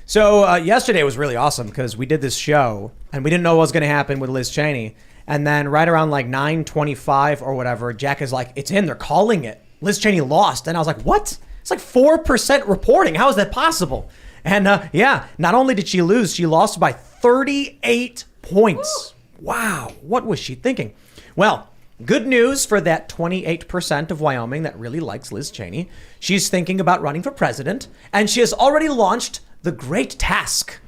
So yesterday was really awesome because we did this show and we didn't know what was going to happen with Liz Cheney. And then right around like 9:25 or whatever, Jack is like, it's in, they're calling it. Liz Cheney lost. And I was like, what? It's like 4% reporting. How is that possible? And not only did she lose, she lost by 38 points. Wow. What was she thinking? Well, good news for that 28% of Wyoming that really likes Liz Cheney. She's thinking about running for president, and she has already launched the Great Task.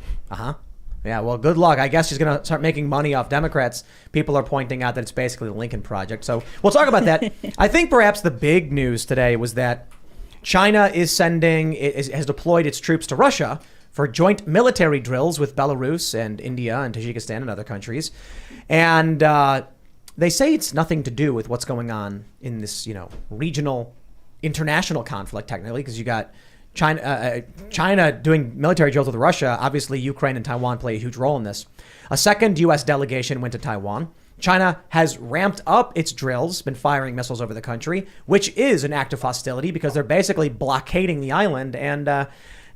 Yeah, well, good luck. I guess she's going to start making money off Democrats. People are pointing out that it's basically the Lincoln Project. So we'll talk about that. I think perhaps the big news today was that China has deployed its troops to Russia for joint military drills with Belarus and India and Tajikistan and other countries. And they say it's nothing to do with what's going on in this, regional, international conflict, technically, because you got China doing military drills with Russia. Obviously, Ukraine and Taiwan play a huge role in this. A second U.S. delegation went to Taiwan. China has ramped up its drills, been firing missiles over the country, which is an act of hostility because they're basically blockading the island. And,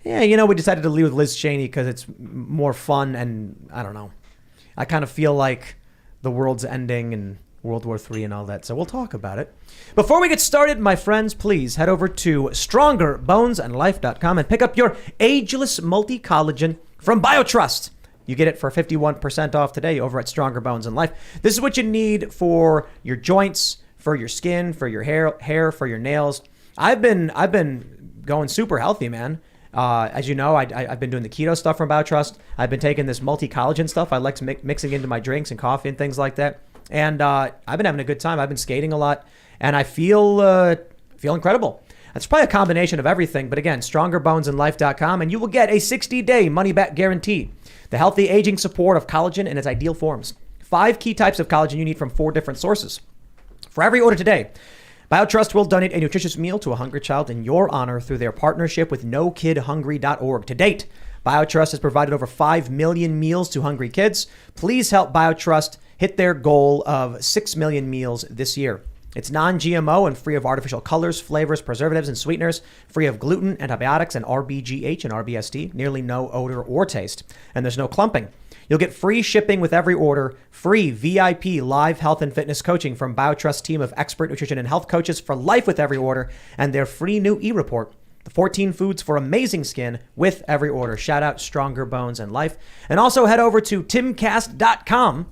we decided to leave with Liz Cheney because it's more fun. And I don't know. I kind of feel like the world's ending and World War III and all that. So we'll talk about it. Before we get started, my friends, please head over to StrongerBonesAndLife.com and pick up your ageless multi-collagen from BioTrust. You get it for 51% off today over at Stronger Bones and Life. This is what you need for your joints, for your skin, for your hair, for your nails. I've been going super healthy, man. As you know, I've been doing the keto stuff from BioTrust. I've been taking this multi-collagen stuff. I like to mixing into my drinks and coffee and things like that. And I've been having a good time. I've been skating a lot, and I feel incredible. It's probably a combination of everything. But again, StrongerBonesAndLife.com, and you will get a 60-day money-back guarantee. The healthy aging support of collagen in its ideal forms. 5 key types of collagen you need from 4 different sources. For every order today, BioTrust will donate a nutritious meal to a hungry child in your honor through their partnership with NoKidHungry.org. To date, BioTrust has provided over 5 million meals to hungry kids. Please help BioTrust hit their goal of 6 million meals this year. It's non-GMO and free of artificial colors, flavors, preservatives, and sweeteners, free of gluten, antibiotics, and RBGH and RBST, nearly no odor or taste. And there's no clumping. You'll get free shipping with every order, free VIP live health and fitness coaching from BioTrust team of expert nutrition and health coaches for life with every order, and their free new e-report, the 14 foods for amazing skin with every order. Shout out Stronger Bones and Life. And also head over to Timcast.com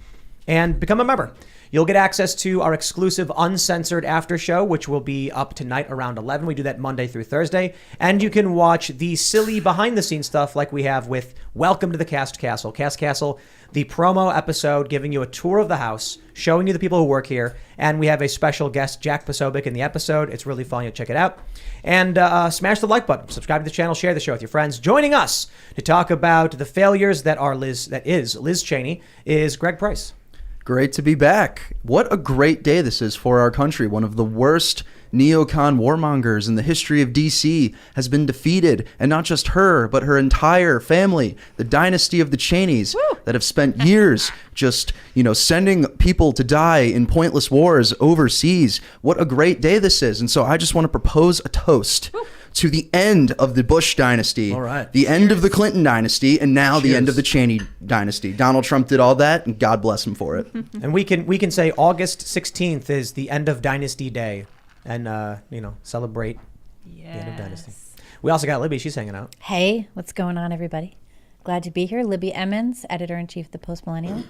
and become a member. You'll get access to our exclusive uncensored after show, which will be up tonight around 11. We do that Monday through Thursday. And you can watch the silly behind the scenes stuff like we have with Welcome to the Cast Castle. Cast Castle, the promo episode giving you a tour of the house, showing you the people who work here. And we have a special guest, Jack Posobiec, in the episode. It's really fun. You'll check it out. And smash the like button. Subscribe to the channel. Share the show with your friends. Joining us to talk about the failures that is Liz Cheney is Greg Price. Great to be back. What a great day this is for our country. One of the worst neocon warmongers in the history of DC has been defeated, and not just her, but her entire family, the dynasty of the Cheneys. Woo! That have spent years just, sending people to die in pointless wars overseas. What a great day this is. And so I just want to propose a toast. Woo! To the end of the Bush dynasty, all right. The end of the Clinton dynasty, and now the end of the Cheney dynasty. Donald Trump did all that, and God bless him for it. And we can say August 16th is the end of Dynasty Day, and celebrate the end of Dynasty. We also got Libby. She's hanging out. Hey, what's going on, everybody? Glad to be here. Libby Emmons, editor-in-chief of the Post Millennial.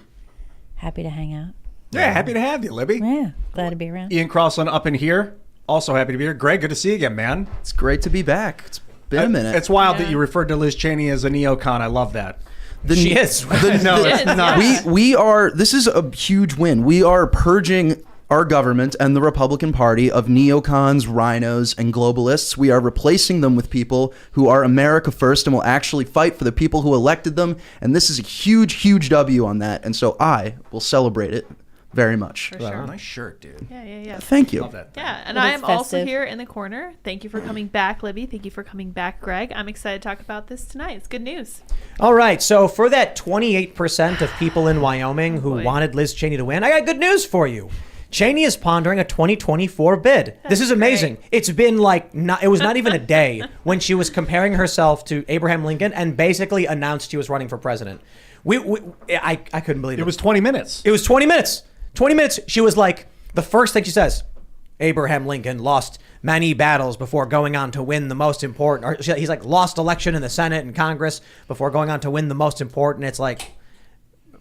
Happy to hang out. Yeah, happy to have you, Libby. Yeah, glad to be around. Ian Crossland up in here. Also happy to be here. Greg, good to see you again, man. It's great to be back. It's been a minute. It's wild that you referred to Liz Cheney as a neocon. I love that. She is. No, it's not. We are, this is a huge win. We are purging our government and the Republican Party of neocons, rhinos, and globalists. We are replacing them with people who are America first and will actually fight for the people who elected them. And this is a huge, huge W on that. And so I will celebrate it very much. For sure. Nice shirt, dude. Yeah. Thank you. Love that. Yeah, and It is I'm also festive. here in the corner. Thank you for coming back, Libby. Thank you for coming back, Greg. I'm excited to talk about this tonight. It's good news. All right. So for that 28% of people in Wyoming who wanted Liz Cheney to win, I got good news for you. Cheney is pondering a 2024 bid. This is amazing. great. It's been it was not even a day when she was comparing herself to Abraham Lincoln and basically announced she was running for president. I couldn't believe it. It was 20 minutes. It was 20 minutes. 20 minutes. She was like, the first thing she says, Abraham Lincoln lost many battles before going on to win the most important, or he's like lost election in the Senate and Congress before going on to win the most important. It's like,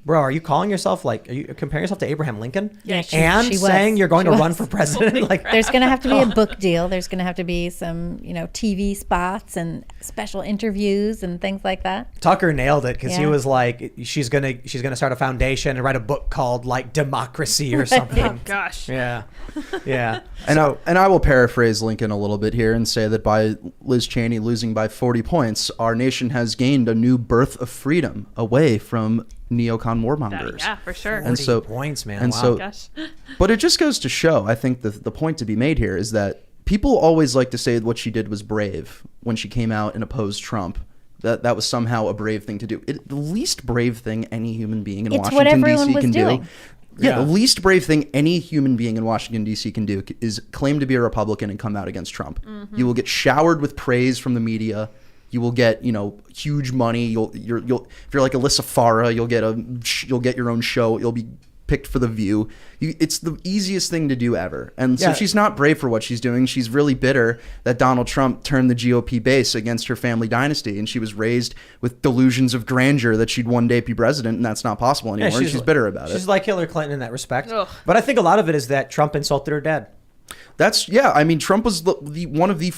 bro, are you calling yourself are you comparing yourself to Abraham Lincoln? Yeah, and she was. saying you're going She to was. run for president? Like, There's going to have to be a book deal. There's going to have to be some, TV spots and special interviews and things like that. Tucker nailed it because he Yeah. was like, she's gonna start a foundation and write a book called like Democracy or something. Oh gosh. Yeah, yeah. And I will paraphrase Lincoln a little bit here and say that by Liz Cheney losing by 40 points, our nation has gained a new birth of freedom away from neocon warmongers. Yeah, for sure. And 40 so points, man. and Wow. so- Gosh. But it just goes to show, I think the point to be made here is that people always like to say what she did was brave when she came out and opposed Trump. That was somehow a brave thing to do. The least brave thing any human being in It's what Washington, everyone D.C. was can doing. do. Yeah, Yeah. the least brave thing any human being in Washington, D.C. can do is claim to be a Republican and come out against Trump. You will get showered with praise from the media. You will get, huge money. You'll if you're like Alyssa Farah, you'll get your own show. You'll be picked for The View. It's the easiest thing to do ever. And so Yeah. she's not brave for what she's doing. She's really bitter that Donald Trump turned the GOP base against her family dynasty, and she was raised with delusions of grandeur that she'd one day be president, and that's not possible anymore. and she's bitter about it. She's like Hillary Clinton in that respect. Ugh. But I think a lot of it is that Trump insulted her dad. I mean, Trump was one of the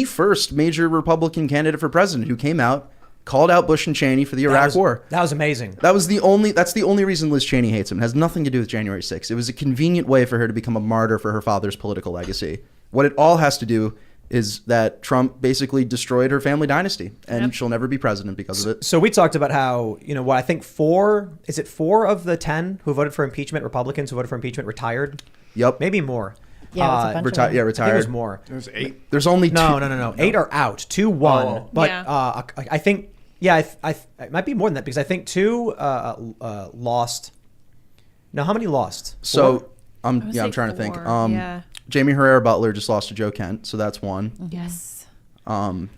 first major Republican candidate for president who came out, called out Bush and Cheney for the Iraq War. That was amazing. That's the only reason Liz Cheney hates him. It has nothing to do with January 6th. It was a convenient way for her to become a martyr for her father's political legacy. What it all has to do is that Trump basically destroyed her family dynasty, and Yep. she'll never be president because of it. So we talked about how, what I think four of the 10 who voted for impeachment, Republicans who voted for impeachment, retired? Yep. Maybe more. Yeah, it was a bunch of them. Yeah, I think it retired. was more. It was 8. There's only No. two. 8 are out. 2 won. Oh. But Yeah. I think, it might be more than that because I think 2 lost. No, how many lost? So, 4? I'm trying to think. 4, yeah. Jamie Herrera Butler just lost to Joe Kent, so that's one. Yes. Um,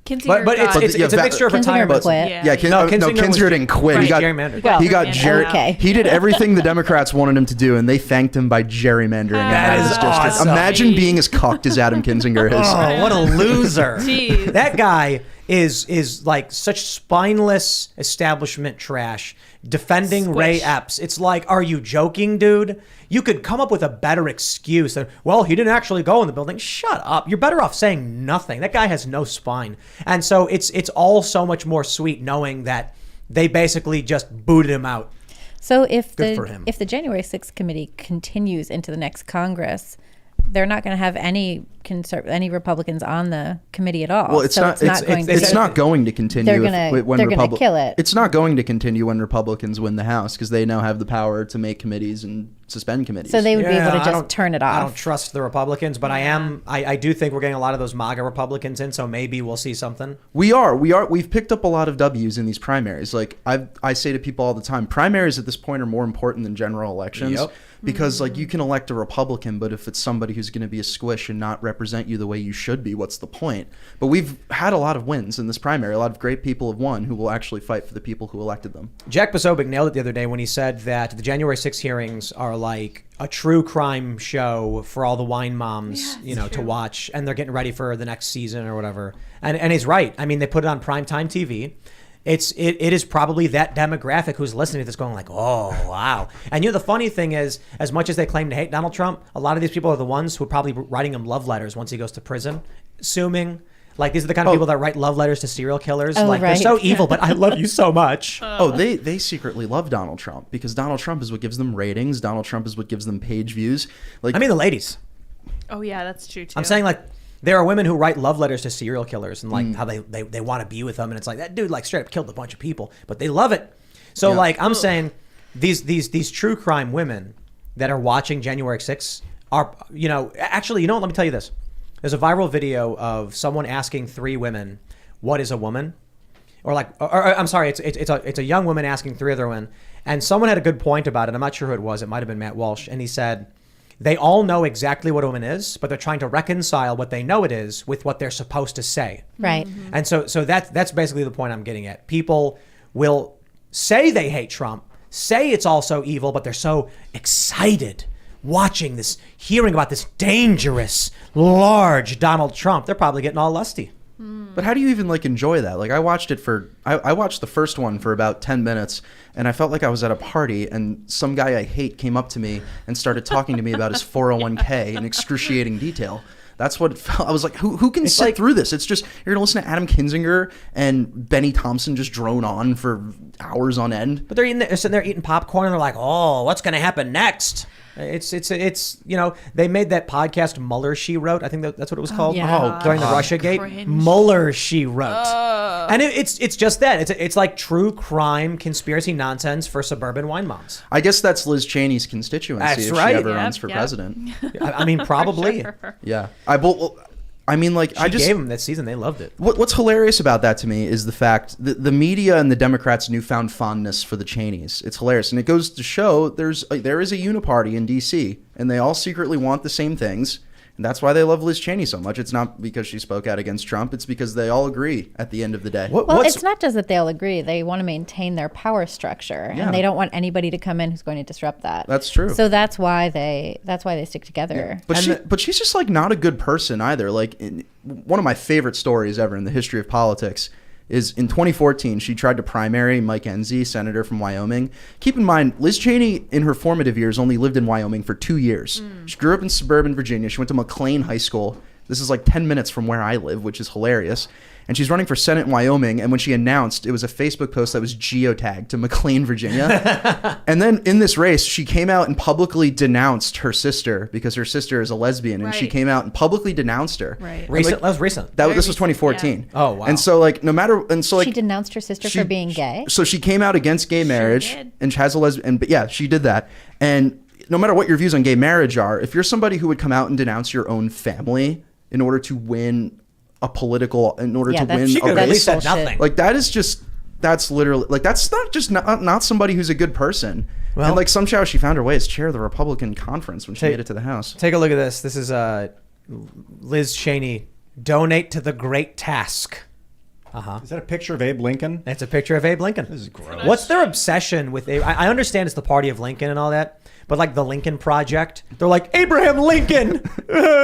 Kinzinger But it's got- a mixture of Kinzinger retirements. quit. Yeah, Kinzinger was- didn't quit. Right, He got gerrymandered. He got Gerrymandered. Okay. He did everything the Democrats wanted him to do, and they thanked him by gerrymandering That out of is his district. awesome. Imagine being as cucked as Adam Kinzinger is. Oh, what a loser. Jeez. That guy is like such spineless establishment trash defending Ray Squish. Epps. It's like, are you joking, dude? You could come up with a better excuse than, well, he didn't actually go in the building. Shut up. You're better off saying nothing. That guy has no spine. And so it's all so much more sweet knowing that they basically just booted him out. So if Good for him. the January 6th committee continues into the next Congress, they're not going to have any Republicans on the committee at all. Well, it's So not. going to It's be- not going to continue. They're gonna kill it. It's not going to continue when Republicans win the House because they now have the power to make committees and suspend committees. So they would be able to I just don't- turn it I don't off. trust the Republicans, but I do think we're getting a lot of those MAGA Republicans in, so maybe we'll see something. We've picked up a lot of W's in these primaries. Like I say to people all the time, primaries at this point are more important than general elections. Yep. Because like you can elect a Republican, but if it's somebody who's going to be a squish and not represent you the way you should be, what's the point? But we've had a lot of wins in this primary. A lot of great people have won who will actually fight for the people who elected them. Jack Posobiec nailed it the other day when he said that the January 6 hearings are like a true crime show for all the wine moms, to watch, and they're getting ready for the next season or whatever. And he's right. I mean, they put it on primetime TV. It is probably that demographic who's listening to this going like, oh, wow. And the funny thing is, as much as they claim to hate Donald Trump, a lot of these people are the ones who are probably writing him love letters once he goes to prison, assuming like these are the kind of people that write love letters to serial killers. Oh, like right. they're so evil, but I love you so much. They secretly love Donald Trump because Donald Trump is what gives them ratings. Donald Trump is what gives them page views. Like I mean, the ladies. Oh yeah, that's true too. I'm saying like there are women who write love letters to serial killers and like how they want to be with them, and it's like that dude like straight up killed a bunch of people, but they love it. So Yeah. like I'm saying these true crime women that are watching January 6th are actually let me tell you this. There's a viral video of someone asking 3 women, "What is a woman?" Or I'm sorry, it's a young woman asking 3 other women, and someone had a good point about it. I'm not sure who it was. It might have been Matt Walsh, and he said, they all know exactly what a woman is, but they're trying to reconcile what they know it is with what they're supposed to say. Right. And so that's basically the point I'm getting at. People will say they hate Trump, say it's also evil, but they're so excited watching this, hearing about this dangerous, large Donald Trump. They're probably getting all lusty. But how do you even like enjoy that? Like I watched the first one for about 10 minutes and I felt like I was at a party and some guy I hate came up to me and started talking to me about his 401k in excruciating detail. That's what it felt. I was like, who can sit through this? It's just, you're going to listen to Adam Kinzinger and Benny Thompson just drone on for hours on end. But they're sitting there eating popcorn and they're like, oh, what's going to happen next? It's you know, they made that podcast Mueller, She Wrote. I think that's what it was called. During the Russiagate. Cringe. Mueller, She Wrote. And it's just that. It's like true crime conspiracy nonsense for suburban wine moms. I guess that's Liz Cheney's constituency That's if right. she ever runs for president. I mean, probably. Sure. Yeah. I mean, like, She gave them that season. They loved it. What's hilarious about that to me is the fact that the media and the Democrats' newfound fondness for the Cheneys. It's hilarious. And it goes to show there is a uniparty in D.C., and they all secretly want the same things. And that's why they love Liz Cheney so much. It's not because she spoke out against Trump. It's because they all agree at the end of the day. Well, it's not just that they all agree. They want to maintain their power structure, and they don't want anybody to come in who's going to disrupt that. That's true. So that's why they stick together. But she's just like not a good person either. Like one of my favorite stories ever in the history of politics is in 2014, she tried to primary Mike Enzi, senator from Wyoming. Keep in mind, Liz Cheney, in her formative years, only lived in Wyoming for 2 years. She grew up in suburban Virginia. She went to McLean High School. This is like 10 minutes from where I live, which is hilarious. And she's running for Senate in Wyoming. And when she announced, it was a Facebook post that was geotagged to McLean, Virginia. And then in this race, she came out and publicly denounced her sister because her sister is a lesbian. And she came out and publicly denounced her. Right. Recent. That was recent. This was 2014. Yeah. Oh, wow. And so like She denounced her sister for being gay. So she came out against gay marriage and has a lesbian. But yeah, she did that. And no matter what your views on gay marriage are, if you're somebody who would come out and denounce your own family in order to win a political, in order to win she could a at least race, said nothing. like that's literally like that's not just not somebody who's a good person. Well, and like somehow she found her way as chair of the Republican conference when she made it to the House. Take a look at this. This is Liz Cheney. Donate to the great task. Is that a picture of Abe Lincoln? It's a picture of Abe Lincoln. This is gross. What's their obsession with Abe? I understand it's the party of Lincoln and all that, but like the Lincoln Project, they're like Abraham Lincoln,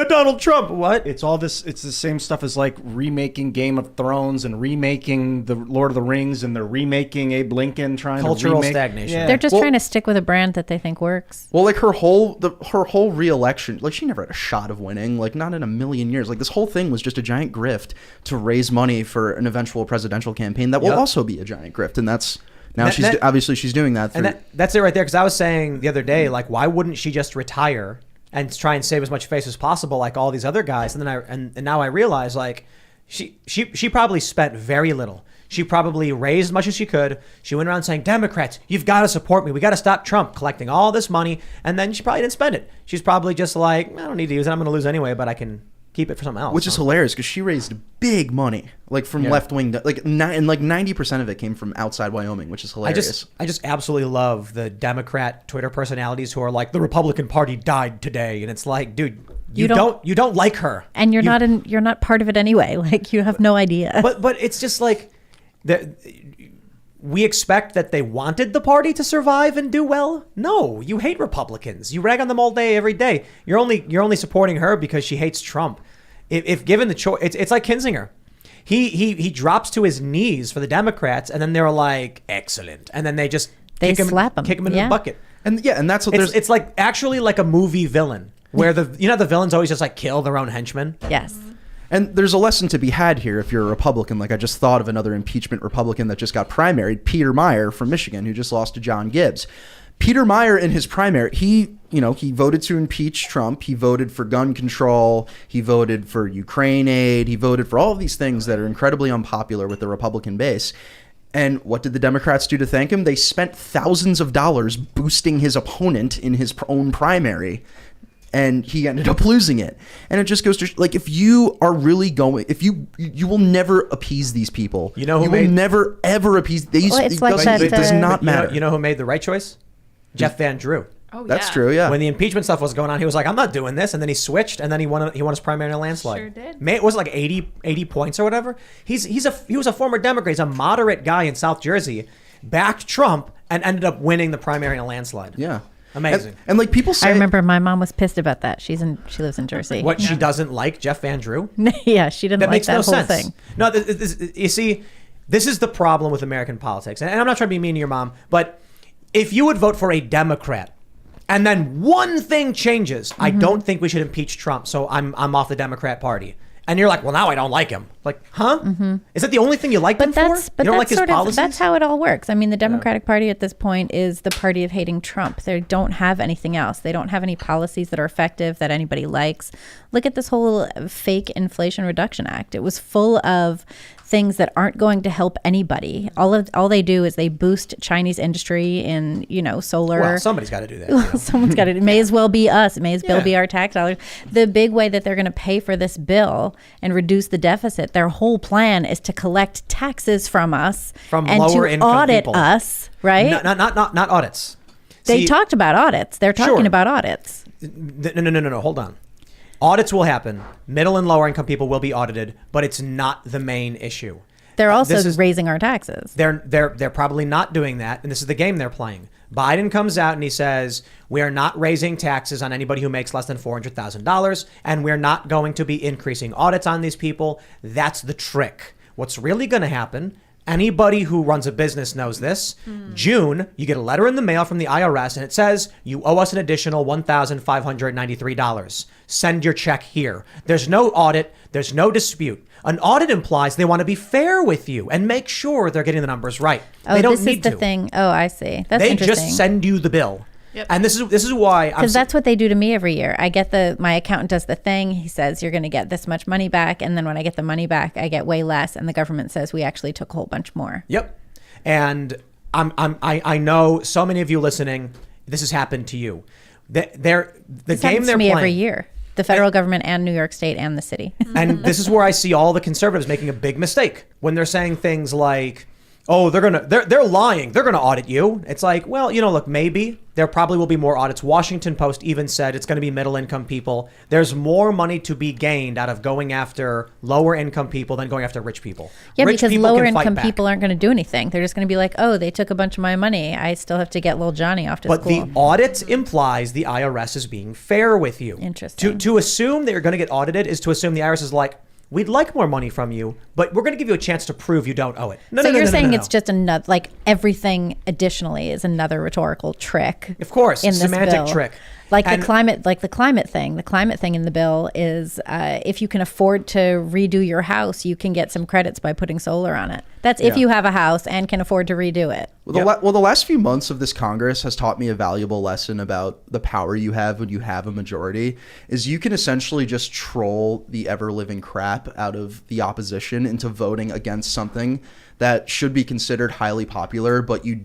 Donald Trump. What? It's all this. It's the same stuff as like remaking Game of Thrones and remaking the Lord of the Rings, and they're remaking Abe Lincoln, trying Cultural to remake stagnation. Yeah. They're just trying to stick with a brand that they think works. Well, like her whole re-election, like she never had a shot of winning, like not in a million years. Like this whole thing was just a giant grift to raise money for an eventual presidential campaign that will also be a giant grift, and that's. Now she's doing that. And that's it right there. Because I was saying the other day, like, why wouldn't she just retire and try and save as much face as possible, like all these other guys? And then and now I realize, like, she probably spent very little. She probably raised as much as she could. She went around saying, Democrats, you've got to support me. We got to stop Trump, collecting all this money. And then she probably didn't spend it. She's probably just like, I don't need to use it. I'm going to lose anyway, but I can keep it for something else. Which is hilarious because she raised big money, like from left wing, like 90% of it came from outside Wyoming, which is hilarious. I just absolutely love the Democrat Twitter personalities who are like, the Republican Party died today, and it's like, dude, you don't like her, and you're not part of it anyway. Like you have no idea. But it's just like we expect that they wanted the party to survive and do well. No, you hate Republicans. You rag on them all day, every day. You're only supporting her because she hates Trump. If given the choice, it's like Kinzinger. He drops to his knees for the Democrats, and then they're like, excellent, and then they slap him, kick him in the bucket. And that's what it's like actually like a movie villain where the villains always just like kill their own henchmen. Yes. And there's a lesson to be had here if you're a Republican. Like I just thought of another impeachment Republican that just got primaried, Peter Meyer from Michigan, who just lost to John Gibbs. Peter Meyer in his primary, he voted to impeach Trump. He voted for gun control. He voted for Ukraine aid. He voted for all of these things that are incredibly unpopular with the Republican base. And what did the Democrats do to thank him? They spent thousands of dollars boosting his opponent in his own primary. And he ended up losing it. And it just goes to like, if you are really going, if you will never appease these people. You will never ever appease these. Well, it's like that, it does not matter. You know who made the right choice? Jeff Van Drew. Oh, That's yeah. true. Yeah. When the impeachment stuff was going on, he was like, I'm not doing this. And then he switched, and then he won his primary in a landslide. Sure did. It was like 80 points or whatever. He was a former Democrat. He's a moderate guy in South Jersey, backed Trump, and ended up winning the primary in a landslide. Yeah. Amazing. And like people say, I remember my mom was pissed about that. She lives in Jersey. What, she doesn't like Jeff Van Drew? Yeah, she didn't That like makes that no whole sense. thing. No, you see, this is the problem with American politics. And I'm not trying to be mean to your mom, but if you would vote for a Democrat and then one thing changes, I don't think we should impeach Trump, so I'm off the Democrat Party. And you're like, well, now I don't like him. Like, huh? Is that the only thing you like him for? You don't like his policies? That's how it all works. I mean, the Democratic Party at this point is the party of hating Trump. They don't have anything else. They don't have any policies that are effective that anybody likes. Look at this whole fake Inflation Reduction Act. It was full of things that aren't going to help anybody. All they do is they boost Chinese industry in, solar. Well, somebody's got to do that. Someone's got it. It may as well be us. It may as well be our tax dollars. The big way that they're going to pay for this bill and reduce the deficit, their whole plan is to collect taxes from us From and lower to income audit people. us, right? Not audits. They See, talked about audits. They're talking Sure. about audits. No. Hold on. Audits will happen. Middle and lower income people will be audited, but it's not the main issue. They're also This is- raising our taxes. They're probably not doing that, and this is the game they're playing. Biden comes out and he says, we are not raising taxes on anybody who makes less than $400,000, and we're not going to be increasing audits on these people. That's the trick. What's really going to happen, anybody who runs a business knows this. June, you get a letter in the mail from the IRS, and it says, you owe us an additional $1,593. Send your check here. There's no audit. There's no dispute. An audit implies they want to be fair with you and make sure they're getting the numbers right. Oh, They don't this need is the to. thing. Oh, I see. That's They interesting. just send you the bill. Yep. And this is why I'm Because that's what they do to me every year. I get my accountant does the thing. He says, you're going to get this much money back. And then when I get the money back, I get way less. And the government says, we actually took a whole bunch more. Yep. And I know so many of you listening, this has happened to you. The This game happens they're to me playing. every year. The federal government and New York State and the city. And this is where I see all the conservatives making a big mistake when they're saying things like, oh, they're lying. They're gonna audit you. It's like, well, look, maybe there probably will be more audits. Washington Post even said it's going to be middle income people. There's more money to be gained out of going after lower income people than going after rich people. Yeah, Rich because people lower can fight income back. people aren't going to do anything. They're just going to be like, oh, they took a bunch of my money. I still have to get little Johnny off to But school. the audit implies the IRS is being fair with you. Interesting. To assume that you're going to get audited is to assume the IRS is like, we'd like more money from you, but we're going to give you a chance to prove you don't owe it. No, So no, no, you're no, saying no, it's no. just another, like everything additionally is another rhetorical trick. Of course, in this semantic bill. trick. Like And- the climate thing. The climate thing in the bill is if you can afford to redo your house, you can get some credits by putting solar on it. That's if you have a house and can afford to redo it. Well, the last few months of this Congress has taught me a valuable lesson about the power you have when you have a majority, is you can essentially just troll the ever-living crap out of the opposition into voting against something that should be considered highly popular, but you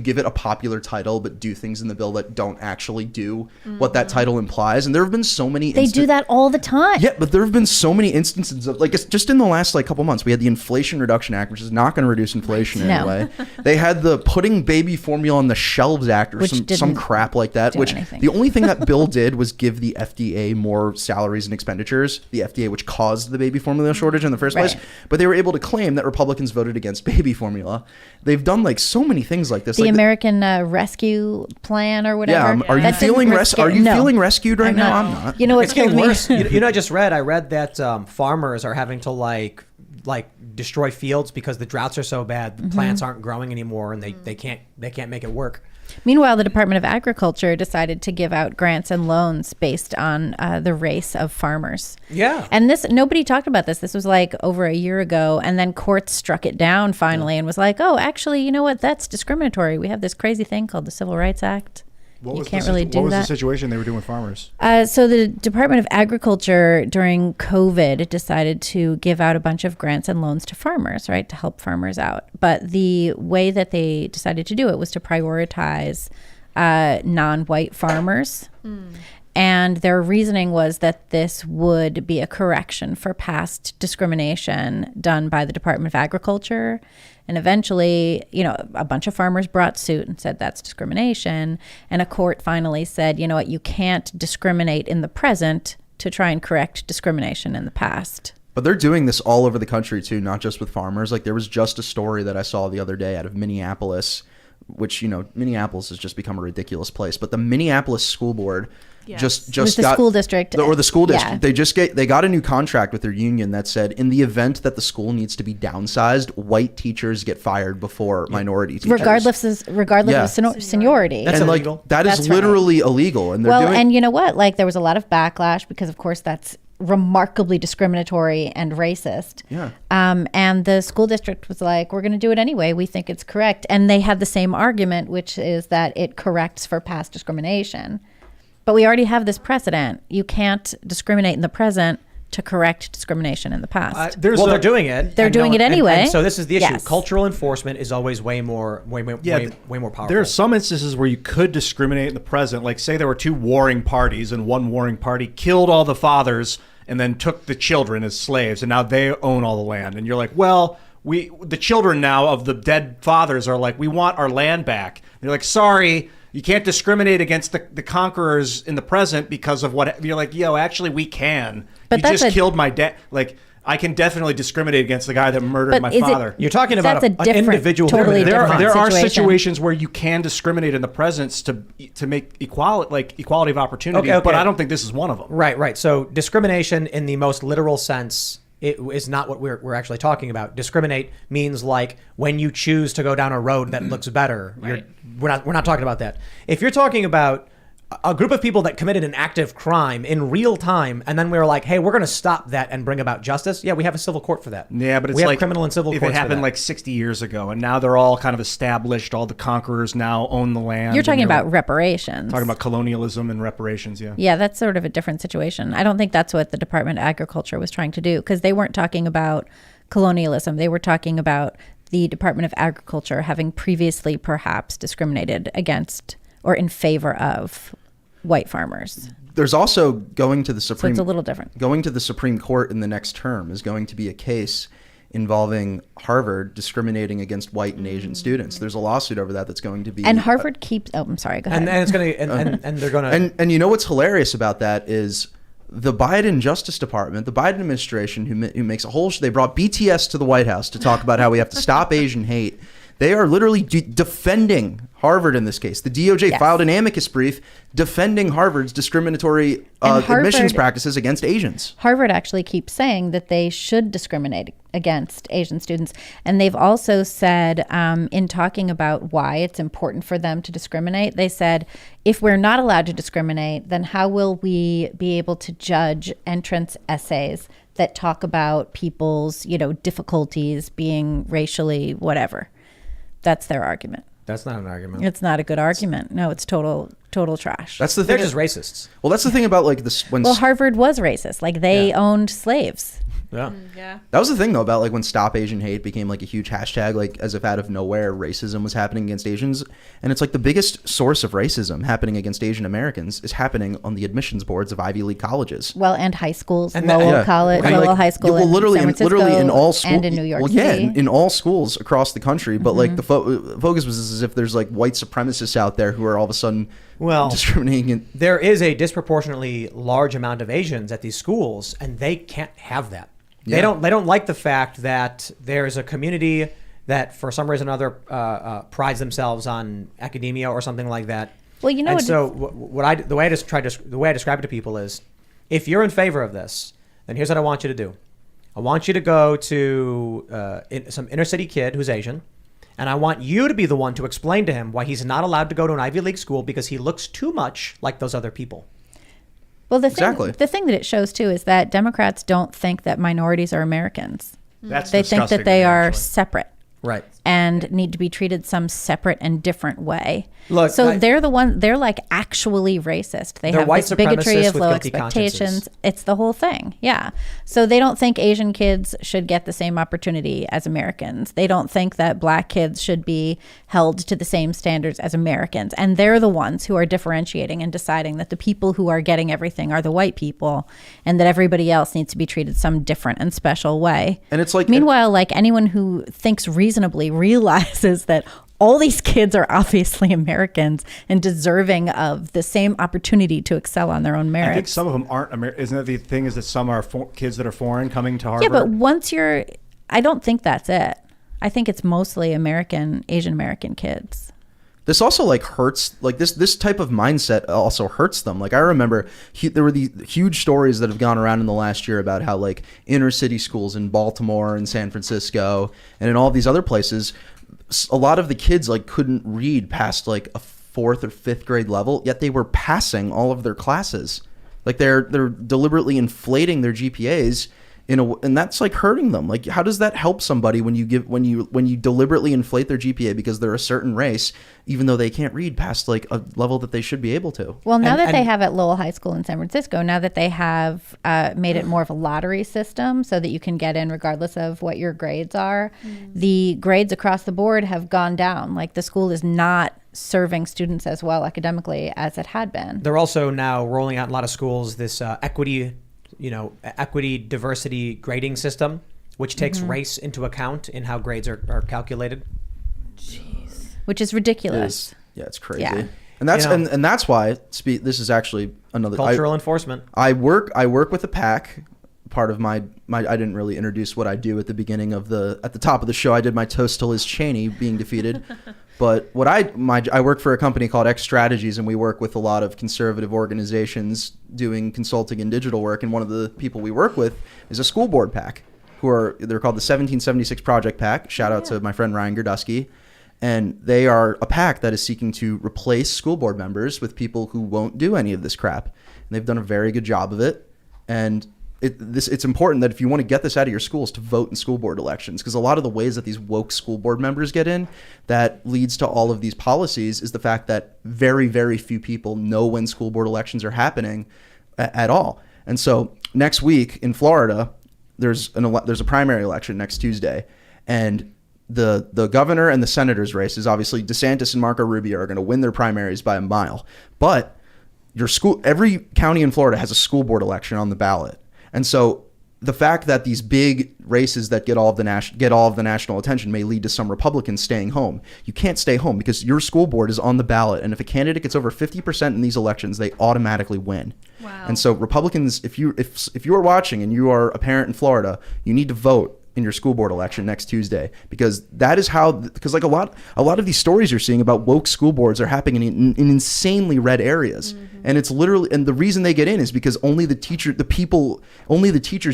give it a popular title but do things in the bill that don't actually do what that title implies. And there have been so many They do that all the time. Yeah, but there have been so many instances of, like, it's just in the last couple months, we had the Inflation Reduction Act, which is not going to reduce inflation in No. any way. They had the Putting Baby Formula on the Shelves Act, or Which some didn't crap like that, do which anything. the only thing that bill did was give the FDA more salaries and expenditures, the FDA, which caused the baby formula shortage in the first place. Right. But they were able to claim that Republicans voted against baby formula. They've done like so many things like this. The like American Rescue Plan or whatever. are you That didn't feeling risk are it. you No. feeling rescued right I'm now? not. I'm not. You know what It's getting killed me? worse. I read that farmers are having to like destroy fields because the droughts are so bad, the plants aren't growing anymore, and they can't make it work. Meanwhile, the Department of Agriculture decided to give out grants and loans based on the race of farmers. Yeah. And nobody talked about this. This was like over a year ago. And then courts struck it down finally and was like, oh, actually, you know what? That's discriminatory. We have this crazy thing called the Civil Rights Act. You can't really do What was that. the situation they were doing with farmers? So the Department of Agriculture during COVID decided to give out a bunch of grants and loans to farmers, right, to help farmers out. But the way that they decided to do it was to prioritize non-white farmers. And their reasoning was that this would be a correction for past discrimination done by the Department of Agriculture. And eventually, a bunch of farmers brought suit and said that's discrimination. And a court finally said, you know what, you can't discriminate in the present to try and correct discrimination in the past. But they're doing this all over the country too, not just with farmers. Like there was just a story that I saw the other day out of Minneapolis, which, Minneapolis has just become a ridiculous place. But the Minneapolis School Board just it was the got school district. or the school district. Yeah. They got a new contract with their union that said in the event that the school needs to be downsized, white teachers get fired before minority teachers, regardless of seniority. That's and illegal. That is That's literally illegal. And and you know what? Like there was a lot of backlash because, of course, that's remarkably discriminatory and racist. Yeah. And the school district was like, we're going to do it anyway. We think it's correct. And they had the same argument, which is that it corrects for past discrimination. But we already have this precedent. You can't discriminate in the present to correct discrimination in the past. They're doing it. They're doing it anyway. And so this is the issue. Yes. Cultural enforcement is always way more powerful. There are some instances where you could discriminate in the present. Like say there were two warring parties and one warring party killed all the fathers and then took the children as slaves and now they own all the land. And you're like, well, the children now of the dead fathers are like, we want our land back. And you're like, sorry, you can't discriminate against the conquerors in the present because of what you're like, actually we can. But you just killed my dad. Like I can definitely discriminate against the guy that murdered my father. You're talking about an individual. Totally there are situation. situations where you can discriminate in the present to make equality of opportunity, Okay. but I don't think this is one of them. Right. So discrimination in the most literal sense, it is not what we're actually talking about. Discriminate means like when you choose to go down a road that looks better. Right. We're not talking about that. If you're talking about a group of people that committed an active crime in real time, and then we were like, hey, we're going to stop that and bring about justice. Yeah, we have a civil court for that. Yeah, but it's we have like criminal and civil if courts it happened for that. like 60 years ago, and now they're all kind of established. All the conquerors now own the land. You're talking and about reparations. talking about colonialism and reparations. Yeah. Yeah, that's sort of a different situation. I don't think that's what the Department of Agriculture was trying to do because they weren't talking about colonialism. They were talking about the Department of Agriculture having previously perhaps discriminated against or in favor of white farmers. There's also going to the Supreme. So it's a little different. Going to the Supreme Court in the next term is going to be a case involving Harvard discriminating against white and Asian students. There's a lawsuit over that that's going to be. And Harvard keeps. Oh, I'm sorry. Go ahead. and it's going to and they're going to And you know what's hilarious about that is the Biden Justice Department, the Biden administration, who makes a whole. They brought BTS to the White House to talk about how we have to stop Asian hate. They are literally defending Harvard in this case. The DOJ filed an amicus brief defending Harvard's discriminatory admissions practices against Asians. Harvard actually keeps saying that they should discriminate against Asian students. And they've also said in talking about why it's important for them to discriminate, they said, if we're not allowed to discriminate, then how will we be able to judge entrance essays that talk about people's, difficulties being racially whatever? That's their argument. That's not an argument. It's not a good argument. No, it's total trash. That's the They're thing. just racists. Well, that's the thing about like this. When Well, Harvard was racist. Like they owned slaves. Yeah. Yeah. that was the thing though about like when Stop Asian Hate became like a huge hashtag, like as if out of nowhere racism was happening against Asians, and it's like the biggest source of racism happening against Asian Americans is happening on the admissions boards of Ivy League colleges. Well, and high schools, And Lowell that- College, And, Lowell like, High School, well, literally, in San Francisco, literally in all schools, and in New York yeah, City. in all schools across the country. But like the focus was as if there's like white supremacists out there who are all of a sudden discriminating. There is a disproportionately large amount of Asians at these schools, and they can't have that. They don't like the fact that there's a community that, for some reason or other, prides themselves on academia or something like that. Well, you know, and so the way I describe it to people is, if you're in favor of this, then here's what I want you to do. I want you to go to some inner city kid who's Asian, and I want you to be the one to explain to him why he's not allowed to go to an Ivy League school because he looks too much like those other people. Well, the thing that it shows too is that Democrats don't think that minorities are Americans. That's They think that disgusting they to me, are actually. separate. Right. and need to be treated some separate and different way. Look, so they're like actually racist. They They're have white this bigotry supremacists of with low guilty expectations. consciences. It's the whole thing. Yeah. So they don't think Asian kids should get the same opportunity as Americans. They don't think that black kids should be held to the same standards as Americans. And they're the ones who are differentiating and deciding that the people who are getting everything are the white people and that everybody else needs to be treated some different and special way. And it's like, meanwhile, like anyone who thinks reasonably realizes that all these kids are obviously Americans and deserving of the same opportunity to excel on their own merits. I think some of them aren't American. Isn't that the thing, is that some are kids that are foreign coming to Harvard? Yeah, but once I don't think that's it. I think it's mostly Asian American kids. this also like hurts, like this type of mindset also hurts them. Like I remember there were the huge stories that have gone around in the last year about how like inner city schools in Baltimore and San Francisco and in all these other places, a lot of the kids like couldn't read past like a 4th or 5th grade level, yet they were passing all of their classes. Like they're deliberately inflating their GPAs and that's like hurting them. Like how does that help somebody when you deliberately inflate their GPA because they're a certain race, even though they can't read past like a level that they should be able to? Well, now that they have at Lowell High School in San Francisco, now that they have made it more of a lottery system so that you can get in regardless of what your grades are, the grades across the board have gone down. Like the school is not serving students as well academically as it had been. They're also now rolling out in a lot of schools this equity diversity grading system, which takes race into account in how grades are calculated. Jeez. Which is ridiculous. Yeah, it's crazy. Yeah. And that's and that's why this is actually another cultural enforcement. I work with a PAC. Part of my I didn't really introduce what I do at the beginning of at the top of the show. I did my toast to Liz Cheney being defeated. But what I work for a company called X Strategies, and we work with a lot of conservative organizations doing consulting and digital work. And one of the people we work with is a school board PAC, they're called the 1776 Project PAC. Shout out to my friend Ryan Gerdusky. And they are a PAC that is seeking to replace school board members with people who won't do any of this crap. And they've done a very good job of it. And it's important that if you want to get this out of your schools, to vote in school board elections, because a lot of the ways that these woke school board members get in that leads to all of these policies is the fact that very, very few people know when school board elections are happening at all. And so next week in Florida, there's a primary election next Tuesday, and the governor and the senator's races, obviously DeSantis and Marco Rubio are going to win their primaries by a mile, but every county in Florida has a school board election on the ballot. And so the fact that these big races that get all of the national attention may lead to some Republicans staying home. You can't stay home because your school board is on the ballot, and if a candidate gets over 50% in these elections, they automatically win. Wow. And so Republicans, if you are watching and you are a parent in Florida, you need to vote in your school board election next Tuesday, because that is because like a lot of these stories you're seeing about woke school boards are happening in insanely red areas. And it's literally, and the reason they get in is because only the teachers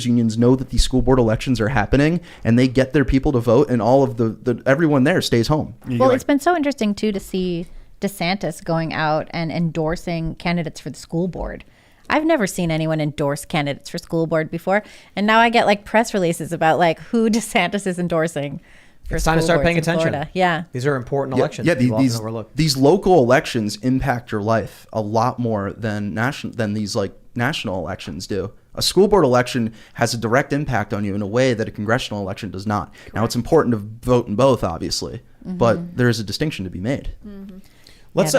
unions know that these school board elections are happening, and they get their people to vote, and all of everyone there stays home. Well, it's been so interesting too to see DeSantis going out and endorsing candidates for the school board. I've never seen anyone endorse candidates for school board before, and now I get like press releases about like who DeSantis is endorsing. It's time to start paying attention. Florida. Yeah, these are important elections. Yeah, these local elections impact your life a lot more than these like national elections do. A school board election has a direct impact on you in a way that a congressional election does not. Correct. Now, it's important to vote in both, obviously, but there is a distinction to be made. Let's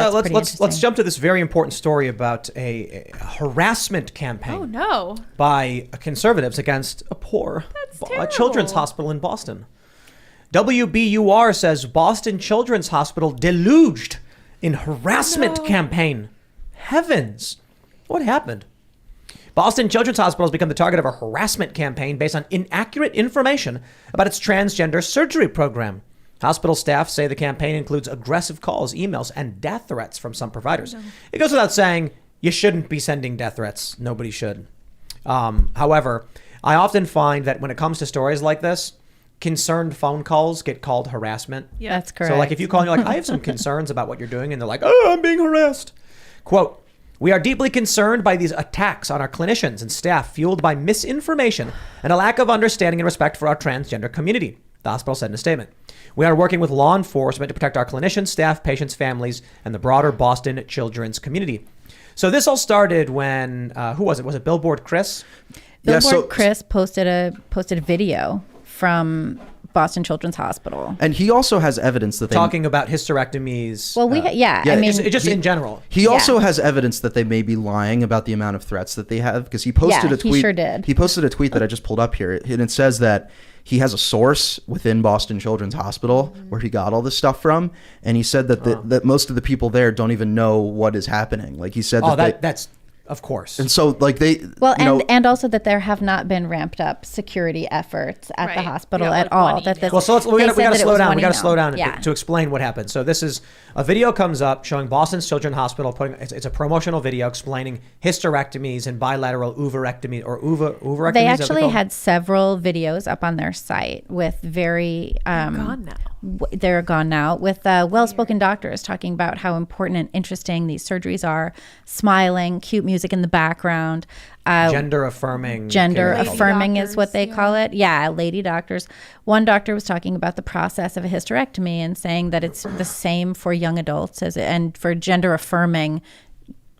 jump to this very important story about a harassment campaign. Oh no! By conservatives against a poor children's hospital in Boston. WBUR says Boston Children's Hospital deluged in harassment campaign. Heavens, what happened? Boston Children's Hospital has become the target of a harassment campaign based on inaccurate information about its transgender surgery program. Hospital staff say the campaign includes aggressive calls, emails, and death threats from some providers. It goes without saying, you shouldn't be sending death threats. Nobody should. However, I often find that when it comes to stories like this, concerned phone calls get called harassment. Yeah, that's correct. So like if you call and you're like, I have some concerns about what you're doing, and they're like, oh, I'm being harassed. Quote, we are deeply concerned by these attacks on our clinicians and staff fueled by misinformation and a lack of understanding and respect for our transgender community. The hospital said in a statement. We are working with law enforcement to protect our clinicians, staff, patients, families, and the broader Boston children's community. So this all started when, who was it? Was it Billboard Chris? Billboard Chris posted a video from Boston Children's Hospital. And he also has evidence that they... Talking about hysterectomies. Well, I mean... Just in general. He also has evidence that they may be lying about the amount of threats that they have, because he posted a tweet. He sure did. He posted a tweet that I just pulled up here, and it says that he has a source within Boston Children's Hospital where he got all this stuff from, and he said that that most of the people there don't even know what is happening. Like he said that's of course. And so like they and also that there have not been ramped up security efforts at the hospital at all. That this, we got to slow down. We got to slow down Yeah. to explain what happened. So this is a video comes up showing Boston's Children's Hospital it's a promotional video explaining hysterectomies and bilateral oophorectomy or oophorectomies. They actually had several videos up on their site with very gone now. They're gone now with well-spoken doctors talking about how important and interesting these surgeries are, smiling, cute music in the background. Gender affirming Is what they call it. Yeah, lady doctors. One doctor was talking about the process of a hysterectomy and saying that it's the same for young adults and for gender affirming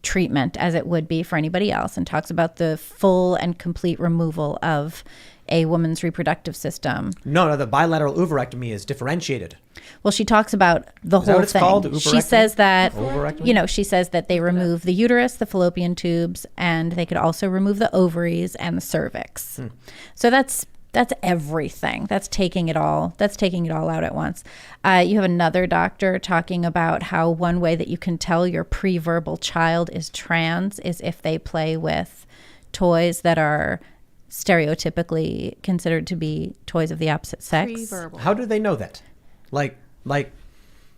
treatment as it would be for anybody else, and talks about the full and complete removal of a woman's reproductive system. No, the bilateral oophorectomy is differentiated. Well, she talks about the whole it's thing. Called? She says that, Oophorectomy? she says that they remove the uterus, the fallopian tubes, and they could also remove the ovaries and the cervix. So that's everything. That's taking it all out at once. You have another doctor talking about how one way that you can tell your pre-verbal child is trans is if they play with toys that are stereotypically considered to be toys of the opposite sex. Pre-verbal. How do they know that? Like,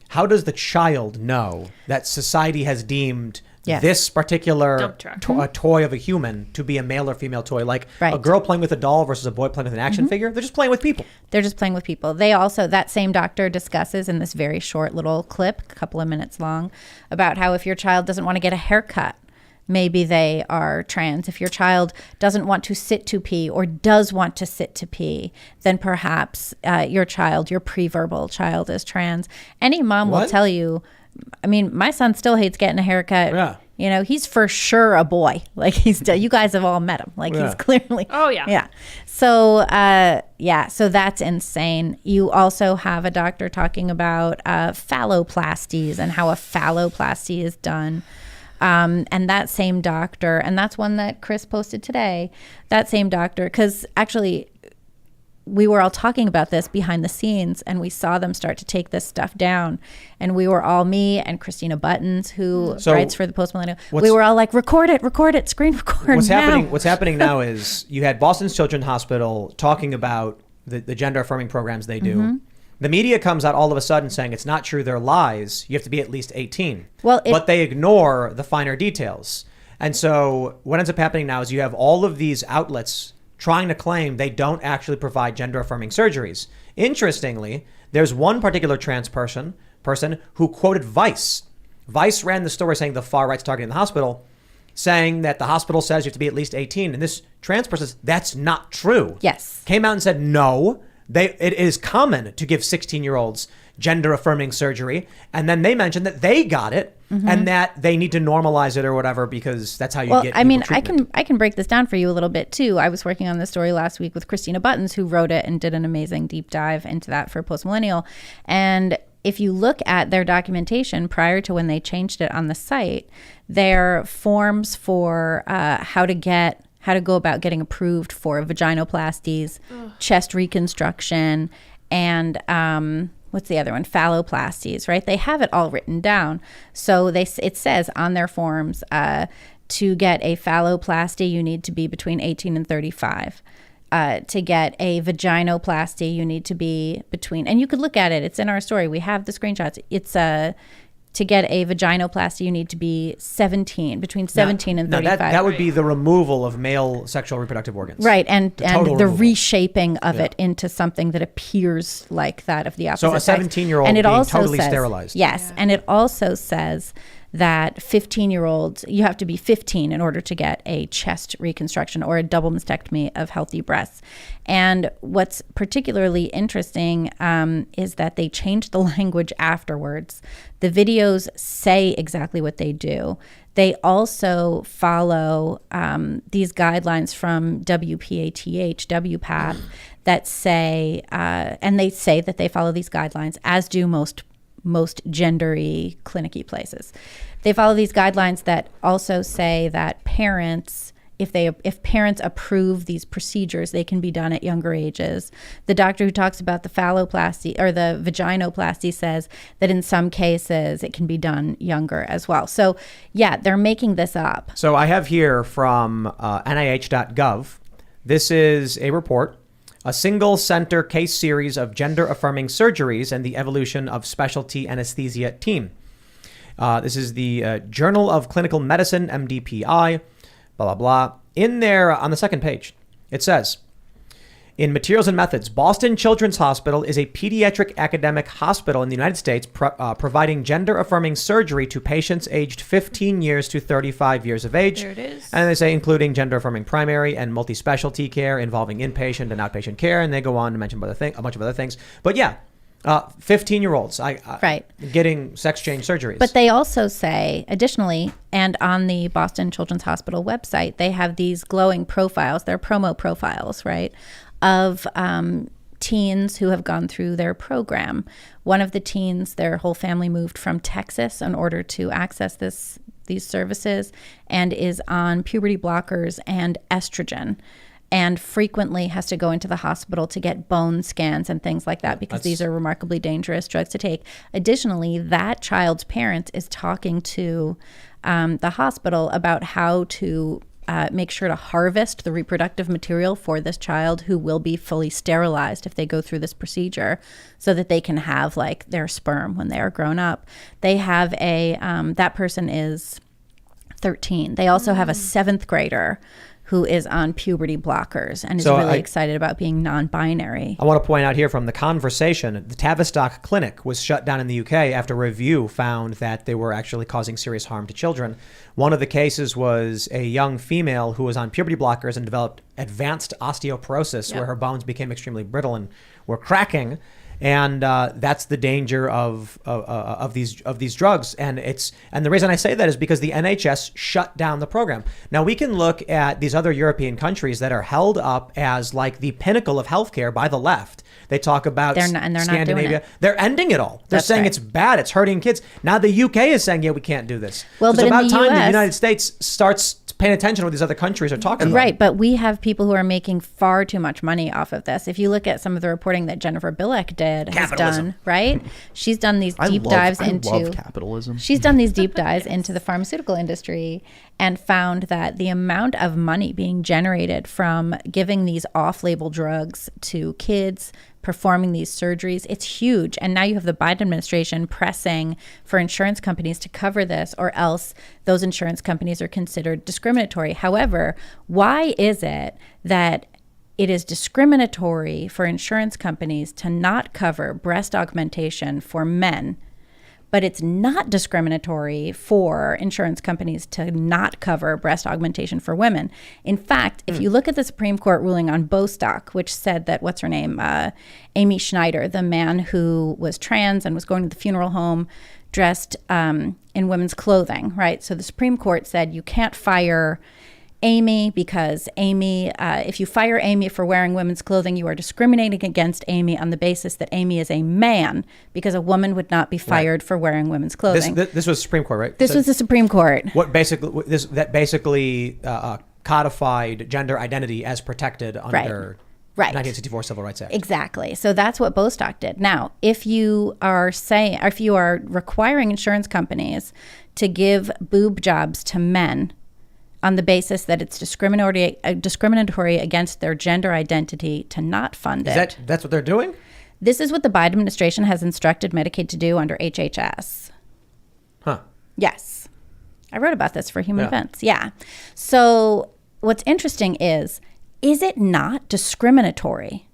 how does the child know that society has deemed this particular toy of a human to be a male or female toy? Like a girl playing with a doll versus a boy playing with an action figure? They're just playing with people. They're just playing with people. They also, that same doctor discusses in this very short little clip, a couple of minutes long, about how if your child doesn't want to get a haircut, maybe they are trans. If your child doesn't want to sit to pee or does want to sit to pee, then perhaps your pre-verbal child is trans. Any mom will tell you, I mean, my son still hates getting a haircut. Yeah. You know, he's for sure a boy. Like you guys have all met him. Like he's clearly. Oh, yeah. Yeah. So, so that's insane. You also have a doctor talking about phalloplasties and how a phalloplasty is done. And that same doctor, and that's one that Chris posted today, that same doctor, because actually we were all talking about this behind the scenes and we saw them start to take this stuff down. And we were all, me and Christina Buttons, who writes for the Post Millennial, we were all like, record it, screen record What's happening now is you had Boston's Children's Hospital talking about the gender affirming programs they do. The media comes out all of a sudden saying it's not true, they're lies. You have to be at least 18. But they ignore the finer details. And so what ends up happening now is you have all of these outlets trying to claim they don't actually provide gender affirming surgeries. Interestingly, there's one particular trans person who quoted Vice. Vice ran the story saying the far right's targeting the hospital, saying that the hospital says you have to be at least 18. And this trans person says that's not true. Yes. Came out and said no. It is common to give 16-year-olds gender affirming surgery, and then they mentioned that they got it and that they need to normalize it or whatever because that's how you get. I mean, treatment. I can break this down for you a little bit too. I was working on this story last week with Christina Buttons, who wrote it and did an amazing deep dive into that for Post Millennial. And if you look at their documentation prior to when they changed it on the site, their forms for how to go about getting approved for vaginoplasties, chest reconstruction, and what's the other one? Phalloplasties, right? They have it all written down. So it says on their forms, to get a phalloplasty, you need to be between 18 and 35. To get a vaginoplasty, you need to be between, and you could look at it. It's in our story. We have the screenshots. It's to get a vaginoplasty, you need to be between 17 and 35. That would be the removal of male sexual reproductive organs. Right, and the removal. reshaping of it into something that appears like that of the opposite So a sex. 17-year-old and it being also totally says, sterilized. Yes, and it also says that 15-year-olds, you have to be 15 in order to get a chest reconstruction or a double mastectomy of healthy breasts. And what's particularly interesting is that they changed the language afterwards. The videos say exactly what they do. They also follow these guidelines from WPATH, that say, and they say that they follow these guidelines, as do most gendery, clinic-y places. They follow these guidelines that also say that parents, if parents approve these procedures, they can be done at younger ages. The doctor who talks about the phalloplasty or the vaginoplasty says that in some cases it can be done younger as well. So yeah, they're making this up. So I have here from NIH.gov. This is a report, a single center case series of gender affirming surgeries and the evolution of specialty anesthesia team. This is the Journal of Clinical Medicine, MDPI. Blah, blah, blah. In there, on the second page, it says, in Materials and Methods, Boston Children's Hospital is a pediatric academic hospital in the United States providing gender-affirming surgery to patients aged 15 years to 35 years of age. There it is. And they say including gender-affirming primary and multi-specialty care involving inpatient and outpatient care. And they go on to mention a bunch of other things. But yeah, 15-year-olds right, getting sex change surgeries. But they also say, additionally, and on the Boston Children's Hospital website, they have these glowing profiles, they're promo profiles, right, of teens who have gone through their program. One of the teens, their whole family moved from Texas in order to access these services, and is on puberty blockers and estrogen, and frequently has to go into the hospital to get bone scans and things like that, because these are remarkably dangerous drugs to take. Additionally, that child's parent is talking to the hospital about how to make sure to harvest the reproductive material for this child, who will be fully sterilized if they go through this procedure, so that they can have like their sperm when they are grown up. They have that person is 13. They also have a 7th grader who is on puberty blockers and is really excited about being non-binary. I want to point out here from The Conversation, the Tavistock Clinic was shut down in the UK after a review found that they were actually causing serious harm to children. One of the cases was a young female who was on puberty blockers and developed advanced osteoporosis, where her bones became extremely brittle and were cracking. And that's the danger of these drugs, and the reason I say that is because the NHS shut down the program. Now we can look at these other European countries that are held up as like the pinnacle of healthcare by the left. They talk about they're not Scandinavia. doing it. They're ending it all. They're saying it's bad. It's hurting kids. Now the UK is saying, yeah, we can't do this. Well, so it's but about in the time US, the United States starts paying attention to what these other countries are talking about. Right, but we have people who are making far too much money off of this. If you look at some of the reporting that Jennifer Bilek has done, right? She's done these deep dives into I love capitalism. She's done these deep dives into the pharmaceutical industry and found that the amount of money being generated from giving these off-label drugs to kids, performing these surgeries, it's huge. And now you have the Biden administration pressing for insurance companies to cover this, or else those insurance companies are considered discriminatory. However, why is it that it is discriminatory for insurance companies to not cover breast augmentation for men, but it's not discriminatory for insurance companies to not cover breast augmentation for women? In fact, if you look at the Supreme Court ruling on Bostock, which said that, what's her name, Amy Schneider, the man who was trans and was going to the funeral home dressed in women's clothing, right? So the Supreme Court said you can't fire Amy because Amy, if you fire Amy for wearing women's clothing, you are discriminating against Amy on the basis that Amy is a man, because a woman would not be fired for wearing women's clothing. This was Supreme Court, right? This was the Supreme Court. What basically codified gender identity as protected under 1964 Civil Rights Act. Exactly. So that's what Bostock did. Now, if you are requiring insurance companies to give boob jobs to men on the basis that it's discriminatory against their gender identity, to not fund it. That's what they're doing? This is what the Biden administration has instructed Medicaid to do under HHS. Huh. Yes. I wrote about this for Human Events. Yeah. So what's interesting is it not discriminatory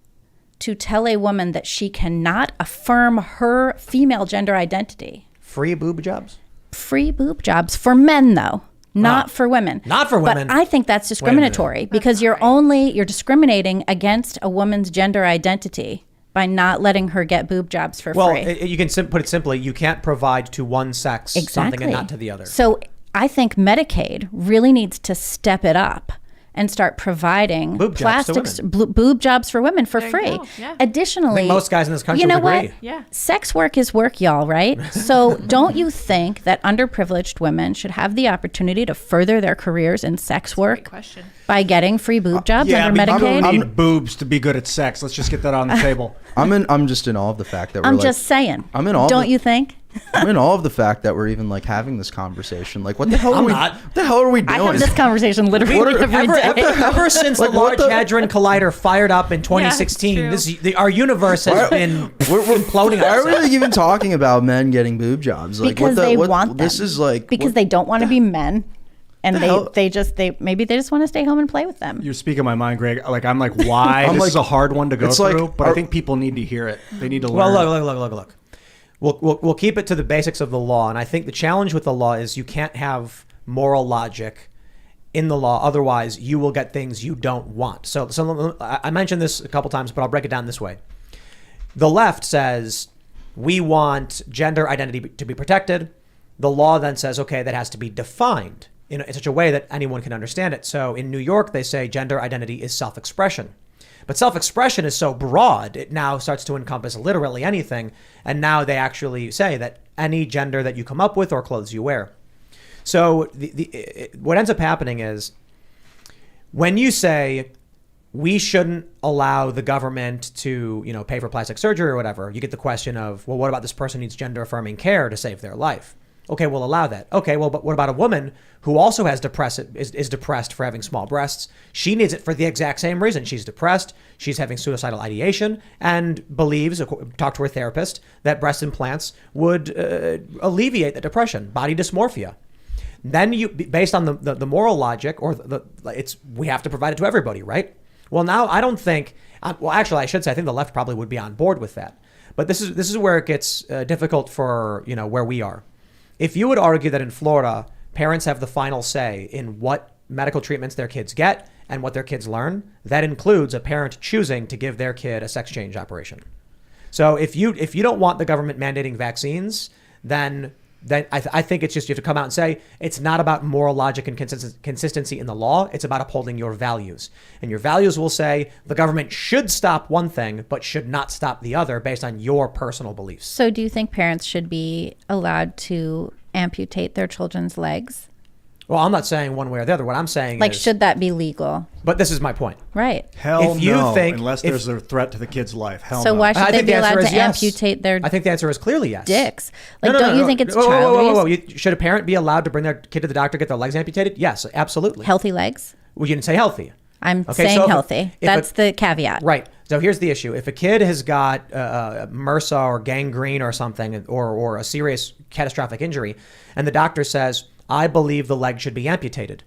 to tell a woman that she cannot affirm her female gender identity? Free boob jobs? free boob jobs for men, though. Not for women. Not for women. But I think that's discriminatory because you're discriminating against a woman's gender identity by not letting her get boob jobs for free. Well, you can put it simply, you can't provide to one sex something and not to the other. So I think Medicaid really needs to step it up and start providing boob jobs for women for free. Yeah. Additionally, I think most guys in this country you know would agree. what? Yeah. Sex work is work, y'all, right? So don't you think that underprivileged women should have the opportunity to further their careers in sex work question. by getting free boob jobs Yeah, under people Medicaid? need boobs to be good at sex. Let's just get that on the table. I'm just in awe of the fact that I'm just saying. I'm in awe. Don't you think? I'm in awe of the fact that we're even like having this conversation. Like, what the hell are we? not. What the hell are we doing? I have this conversation literally every day. Ever since the Large Hadron Collider fired up in 2016, true. our universe has been imploding. Why are we even talking about men getting boob jobs? Like, Because they want them. This is like because they don't want to be men, and hell? maybe they just want to stay home and play with them. You're speaking my mind, Greg. Like, I'm like, why? I'm This like- is a hard one to go it's like, through, but I think people need to hear it. They need to learn. Well, look. We'll keep it to the basics of the law, and I think the challenge with the law is you can't have moral logic in the law. Otherwise, you will get things you don't want. So I mentioned this a couple times, but I'll break it down this way. The left says we want gender identity to be protected. The law then says, okay, that has to be defined in such a way that anyone can understand it. So in New York, they say gender identity is self-expression. But self-expression is so broad, it now starts to encompass literally anything. And now they actually say that any gender that you come up with or clothes you wear. So what ends up happening is when you say we shouldn't allow the government to, pay for plastic surgery or whatever, you get the question of, well, what about this person needs gender affirming care to save their life? Okay, we'll allow that. Okay, well, but what about a woman who also has is depressed for having small breasts? She needs it for the exact same reason. She's depressed, she's having suicidal ideation, and believes, talk to her therapist, that breast implants would alleviate the depression, body dysmorphia. Then based on the moral logic, or we have to provide it to everybody, right? Well, now I don't think. Actually, I should say I think the left probably would be on board with that. But this is where it gets difficult for where we are. If you would argue that in Florida, parents have the final say in what medical treatments their kids get and what their kids learn, that includes a parent choosing to give their kid a sex change operation. So if you don't want the government mandating vaccines, then I think it's just you have to come out and say it's not about moral logic and consistency in the law. It's about upholding your values. And your values will say the government should stop one thing, but should not stop the other based on your personal beliefs. So do you think parents should be allowed to amputate their children's legs? Well, I'm not saying one way or the other. What I'm saying is, Should that be legal? But this is my point. Right. Hell If you no, think- unless if- there's a threat to the kid's life. Hell So no. why should I they think be the answer allowed is to yes. amputate their I think the answer is clearly yes. dicks? No, Don't you think it's Whoa, child whoa. abuse? Should a parent be allowed to bring their kid to the doctor to get their legs amputated? Yes, absolutely. Healthy legs? Well, you didn't say healthy. I'm Okay, saying so if- healthy. if That's the caveat. Right. So here's the issue. If a kid has got MRSA or gangrene or something, or a serious catastrophic injury, and the doctor says, I believe the leg should be amputated,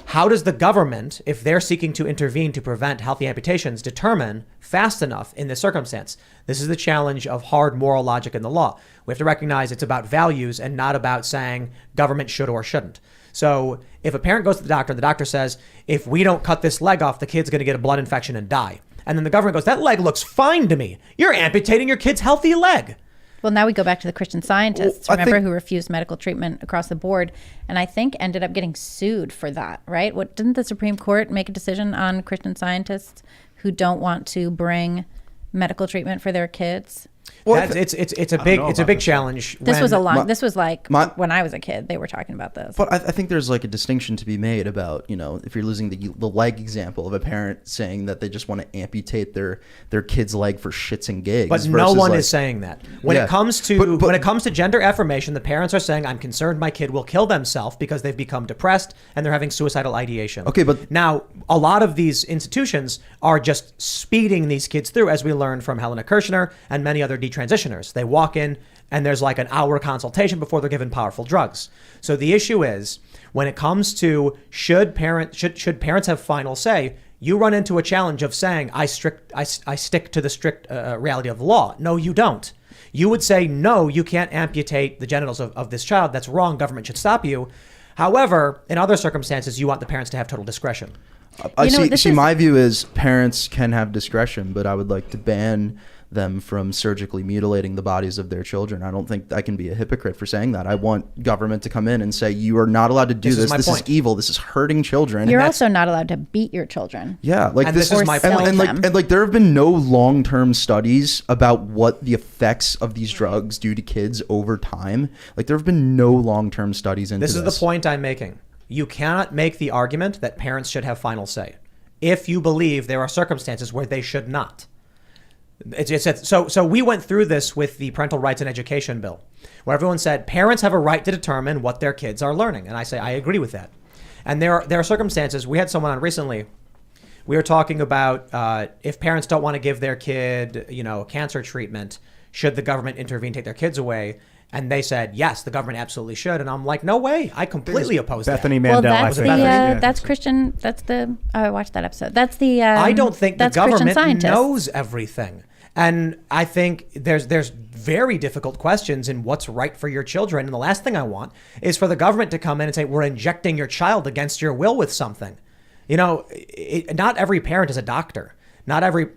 how does the government, if they're seeking to intervene to prevent healthy amputations, determine fast enough in this circumstance? This is the challenge of hard moral logic in the law. We have to recognize it's about values and not about saying government should or shouldn't. So if a parent goes to the doctor and the doctor says, if we don't cut this leg off, the kid's going to get a blood infection and die. And then the government goes, that leg looks fine to me. You're amputating your kid's healthy leg. Well, now we go back to the Christian Scientists, Well, I remember, think- who refused medical treatment across the board, and I think ended up getting sued for that, right? Didn't the Supreme Court make a decision on Christian Scientists who don't want to bring medical treatment for their kids? Well, It's a know big about this. challenge. This was like my- when I was a kid, they were talking about this. But I think there's like a distinction to be made about, if you're using the leg example of a parent saying that they just want to amputate their kid's leg for shits and gigs. But no versus, one like- is saying that. When Yeah. it comes to But- when it comes to gender affirmation, the parents are saying, "I'm concerned my kid will kill themselves because they've become depressed and they're having suicidal ideation." Okay, but- now a lot of these institutions are just speeding these kids through, as we learned from Helena Kirshner and many other detransitioners. They walk in and there's like an hour consultation before they're given powerful drugs. So the issue is, when it comes to should parents have final say, you run into a challenge of saying I stick to the strict reality of the law. No, you don't. You would say, no, you can't amputate the genitals of this child. That's wrong. Government should stop you. However, in other circumstances, you want the parents to have total discretion. My view is parents can have discretion, but I would like to ban them from surgically mutilating the bodies of their children. I don't think I can be a hypocrite for saying that. I want government to come in and say, you are not allowed to do this. This is evil. This is hurting children. You're also not allowed to beat your children. Yeah, like and this is my point. And there have been no long-term studies about what the effects of these drugs do to kids over time. Like there have been no long-term studies into this. This is the point I'm making. You cannot make the argument that parents should have final say if you believe there are circumstances where they should not. So we went through this with the Parental Rights and Education Bill, where everyone said parents have a right to determine what their kids are learning. And I say, I agree with that. And there are circumstances. We had someone on recently. We were talking about if parents don't want to give their kid, cancer treatment, should the government intervene, take their kids away? And they said, yes, the government absolutely should. And I'm like, no way. I completely oppose Bethany that. Mandel. Well, that's Christian. I watched that episode. That's the. I don't think the government knows knows everything. And I think there's very difficult questions in what's right for your children. And the last thing I want is for the government to come in and say, we're injecting your child against your will with something. Not every parent is a doctor. Not every,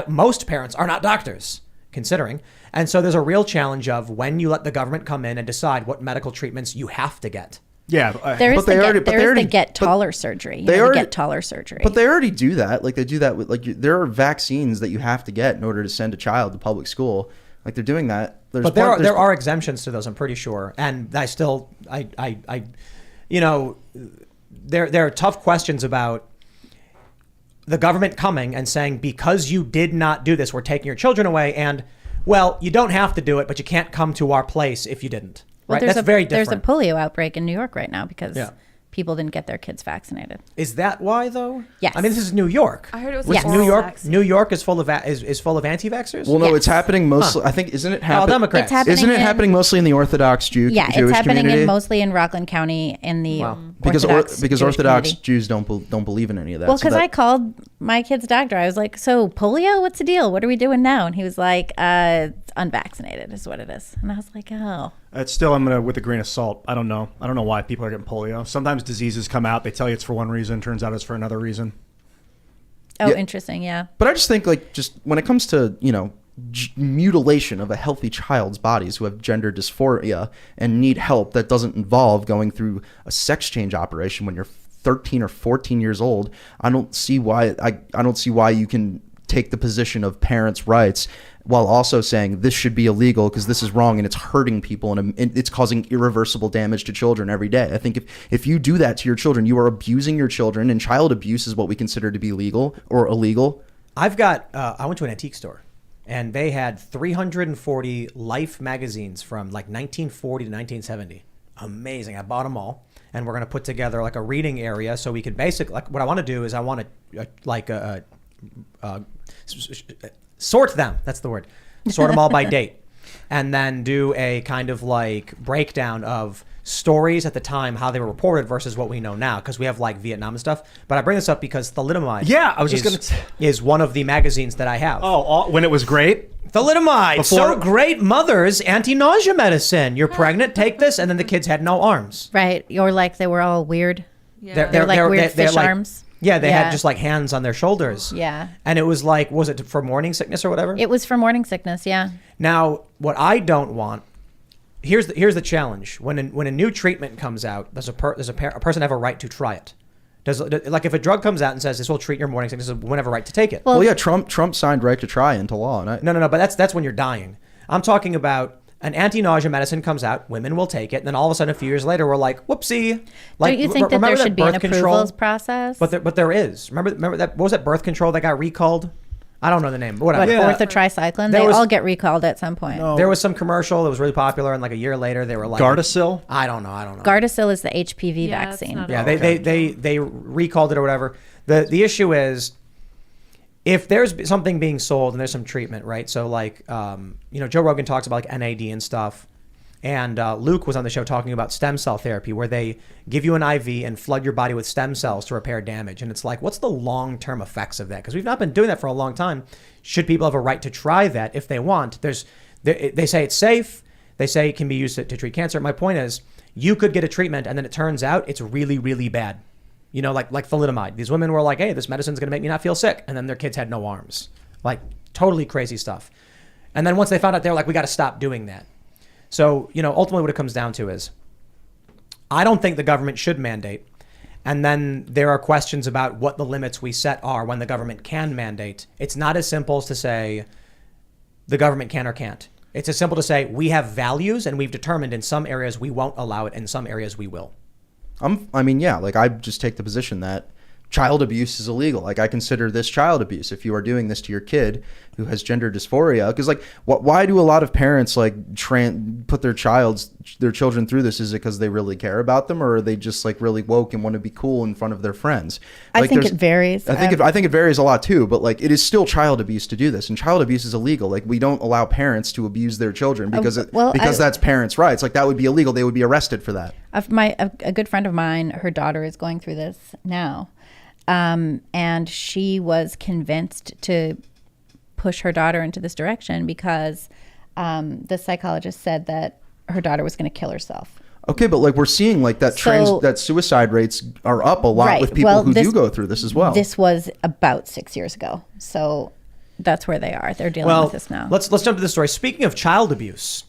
most parents are not doctors, considering. And so there's a real challenge of when you let the government come in and decide what medical treatments you have to get. Yeah, there is the get taller surgery. Get taller surgery. But they already do that. Like they do that with there are vaccines that you have to get in order to send a child to public school. Like they're doing that. But there are exemptions to those, I'm pretty sure. And there are tough questions about the government coming and saying, because you did not do this, we're taking your children away. And, well, you don't have to do it, but you can't come to our place if you didn't. Well, right? That's very different. There's a polio outbreak in New York right now because people didn't get their kids vaccinated. Is that why, though? Yes. I mean, this is New York. I heard it was New York is full of anti-vaxxers? Well, no, it's happening mostly. I think isn't it happening? Democrats. Isn't it happening mostly in the Orthodox Jewish community? It's happening mostly in Rockland County in the because Orthodox community. Jews don't believe in any of that. Well, because I called my kid's doctor. I was like, "So polio? What's the deal? What are we doing now?" And he was like, "Unvaccinated is what it is." And I was like, "Oh." It's still, I'm gonna with a grain of salt. I don't know why people are getting polio. Sometimes diseases come out. They tell you it's for one reason. Turns out it's for another reason. Oh, interesting. Yeah. But I just think just when it comes to mutilation of a healthy child's bodies who have gender dysphoria and need help that doesn't involve going through a sex change operation when you're 13 or 14 years old, I don't see why you can take the position of parents' rights while also saying this should be illegal because this is wrong and it's hurting people and it's causing irreversible damage to children every day. I think if you do that to your children, you are abusing your children, and child abuse is what we consider to be legal or illegal. I went to an antique store and they had 340 Life magazines from like 1940 to 1970. Amazing. I bought them all. And we're going to put together like a reading area so we could basically, like what I want to do is I want to sort them. That's the word. Sort them all by date. And then do a kind of like breakdown of stories at the time, how they were reported versus what we know now. Because we have like Vietnam and stuff. But I bring this up because thalidomide is one of the magazines that I have. Oh, when it was great? Thalidomide, so great. Mothers, anti-nausea medicine. You're pregnant, take this. And then the kids had no arms. Right. Or like they were all weird. Yeah. They're like weird fish arms. Yeah, they had just like hands on their shoulders. Yeah. And it was like, was it for morning sickness or whatever? It was for morning sickness, yeah. Now, what I don't want, here's the challenge. When a new treatment comes out, does a person have a right to try it? Like if a drug comes out and says this will treat your morning sickness, women have a right to take it. Well, yeah, Trump signed right to try into law. No, but that's when you're dying. I'm talking about an anti-nausea medicine comes out, women will take it, and then all of a sudden, a few years later, we're like, whoopsie. Like, don't you think that there should be an approvals process? But there is. Remember that? What was that birth control that got recalled? I don't know the name. But whatever. Orthotricycline. They all get recalled at some point. No. There was some commercial that was really popular, and like a year later, they were like Gardasil. I don't know. Gardasil is the HPV vaccine. Yeah, they recalled it or whatever. The issue is, if there's something being sold and there's some treatment, right? So like, Joe Rogan talks about like NAD and stuff. And Luke was on the show talking about stem cell therapy, where they give you an IV and flood your body with stem cells to repair damage. And it's like, what's the long-term effects of that? Because we've not been doing that for a long time. Should people have a right to try that if they want? There's They say it's safe. They say it can be used to treat cancer. My point is, you could get a treatment and then it turns out it's really, really bad. You know, like thalidomide. These women were like, hey, this medicine's going to make me not feel sick. And then their kids had no arms. Like, totally crazy stuff. And then once they found out, they were like, we got to stop doing that. So, you know, ultimately what it comes down to is, I don't think the government should mandate. And then there are questions about what the limits we set are when the government can mandate. It's not as simple as to say the government can or can't. It's as simple to say we have values and we've determined in some areas we won't allow it, in some areas we will. I mean, yeah, like I just take the position that child abuse is illegal. Like I consider this child abuse if you are doing this to your kid who has gender dysphoria. Because like, why do a lot of parents like put their children through this? Is it because they really care about them, or are they just like really woke and want to be cool in front of their friends? I Like, think it varies. I think it varies a lot too. But like, it is still child abuse to do this, and child abuse is illegal. Like we don't allow parents to abuse their children because that's parents' rights. Like that would be illegal. They would be arrested for that. A good friend of mine, her daughter is going through this now. And she was convinced to push her daughter into this direction because the psychologist said that her daughter was going to kill herself. Okay, but like we're seeing like that that suicide rates are up a lot with people who do go through this as well. This was about 6 years ago. So that's where they are. They're dealing with this now. Let's jump to the story. Speaking of child abuse,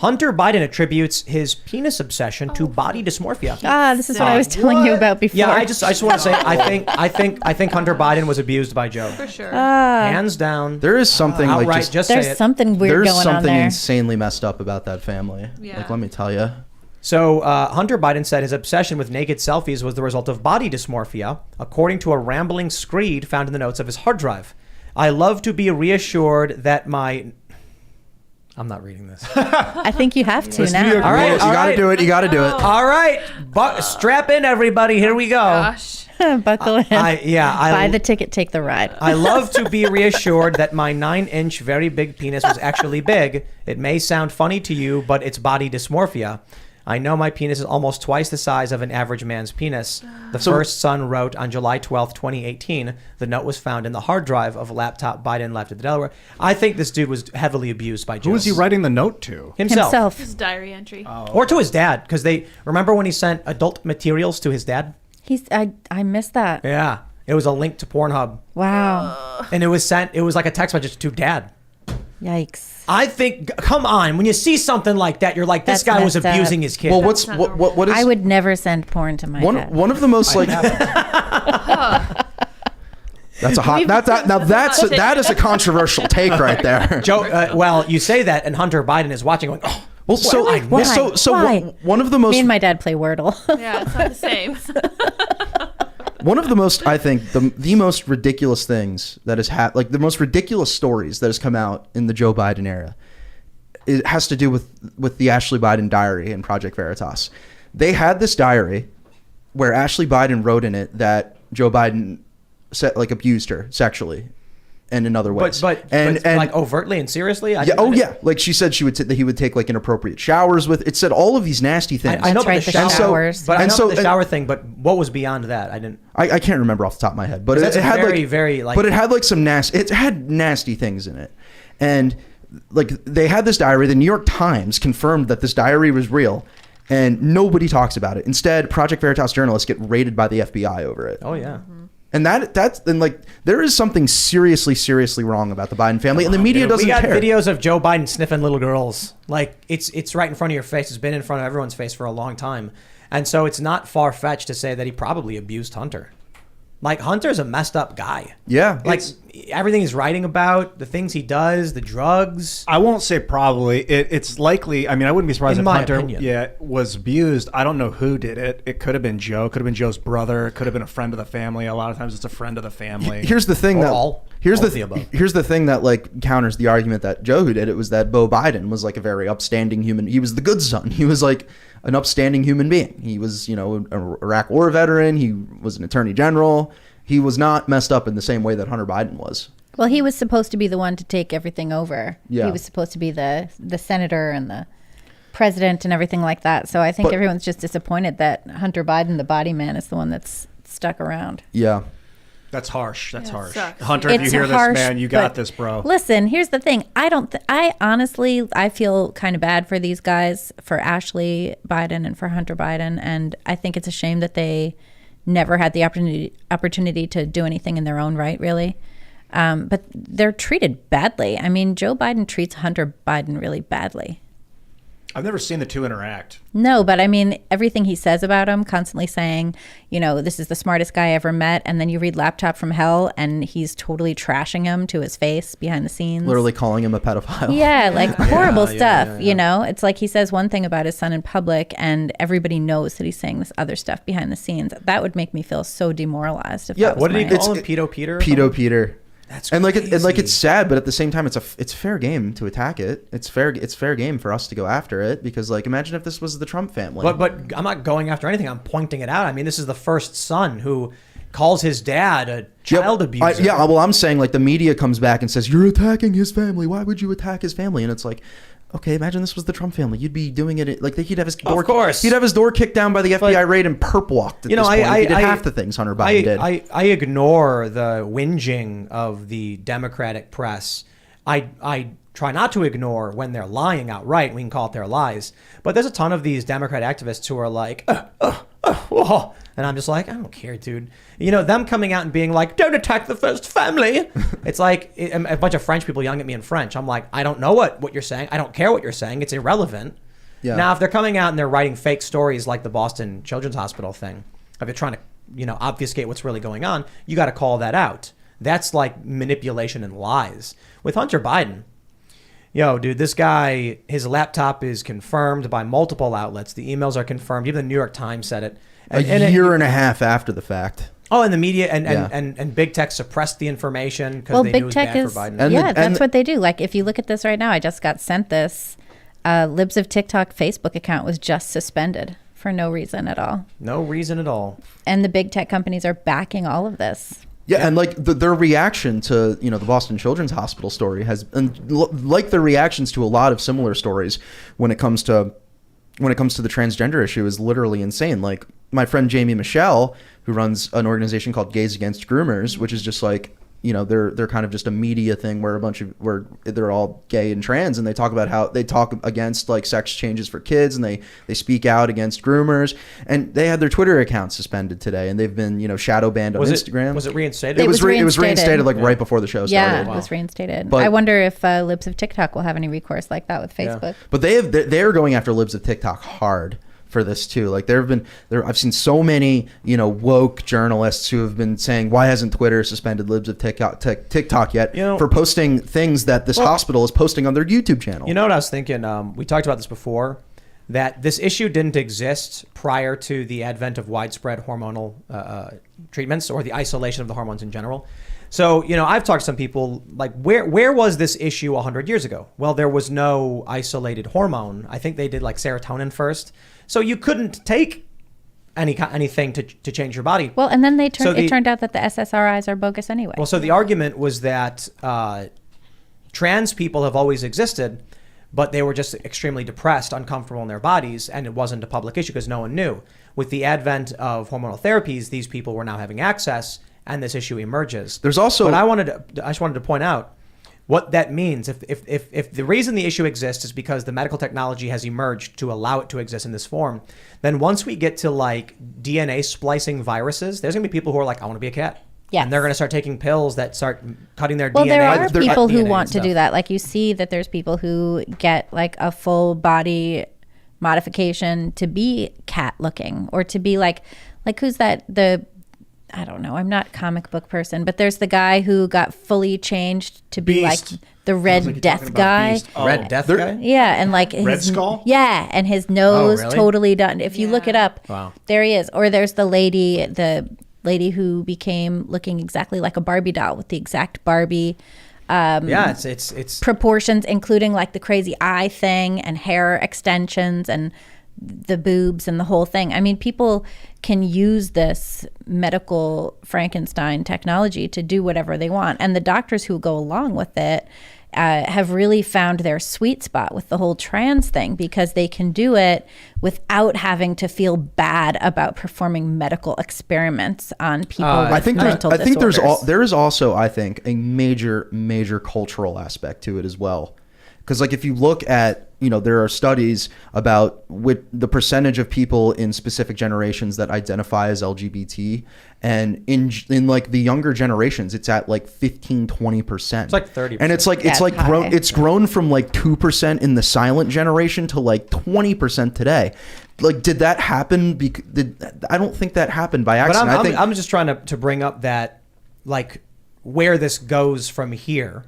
Hunter Biden attributes his penis obsession to body dysmorphia. This is what I was telling you about before. Yeah, I just want to say I think Hunter Biden was abused by Joe. For sure. Hands down. There is something outright, like just say there's it. something weird there's going on something there. insanely messed up about that family. Yeah. Like let me tell you. So Hunter Biden said his obsession with naked selfies was the result of body dysmorphia, according to a rambling screed found in the notes of his hard drive. I love to be reassured that my... I'm not reading this. I think you have to now. All right, you got to do it. You got to do it. All right. Strap in, everybody. Here we go. Gosh. Buckle in. Buy the ticket, take the ride. I love to be reassured that my 9-inch very big penis was actually big. It may sound funny to you, but it's body dysmorphia. I know my penis is almost twice the size of an average man's penis. The first son wrote on July 12th, 2018. The note was found in the hard drive of a laptop Biden left at the Delaware. I think this dude was heavily abused by Joe. Who was he writing the note to? Himself. His diary entry. Or to his dad, because they remember when he sent adult materials to his dad? I missed that. Yeah. It was a link to Pornhub. Wow. And it was like a text message to dad. Yikes. I think, come on, when you see something like that, you're like, this That's guy was messed up. abusing his kid. Well, That's not what is I would never send porn to my dad. one of the most like that's a hot that is a controversial take right there. Joe, well, you say that, and Hunter Biden is watching, going, "Oh, Well, so Why? one of the most Me and my dad play Wordle. Yeah, it's not the same. one of the most, I think, the most ridiculous things that has like the most ridiculous stories that has come out in the Joe Biden era, it has to do with the Ashley Biden diary and Project Veritas. They had this diary where Ashley Biden wrote in it that Joe Biden abused her sexually and in other ways. but like overtly and seriously? Yeah, like she said that he would take like inappropriate showers with. It said all of these nasty things. I know That's about right, the the showers. showers. But I know about the and- shower thing, but what was beyond that? I didn't. I can't remember off the top of my head, but That's it had very, like- But it had like some nasty. It had nasty things in it, and like they had this diary. The New York Times confirmed that this diary was real, and nobody talks about it. Instead, Project Veritas journalists get raided by the FBI over it. Oh, yeah. And that's like there is something seriously wrong about the Biden family, and the media doesn't We got care. videos of Joe Biden sniffing little girls. Like, it's right in front of your face. It's been in front of everyone's face for a long time. And so it's not far-fetched to say that he probably abused Hunter. Like, Hunter's a messed up guy. Yeah, Like, everything he's writing about, the things he does, the drugs. I won't say probably. It's likely. I mean, I wouldn't be surprised In if my Hunter opinion. was abused. I don't know who did it. It could have been Joe. Could have been Joe's brother. It could have been a friend of the family. A lot of times it's a friend of the family. Here's the thing Or that all here's of the above. here's the thing that like counters the argument that Joe who did it was that Beau Biden was like a very upstanding human. He was the good son. He was like an upstanding human being. He was, an Iraq War veteran. He was an attorney general. He was not messed up in the same way that Hunter Biden was. Well, he was supposed to be the one to take everything over. Yeah. He was supposed to be the senator and the president and everything like that. So I think But- everyone's just disappointed that Hunter Biden, the body man, is the one that's stuck around. Yeah. That's harsh. That's Yeah, it harsh. sucks. Hunter, if you It's hear harsh, this, man, you got but this, bro. Listen, here's the thing. I honestly, I feel kind of bad for these guys, for Ashley Biden and for Hunter Biden. And I think it's a shame that they never had the opportunity to do anything in their own right, really. But they're treated badly. I mean, Joe Biden treats Hunter Biden really badly. I've never seen the two interact. No, but I mean, everything he says about him, constantly saying, you know, this is the smartest guy I ever met. And then you read Laptop from Hell and he's totally trashing him to his face behind the scenes. Literally calling him a pedophile. Yeah, like horrible stuff, yeah. you know? It's like he says one thing about his son in public and everybody knows that he's saying this other stuff behind the scenes. That would make me feel so demoralized. If Yeah, that was What did he my- call him? Pedo Peter? or Pedo something? Peter. That's and crazy. it's sad, but at the same time, it's fair game to attack it. It's fair game for us to go after it because, like, imagine if this was the Trump family. But I'm not going after anything. I'm pointing it out. I mean, this is the first son who calls his dad a child abuser. Well, I'm saying, like, the media comes back and says you're attacking his family. Why would you attack his family? And it's like, okay, imagine this was the Trump family. You'd be doing it like he'd have his door. Of course. He'd have his door kicked down by the FBI raid and perp walked. At You know, this point. I He did I- half the things Hunter Biden did. I ignore the whinging of the Democratic press. I try not to ignore when they're lying outright. We can call it their lies. But there's a ton of these Democrat activists who are like, whoa. And I'm just like, I don't care, dude. You know, them coming out and being like, don't attack the first family. It's like a bunch of French people yelling at me in French. I'm like, I don't know what you're saying. I don't care what you're saying. It's irrelevant. Yeah. Now, if they're coming out and they're writing fake stories like the Boston Children's Hospital thing, if they're trying to, you know, obfuscate what's really going on, you got to call that out. That's like manipulation and lies. With Hunter Biden, yo, dude, this guy, his laptop is confirmed by multiple outlets. The emails are confirmed. Even the New York Times said it. a year and a half after the fact. Oh, and the media and, Yeah. and big tech suppressed the information because Well, they knew it big was tech bad is, for Biden. And yeah, the- that's what they do. Like, if you look at this right now, I just got sent this. Libs of TikTok Facebook account was just suspended for no reason at all. No reason at all. And the big tech companies are backing all of this. Yeah, and like their reaction to, you know, the Boston Children's Hospital story has, and like their reactions to a lot of similar stories when it comes to the transgender issue is literally insane. Like my friend Jamie Michelle, who runs an organization called Gays Against Groomers, which is just like, you know, they're kind of just a media thing where where they're all gay and trans, and they talk about how they talk against like sex changes for kids, and they speak out against groomers, and they had their Twitter account suspended today, and they've been, you know, shadow banned on Instagram. Was it reinstated? It was reinstated. reinstated like right before the show Yeah, started. it was reinstated. But- I wonder if Libs of TikTok will have any recourse like that with Facebook. But they're going after Libs of TikTok hard for this too. Like I've seen so many, you know, woke journalists who have been saying, why hasn't Twitter suspended Libs of TikTok yet, You know, for posting things that this hospital is posting on their YouTube channel. You know what I was thinking? We talked about this before, that this issue didn't exist prior to the advent of widespread hormonal treatments or the isolation of the hormones in general. So, you know, I've talked to some people like, where was this issue 100 years ago? Well, there was no isolated hormone. I think they did like serotonin first. So you couldn't take anything to change your body. Well, and then it So turned out that the SSRIs are bogus anyway. Well, so the argument was that trans people have always existed, but they were just extremely depressed, uncomfortable in their bodies, and it wasn't a public issue because no one knew. With the advent of hormonal therapies, these people were now having access, and this issue emerges. There's also, but I just wanted to point out what that means. If the reason the issue exists is because the medical technology has emerged to allow it to exist in this form, then once we get to like DNA splicing viruses, there's gonna be people who are like, I want to be a cat. Yes. And they're going to start taking pills that start cutting their well, DNA. there are people who DNA want and to do stuff. that. Like you see that there's people who get like a full body modification to be cat looking or to be like who's that? I don't know. I'm not a comic book person, but there's the guy who got fully changed to be Beast. like the Red Sounds like you're Death talking about guy. Beast. Oh. Red Death guy? Yeah, and like Red Skull? Yeah, and his nose really? totally done. If you look it up, Wow. there he is. Or there's the lady who became looking exactly like a Barbie doll with the exact Barbie Yeah, it's proportions, including like the crazy eye thing and hair extensions and the boobs and the whole thing. I mean, people can use this medical Frankenstein technology to do whatever they want. And the doctors who go along with it, have really found their sweet spot with the whole trans thing, because they can do it without having to feel bad about performing medical experiments on people with mental disorders. There is also, I think, a major cultural aspect to it as well. Because like if you look at, there are studies about the percentage of people in specific generations that identify as LGBT, and in like the younger generations, it's at like 15-20%. It's like 30%. And it's grown from like 2% in the silent generation to like 20% today. Like, did that happen? I don't think that happened by accident. But I'm just trying to bring up that, like, where this goes from here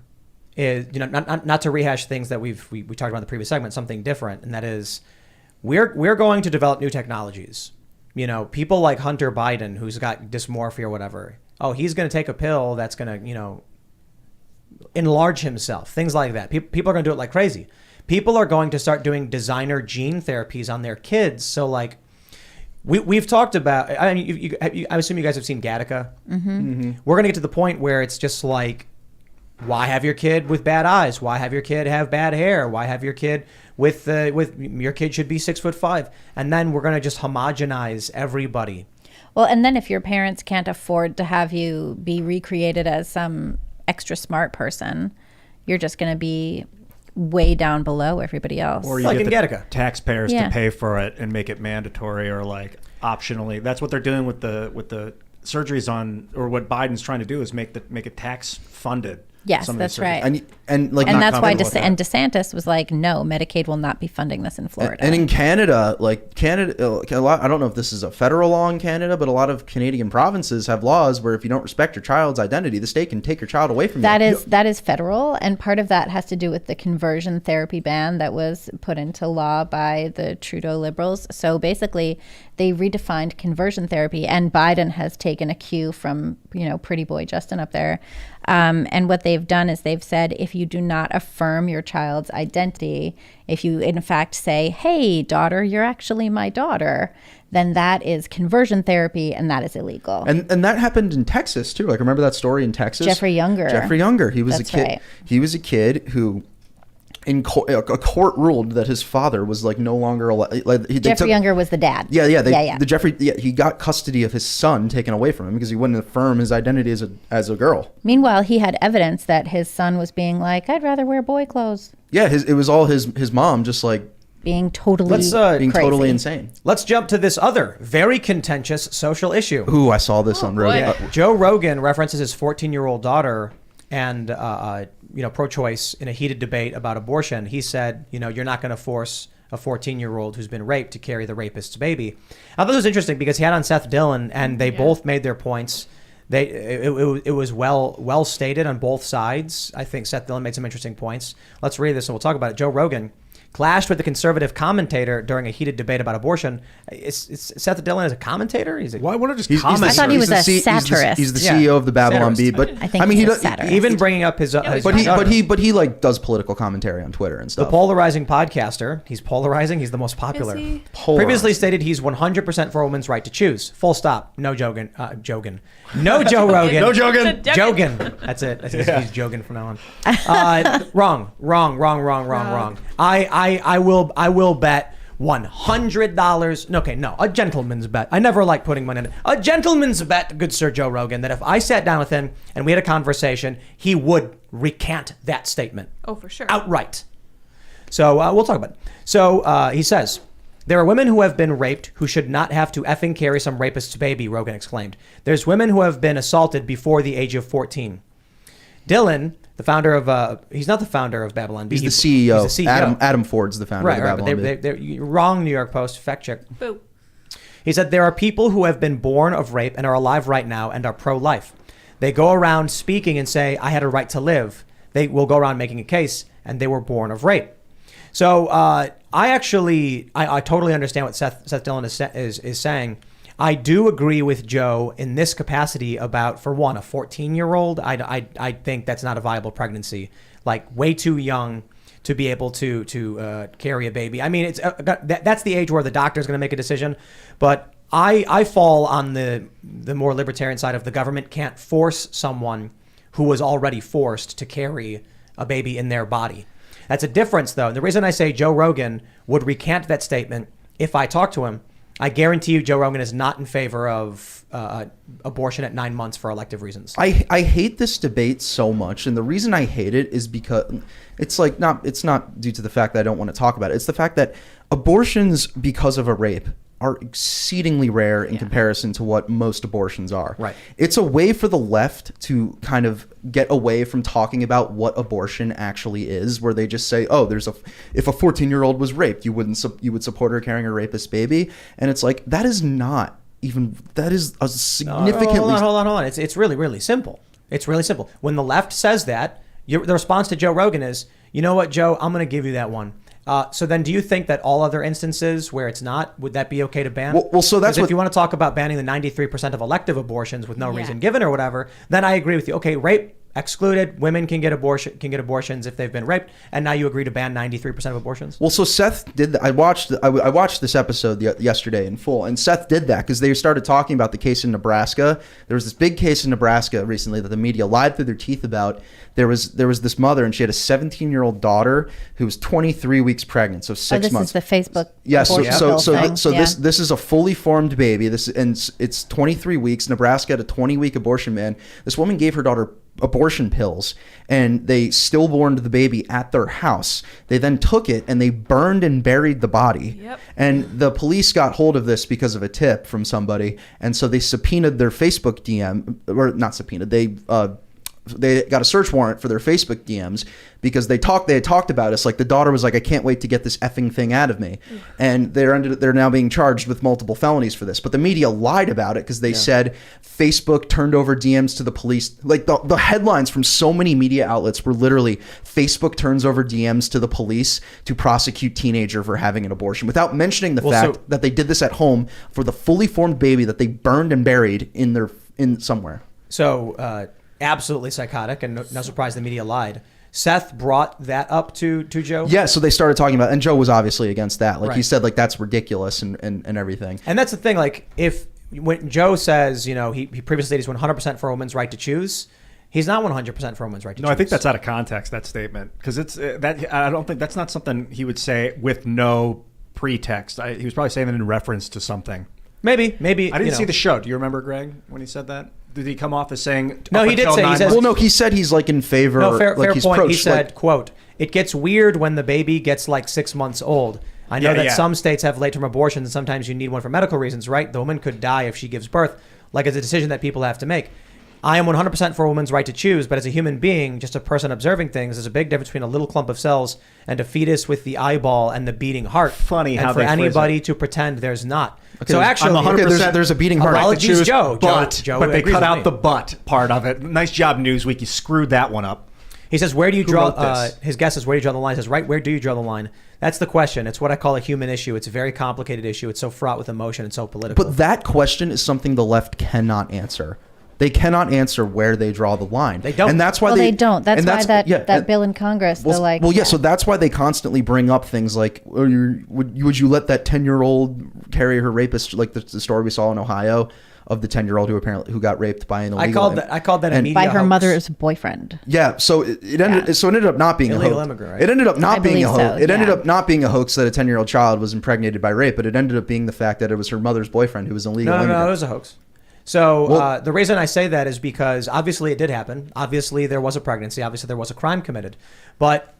is, not to rehash things that we talked about in the previous segment, something different, and that is we're going to develop new technologies. People like Hunter Biden, who's got dysmorphia or whatever. Oh, he's going to take a pill that's going to, enlarge himself. Things like that. People are going to do it like crazy. People are going to start doing designer gene therapies on their kids. So like we've talked about, I mean, I assume you guys have seen Gattaca. Mm-hmm. We're going to get to the point where it's just like, why have your kid with bad eyes? Why have your kid have bad hair? Why have your kid with your kid should be 6'5"? And then we're going to just homogenize everybody. Well, and then if your parents can't afford to have you be recreated as some extra smart person, you're just going to be way down below everybody else. Or you like get the Gattaca. taxpayers to pay for it and make it mandatory or like optionally. That's what they're doing with the surgeries on, or what Biden's trying to do is make it tax funded. Yes, that's right. And that's why DeSantis was like, no, Medicaid will not be funding this in Florida. And in Canada, I don't know if this is a federal law in Canada, but a lot of Canadian provinces have laws where if you don't respect your child's identity, the state can take your child away from you. That is federal, and part of that has to do with the conversion therapy ban that was put into law by the Trudeau Liberals. So basically, they redefined conversion therapy, and Biden has taken a cue from, pretty boy Justin up there. And what they've done is they've said, if you do not affirm your child's identity, if you in fact say, hey, daughter, you're actually my daughter, then that is conversion therapy, and that is illegal. And that happened in Texas too. Like, remember that story in Texas? Jeffrey Younger. He was a kid. Right. He was a kid who, a court ruled that his father was like no longer allowed. Jeffrey Younger was the dad. He got custody of his son taken away from him because he wouldn't affirm his identity as a girl. Meanwhile, he had evidence that his son was being like, I'd rather wear boy clothes. Yeah, it was all his mom just like being totally being totally insane. Let's jump to this other very contentious social issue. Ooh, I saw this on Rogan. Joe Rogan references his 14-year-old daughter and pro-choice in a heated debate about abortion. He said, you're not going to force a 14-year-old who's been raped to carry the rapist's baby. I thought it was interesting because he had on Seth Dillon, and they both made their points. It was well stated on both sides. I think Seth Dillon made some interesting points. Let's read this and we'll talk about it. Joe Rogan clashed with the conservative commentator during a heated debate about abortion. Seth Dillon is a commentator? Why wouldn't just comment? I thought he was a satirist. He's the CEO of the Babylon Bee, but I mean, even bringing up his but he like does political commentary on Twitter and stuff. The polarizing podcaster. He's polarizing. He's the most popular. Previously stated he's 100% for a woman's right to choose. Full stop. No Jogan. No Joe Rogan. No Jogan. Jogan. That's it. He's Jogan from now on. Wrong. I will bet $100. No, a gentleman's bet. I never like putting money in it. A gentleman's bet, good Sir Joe Rogan, that if I sat down with him and we had a conversation, he would recant that statement. Oh, for sure. Outright. So we'll talk about it. So he says, there are women who have been raped who should not have to effing carry some rapist's baby, Rogan exclaimed. There's women who have been assaulted before the age of 14. Dylan, the founder of, he's not the founder of Babylon Bee. He's the CEO. He's the CEO. Adam Ford's the founder of Babylon Bee. You're wrong, New York Post. Fact check. Boo. He said, there are people who have been born of rape and are alive right now and are pro-life. They go around speaking and say, I had a right to live. They will go around making a case, and they were born of rape. So I totally understand what Seth Dillon is saying. I do agree with Joe in this capacity about, for one, a 14-year-old. I think that's not a viable pregnancy. Like, way too young to be able to carry a baby. I mean, it's that's the age where the doctor is going to make a decision. But I fall on the more libertarian side of the government can't force someone who was already forced to carry a baby in their body. That's a difference, though. The reason I say Joe Rogan would recant that statement if I talk to him, I guarantee you Joe Rogan is not in favor of abortion at 9 months for elective reasons. I hate this debate so much, and the reason I hate it is because it's not due to the fact that I don't want to talk about it. It's the fact that abortions because of a rape are exceedingly rare in comparison to what most abortions are. Right. It's a way for the left to kind of get away from talking about what abortion actually is, where they just say, "Oh, if a 14-year-old was raped, you would support her carrying a rapist baby," and it's like that is a significantly. Hold on. It's really, really simple. It's really simple. When the left says that, the response to Joe Rogan is, "You know what, Joe? I'm going to give you that one." So then do you think that all other instances where it's not, would that be okay to ban? Well, so that's if you want to talk about banning the 93% of elective abortions with no reason given or whatever, then I agree with you. Okay, rape excluded, women can get abortions if they've been raped, and now you agree to ban 93% of abortions? Well, so Seth did that. I watched this episode yesterday in full, and Seth did that because they started talking about the case in Nebraska. There was this big case in Nebraska recently that the media lied through their teeth about. There was this mother, and she had a 17-year-old daughter who was 23 weeks pregnant, so 6 months. This is the Facebook. Yes. abortion bill thing. This is a fully formed baby. It's 23 weeks. Nebraska had a 20-week abortion ban. This woman gave her daughter abortion pills, and they stillborned the baby at their house. They then took it and they burned and buried the body. Yep. And the police got hold of this because of a tip from somebody, and so they subpoenaed their Facebook DM, or not subpoenaed. They got a search warrant for their Facebook DMs because they had talked about us. Like the daughter was like, "I can't wait to get this effing thing out of me," and they're now being charged with multiple felonies for this. But the media lied about it because they said Facebook turned over DMs to the police. Like the headlines from so many media outlets were literally Facebook turns over DMs to the police to prosecute teenager for having an abortion, without mentioning the fact that they did this at home for the fully formed baby that they burned and buried in somewhere. So. Absolutely psychotic, and no surprise the media lied. Seth brought that up to Joe? Yeah, so they started talking about, and Joe was obviously against that. Like he Right. said, like that's ridiculous and everything. And that's the thing, like when Joe says, he previously said he's 100% for a woman's right to choose, he's not 100% for a woman's right to choose. No, I think that's out of context, that statement, because it's I don't think that's not something he would say with no pretext. He was probably saying it in reference to something. Maybe. I didn't see the show. Do you remember, Greg, when he said that? Did he come off as saying? No, he did say. He says, well, no, he said he's like in favor. No, fair like he's point. He said, quote, "It gets weird when the baby gets like 6 months old. I know that some states have late-term abortions, and sometimes you need one for medical reasons, right? The woman could die if she gives birth. Like it's a decision that people have to make. I am 100% for a woman's right to choose, but as a human being, just a person observing things, there's a big difference between a little clump of cells and a fetus with the eyeball and the beating heart. Funny and how for they phrase anybody it. to pretend there's not. Okay, So actually, I'm 100%. there's a beating heart. Apologies, Joe. But they agrees cut with out me. the "but" part of it. Nice job, Newsweek. You screwed that one up. He says, where do you Who draw, wrote this? his guess is, where do you draw the line? He says, right, where do you draw the line? That's the question. It's what I call a human issue. It's a very complicated issue. It's so fraught with emotion and so political. But that question is something the left cannot answer. They cannot answer where they draw the line. They don't. And that's why they don't. That's why and- that bill in Congress, Well, they're like... well, yeah, so that's why they constantly bring up things like, would you let that 10-year-old carry her rapist, like the story we saw in Ohio of the 10-year-old who got raped by an illegal I called that a and- media by her hoax. mother's boyfriend. Yeah, so it ended up not being Illegal a hoax. immigrant, right? It ended up not I being a believe hoax. so, It ended yeah. up not being a hoax that a 10-year-old child was impregnated by rape, but it ended up being the fact that it was her mother's boyfriend who was an illegal immigrant. No, it was a hoax. So Well- the reason I say that is because obviously it did happen. Obviously there was a pregnancy. Obviously there was a crime committed. But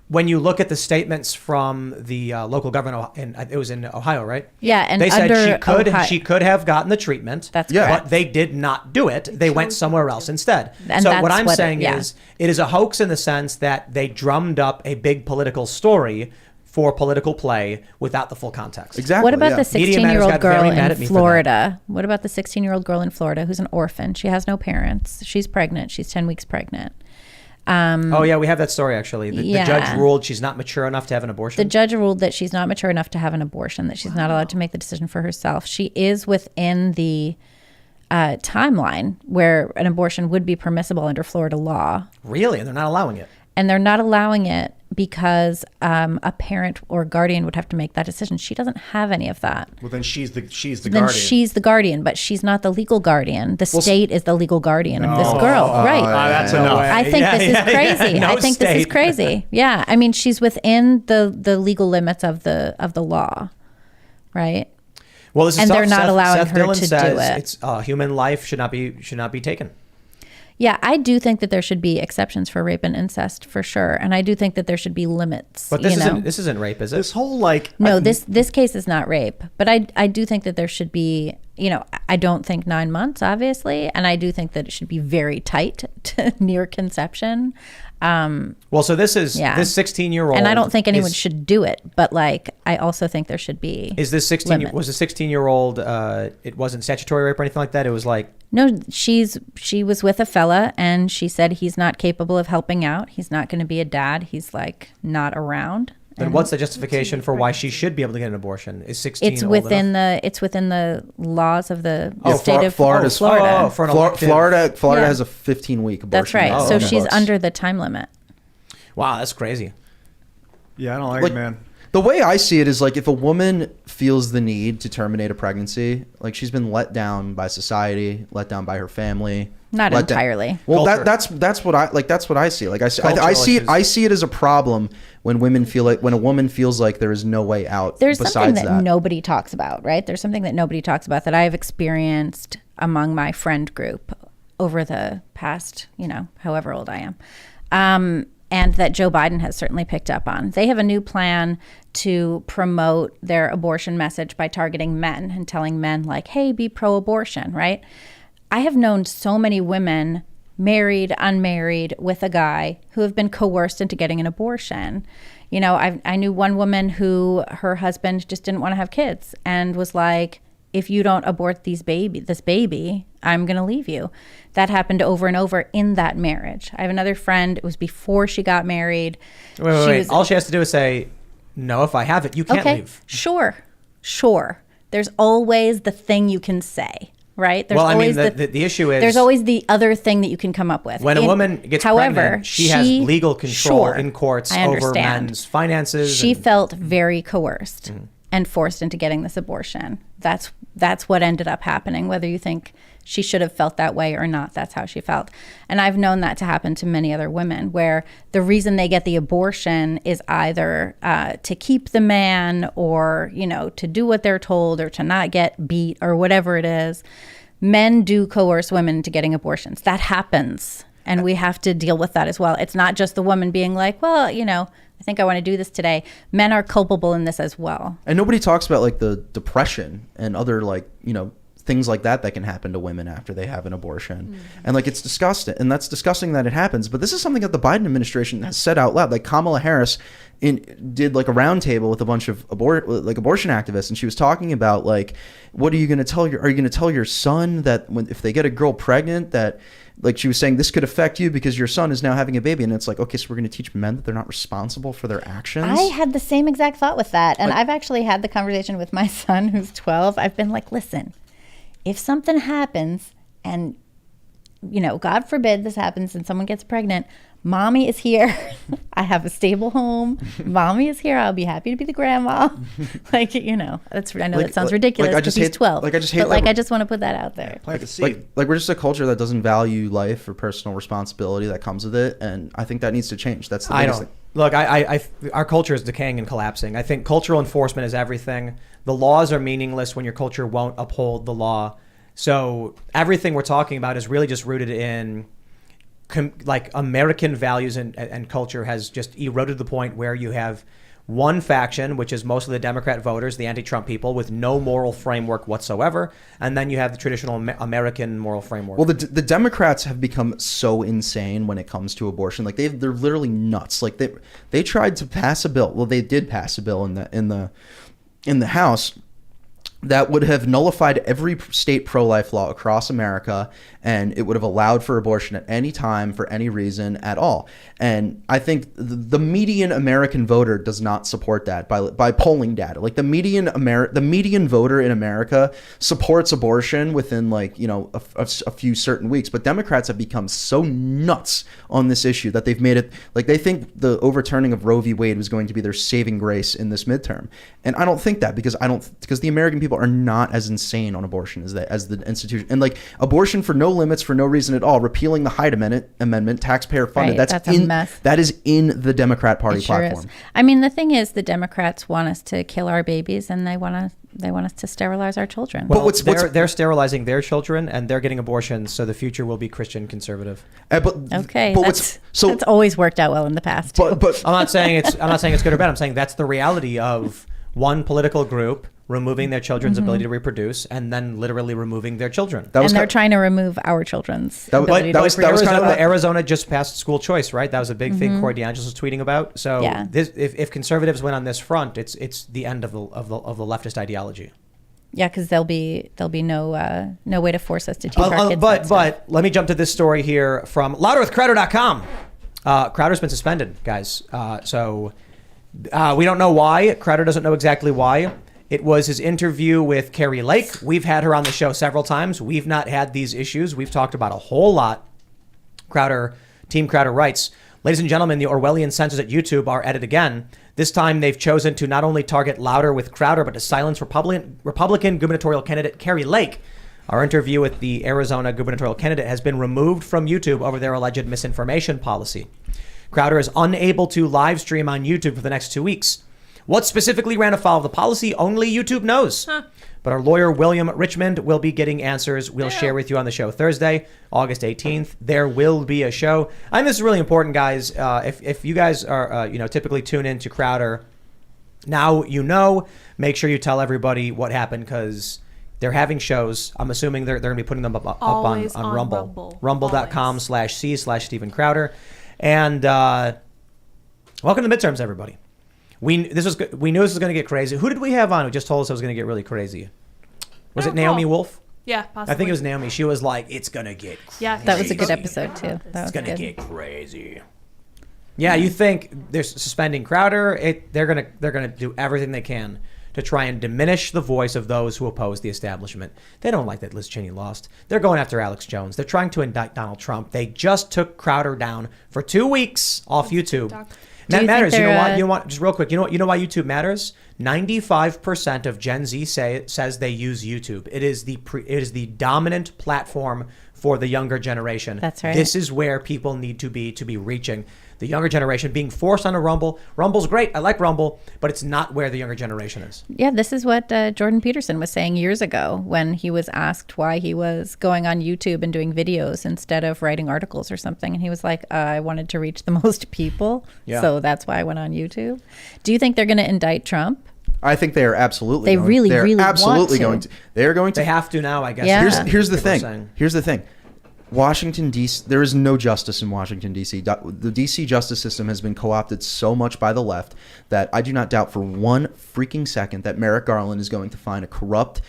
when you look at the statements from the local government, it was in Ohio, right? Yeah, and they said under she could have gotten the treatment. That's Yeah. correct. But they did not do it. They went somewhere else instead. And so that's what I'm what saying yeah. is it is a hoax in the sense that they drummed up a big political story for political play without the full context. Exactly. What about yeah. the Media Matters 16-year-old got girl very mad at in me for that. Florida? What about the 16-year-old girl in Florida who's an orphan? She has no parents. She's pregnant. She's 10 weeks pregnant. Oh yeah, we have that story actually. The Yeah. judge ruled she's not mature enough to have an abortion. The judge ruled that she's not mature enough to have an abortion, that she's not allowed to make the decision for herself. She is within the timeline where an abortion would be permissible under Florida law. Really? And they're not allowing it. And they're not allowing it because a parent or guardian would have to make that decision. She doesn't have any of that. Well, then she's the Then guardian. she's the guardian, but she's not the legal guardian. The state is the legal guardian of this girl, right? That's enough. I think this is crazy. No I think this is state. crazy. Yeah, I mean, she's within the legal limits of the law, right? Well, this is And tough. they're not Seth- allowing Seth her Dillon to do says it. It's human life should not be taken. Yeah, I do think that there should be exceptions for rape and incest for sure, and I do think that there should be limits. But this isn't rape, is it? This whole like No, this case is not rape, but I do think that there should be, I don't think 9 months, obviously, and I do think that it should be very tight to near conception. Well, so this 16-year-old, and I don't think anyone should do it, but like I also think there should be. Is this 16? limits. Was the 16-year-old? It wasn't statutory rape or anything like that. It was like. No, she was with a fella, and she said he's not capable of helping out. He's not going to be a dad. He's like not around. Then what's the justification for why she should be able to get an abortion? Is 16 It's old within enough? the laws of the Yeah, state of Florida. Florida. For an elective. Florida Yeah. has a 15-week abortion. That's right. law So on the she's books. under the time limit. Wow, that's crazy. yeah, I don't like Like, it, man. The way I see it is like if a woman feels the need to terminate a pregnancy, like she's been let down by society, let down by her family. Not let down- entirely. Well, Culture. that's what I see. Like I see Cultural I see it as a problem when a woman feels like there is no way out. There's something besides that nobody talks about, right? There's something that nobody talks about that I've experienced among my friend group over the past, however old I am. And that Joe Biden has certainly picked up on. They have a new plan to promote their abortion message by targeting men and telling men like, hey, be pro-abortion, right? I have known so many women, married, unmarried, with a guy, who have been coerced into getting an abortion. I knew one woman who her husband just didn't want to have kids and was like, if you don't abort this baby, I'm going to leave you. That happened over and over in that marriage. I have another friend, it was before she got married. Wait. All she has to do is say, no, if I have it, you can't leave. Sure. There's always the thing you can say, right? There's always the issue is... There's always the other thing that you can come up with. When a woman gets pregnant, she has legal control in courts over men's finances. She felt very coerced and forced into getting this abortion. That's what ended up happening. Whether you think she should have felt that way or not, that's how she felt. And I've known that to happen to many other women, where the reason they get the abortion is either to keep the man or, to do what they're told or to not get beat or whatever it is. Men do coerce women into getting abortions. That happens. And we have to deal with that as well. It's not just the woman being like, well, I think I want to do this today. Men are culpable in this as well. And nobody talks about like the depression and other things like that can happen to women after they have an abortion. And like it's disgusting, and that's disgusting that it happens. But this is something that the Biden administration has said out loud. Like Kamala Harris did like a roundtable with a bunch of abortion activists, and she was talking about like, what are you going to tell are you going to tell your son that if they get a girl pregnant that, like she was saying, this could affect you because your son is now having a baby. And it's like, okay, so we're going to teach men that they're not responsible for their actions. I had the same exact thought with that. And I've actually had the conversation with my son who's 12. I've been like, listen, if something happens and, God forbid this happens and someone gets pregnant, mommy is here. I have a stable home. Mommy is here. I'll be happy to be the grandma. I know that sounds ridiculous because he's 12. I just want to put that out there. Plant the seed. Like we're just a culture that doesn't value life or personal responsibility that comes with it, and I think that needs to change. That's the biggest thing. Look, our culture is decaying and collapsing. I think cultural enforcement is everything. The laws are meaningless when your culture won't uphold the law. So everything we're talking about is really just rooted in like American values and culture has just eroded to the point where you have one faction, which is mostly the Democrat voters, the anti-Trump people, with no moral framework whatsoever. And then you have the traditional American moral framework. Well, the Democrats have become so insane when it comes to abortion. Like they're literally nuts. Like they tried to pass a bill. Well, they did pass a bill in the House that would have nullified every state pro-life law across America, and it would have allowed for abortion at any time for any reason at all. And I think the median American voter does not support that by polling data. Like the median voter in America supports abortion within a few certain weeks, but Democrats have become so nuts on this issue that they've made it like they think the overturning of Roe v. Wade was going to be their saving grace in this midterm. And I don't think that because the American people are not as insane on abortion as the institution, and like abortion for no limits for no reason at all, repealing the Hyde Amendment, taxpayer funded. Right, that's a mess. That is in the Democrat Party Sure platform. is. I mean, the thing is, the Democrats want us to kill our babies, and they want us to sterilize our children. Well, they're sterilizing their children and they're getting abortions, so the future will be Christian conservative. That's always worked out well in the past. But I'm not saying it's good or bad. I'm saying that's the reality of one political group removing their children's ability to reproduce and then literally removing their children. They're trying to remove our children's ability to reproduce. Arizona just passed school choice, right? That was a big thing Corey DeAngelis was tweeting about. So if conservatives win on this front, it's the end of the leftist ideology. Yeah, because there'll be no way to force us to teach our kids. But let me jump to this story here from louderwithcrowder.com. Crowder's been suspended, guys. So we don't know why. Crowder doesn't know exactly why. It was his interview with Kari Lake. We've had her on the show several times. We've not had these issues. We've talked about a whole lot. Team Crowder writes, ladies and gentlemen, the Orwellian censors at YouTube are at it again. This time they've chosen to not only target Louder with Crowder, but to silence Republican gubernatorial candidate Kari Lake. Our interview with the Arizona gubernatorial candidate has been removed from YouTube over their alleged misinformation policy. Crowder is unable to live stream on YouTube for the next 2 weeks. What specifically ran afoul of the policy, only YouTube knows. But our lawyer, William Richmond, will be getting answers we'll share with you on the show Thursday, August 18th. There will be a show. I think this is really important, guys. If you guys are, typically tune in to Crowder, now make sure you tell everybody what happened because they're having shows. I'm assuming they're going to be putting them up on Rumble. Rumble.com/C/Stephen Crowder. And welcome to midterms, everybody. We knew this was going to get crazy. Who did we have on who just told us it was going to get really crazy? Was it Naomi Wolf? Yeah, possibly. I think it was Naomi. She was like, it's going to get crazy. Yeah, that was a good episode, too. It's going to get crazy. Yeah, you think they're suspending Crowder. They're going to do everything they can to try and diminish the voice of those who oppose the establishment. They don't like that Liz Cheney lost. They're going after Alex Jones. They're trying to indict Donald Trump. They just took Crowder down for 2 weeks off YouTube. That matters. You know what? Just real quick. You know why YouTube matters? 95% of Gen Z says they use YouTube. It is the dominant platform for the younger generation. That's right. This is where people need to be reaching. The younger generation being forced onto Rumble. Rumble's great. I like Rumble, but it's not where the younger generation is. Yeah, this is what Jordan Peterson was saying years ago when he was asked why he was going on YouTube and doing videos instead of writing articles or something. And he was like, I wanted to reach the most people. Yeah. So that's why I went on YouTube. Do you think they're going to indict Trump? I think they are absolutely. They really absolutely want to. They are going to. They have to now, I guess. Yeah. Here's the thing. Here's the thing. Washington, D.C., there is no justice in Washington, D.C. The D.C. justice system has been co-opted so much by the left that I do not doubt for one freaking second that Merrick Garland is going to find a corrupt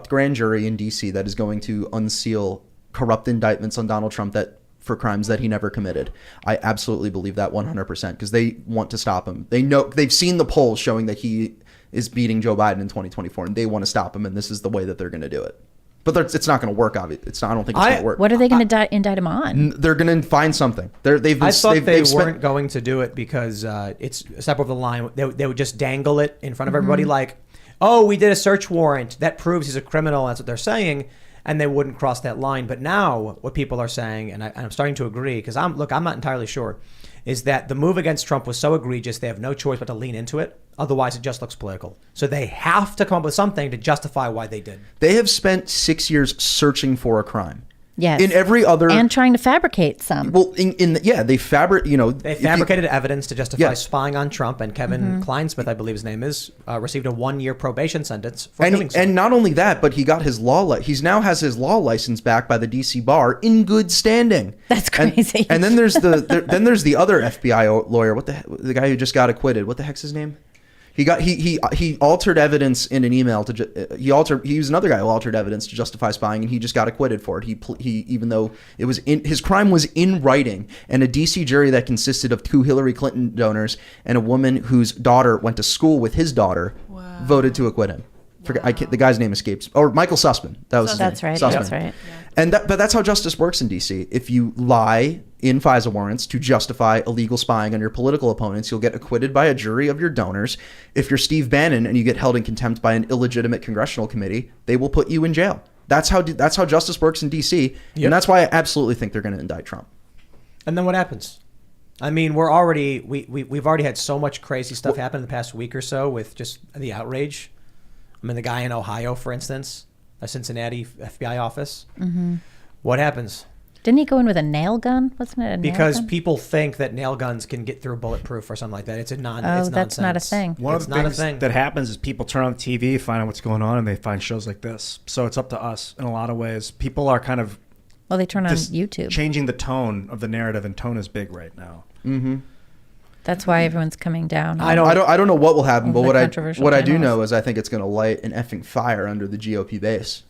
grand jury in D.C. that is going to unseal corrupt indictments on Donald Trump for crimes that he never committed. I absolutely believe that 100% because they want to stop him. They've seen the polls showing that he is beating Joe Biden in 2024, and they want to stop him, and this is the way that they're going to do it. But it's not going to work, obviously. I don't think it's going to work. What are they going to indict him on? They're going to find something. They weren't going to do it because it's a step over the line. They would just dangle it in front of everybody like, oh, we did a search warrant. That proves he's a criminal. That's what they're saying. And they wouldn't cross that line. But now what people are saying, and I'm starting to agree, because I'm not entirely sure, is that the move against Trump was so egregious they have no choice but to lean into it. Otherwise, it just looks political. So they have to come up with something to justify why they did. They have spent 6 years searching for a crime. Yes. In every other... And trying to fabricate some. Well, they fabricated evidence to justify spying on Trump, and Kevin Kleinsmith, I believe his name is, received a 1-year probation sentence for doing so. And not only that, but he got his now has his law license back by the DC bar in good standing. That's crazy. And then there's the other FBI lawyer, the guy who just got acquitted. What the heck's his name? He altered evidence in an email he was another guy who altered evidence to justify spying, and he just got acquitted for it. He even though it was his crime was in writing, and a DC jury that consisted of 2 Hillary Clinton donors and a woman whose daughter went to school with his daughter voted to acquit him. The guy's name escapes. Or Michael Sussman. That was his name. That's right. Sussman. That's right. And but that's how justice works in DC. If you lie in FISA warrants to justify illegal spying on your political opponents, you'll get acquitted by a jury of your donors. If you're Steve Bannon and you get held in contempt by an illegitimate congressional committee, they will put you in jail. That's how justice works in DC, and that's why I absolutely think they're going to indict Trump. And then what happens? I mean, we've already had so much crazy stuff happen in the past week or so with just the outrage. I mean, the guy in Ohio, for instance, a Cincinnati FBI office. Mm-hmm. What happens? Didn't he go in with a nail gun? Wasn't it a nail gun? Because people think that nail guns can get through bulletproof or something like that. It's it's nonsense. That's not a thing. One of the things that happens is people turn on the TV, find out what's going on, and they find shows like this. So it's up to us in a lot of ways. People are kind of they turn on YouTube. Changing the tone of the narrative, and tone is big right now. Mm-hmm. That's why everyone's coming down. I don't know what will happen, but what I do know is I think it's going to light an effing fire under the GOP base.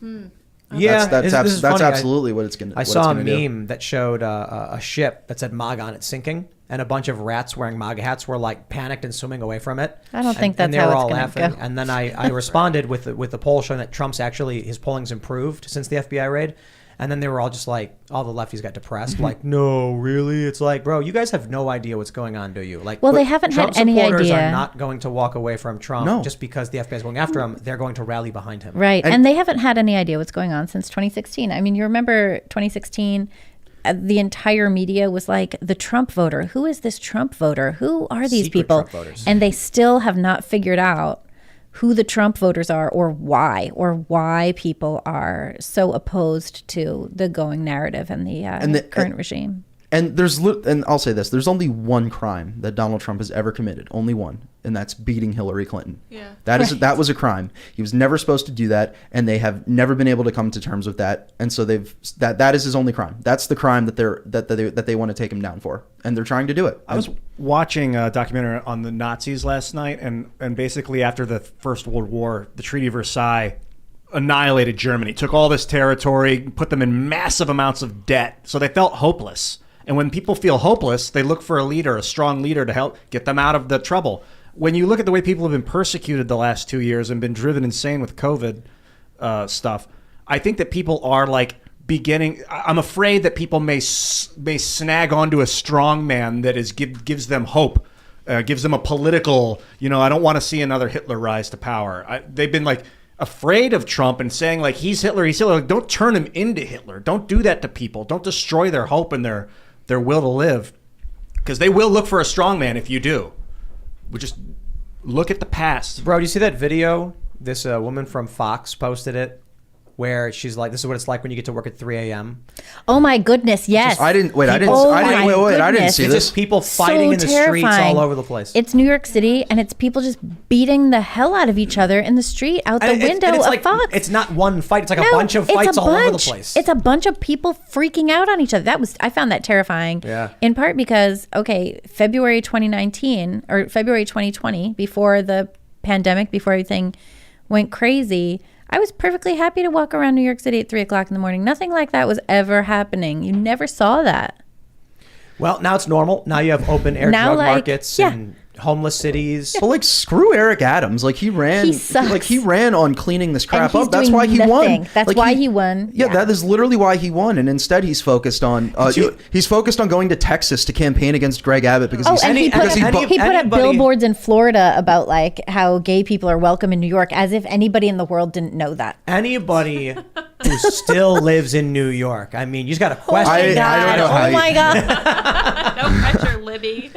Yeah, that's funny. absolutely what it's going to do. I saw a meme that showed a ship that said MAGA on it sinking, and a bunch of rats wearing MAGA hats were like panicked and swimming away from it. I don't think that's and they how were it's all going to laughing. go. And then I responded with the poll showing that Trump's his polling's improved since the FBI raid. And then they were all just like, all the lefties got depressed. Like, no, really? It's like, bro, you guys have no idea what's going on, do you? Like, well, they haven't Trump had any supporters idea. are not going to walk away from Trump just because the FBI is going after him. They're going to rally behind him. Right. And they haven't had any idea what's going on since 2016. I mean, you remember 2016, the entire media was like, the Trump voter. Who is this Trump voter? Who are these Secret people? Trump voters. And they still have not figured out who the Trump voters are or why people are so opposed to the going narrative and the current regime. And I'll say this, there's only one crime that Donald Trump has ever committed, only one, and that's beating Hillary Clinton. Yeah. That was a crime. He was never supposed to do that, and they have never been able to come to terms with that. And so that is his only crime. That's the crime that they want to take him down for, and they're trying to do it. I was watching a documentary on the Nazis last night, and basically after the First World War, the Treaty of Versailles annihilated Germany, took all this territory, put them in massive amounts of debt, so they felt hopeless. And when people feel hopeless, they look for a leader, a strong leader to help get them out of the trouble. When you look at the way people have been persecuted the last 2 years and been driven insane with COVID stuff, I think that people are like I'm afraid that people may snag onto a strong man that gives them hope, gives them a political, I don't want to see another Hitler rise to power. They've been like afraid of Trump and saying like, he's Hitler. Like, don't turn him into Hitler. Don't do that to people. Don't destroy their hope and their will to live, because they will look for a strong man if you do. We just look at the past. Bro, do you see that video? This woman from Fox posted it, where she's like, this is what it's like when you get to work at 3 a.m. Oh my goodness, yes. I didn't see It's this. just people fighting in the streets all over the place. It's New York City, and it's people just beating the hell out of each other in the street out the window of Fox. It's not one fight. It's like a bunch of fights all over the place. It's a bunch of people freaking out on each other. I found that terrifying. Yeah. In part because, February 2019 or February 2020, before the pandemic, before everything went crazy, I was perfectly happy to walk around New York City at 3 o'clock in the morning. Nothing like that was ever happening. You never saw that. Well, now it's normal. Now you have open air drug markets and homeless cities. But like, screw Eric Adams. Like, he ran. He sucks. Like, he ran on cleaning this crap And he's up. That's doing why he nothing. won. That's Like, why he won. Yeah, that is literally why he won. And instead, he's focused on going to Texas to campaign against Greg Abbott because he put up billboards in Florida about like how gay people are welcome in New York, as if anybody in the world didn't know that. Anybody who still lives in New York, I mean, you just got to question. I don't know how oh my God. No pressure, Libby.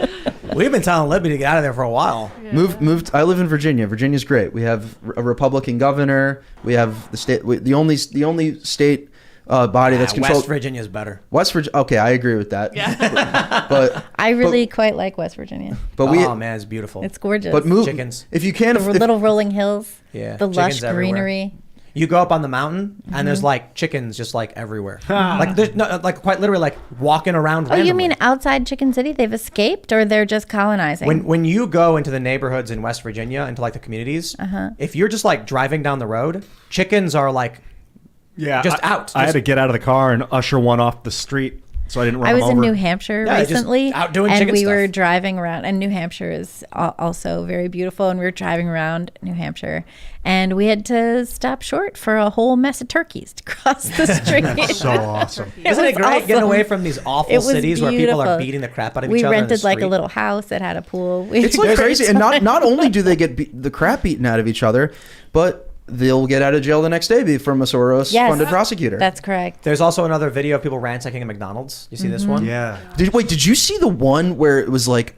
We've been telling Libby to get out of there for a while. Yeah. Moved. I live in Virginia. Virginia's great. We have a Republican governor. We have the only state body that's controlled. West Virginia's better. West Virginia. Okay, I agree with that. Yeah. but I really quite like West Virginia. But oh man, it's beautiful. It's gorgeous. But move chickens. if you can. The little rolling hills. Yeah, The lush chickens everywhere. greenery. You go up on the mountain and there's like chickens just like everywhere. Like there's no, like quite literally like walking around randomly. You mean outside Chicken City? They've escaped, or they're just colonizing? When you go into the neighborhoods in West Virginia, into like the communities, if you're just like driving down the road, chickens are like just out. I had to get out of the car and usher one off the street so I didn't run I was them in over. New Hampshire Yeah, just recently, out doing and chicken we were stuff. driving around. And New Hampshire is also very beautiful. And we were driving around New Hampshire, and we had to stop short for a whole mess of turkeys to cross the street. So awesome. Isn't it was great getting awesome. away from these awful It was cities where people are beautiful. beating the crap out of We each other? in the rented like a street? little house that had a pool. It's like crazy, and not only do they get the crap beaten out of each other, but they'll get out of jail the next day from a Soros-funded prosecutor. That's correct. There's also another video of people ransacking a McDonald's. You see this one? Yeah. Did you see the one where it was like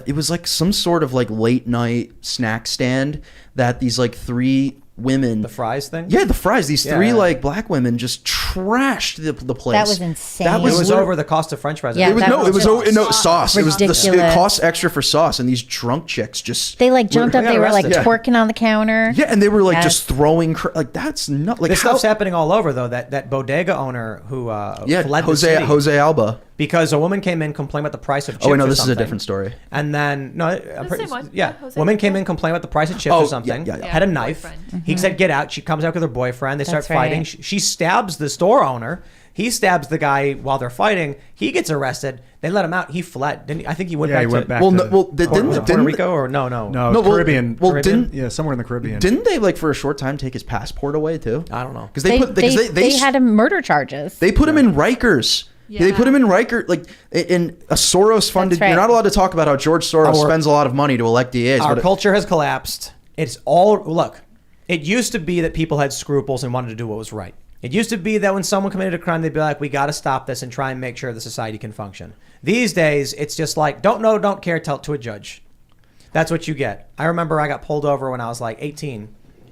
it was like some sort of like late night snack stand that these like three women, The fries thing? yeah, the fries, these three Yeah. like black women just trashed the place. That was insane. That It was literally- over the cost of French fries. Yeah, It was that no, was it was just no sauce. It was ridiculous. it cost extra for sauce, and these drunk chicks just They like jumped up. got They were like arrested. twerking on the counter. yeah, and they were like Yes. just throwing like that's not like This how, stuff's happening all over though. That bodega owner who fled the city Jose Alba. because a woman came in complaining about the price of chips. Oh wait, no, or this is a something. different story. And then same one. Yeah, Jose. woman came in complaining about the price of chips Oh, or something. yeah. Had a knife. Boyfriend. He said, "Get out." She comes out with her boyfriend. They start That's fighting. right. She stabs the store owner. He stabs the guy while they're fighting. He gets arrested. They let him out. He fled. Didn't he? I think he went Yeah, back he to went back Well, to no, well, was it Puerto didn't Rico or no. No, No, well, Caribbean. well, Caribbean? didn't- Yeah, somewhere in the Caribbean. Didn't they like for a short time take his passport away too? I don't know. Because They had him murder charges. They put him in Rikers. Yeah. They put him in Rikers, like in a Soros-funded. That's right. You're not allowed to talk about how George Soros Our- spends a lot of money to elect DAs. Our but culture has collapsed. It's all look. It used to be that people had scruples and wanted to do what was right. It used to be that when someone committed a crime, they'd be like, "We got to stop this and try and make sure the society can function." These days, it's just like, "Don't know, don't care, tell it to a judge." That's what you get. I remember I got pulled over when I was like 18,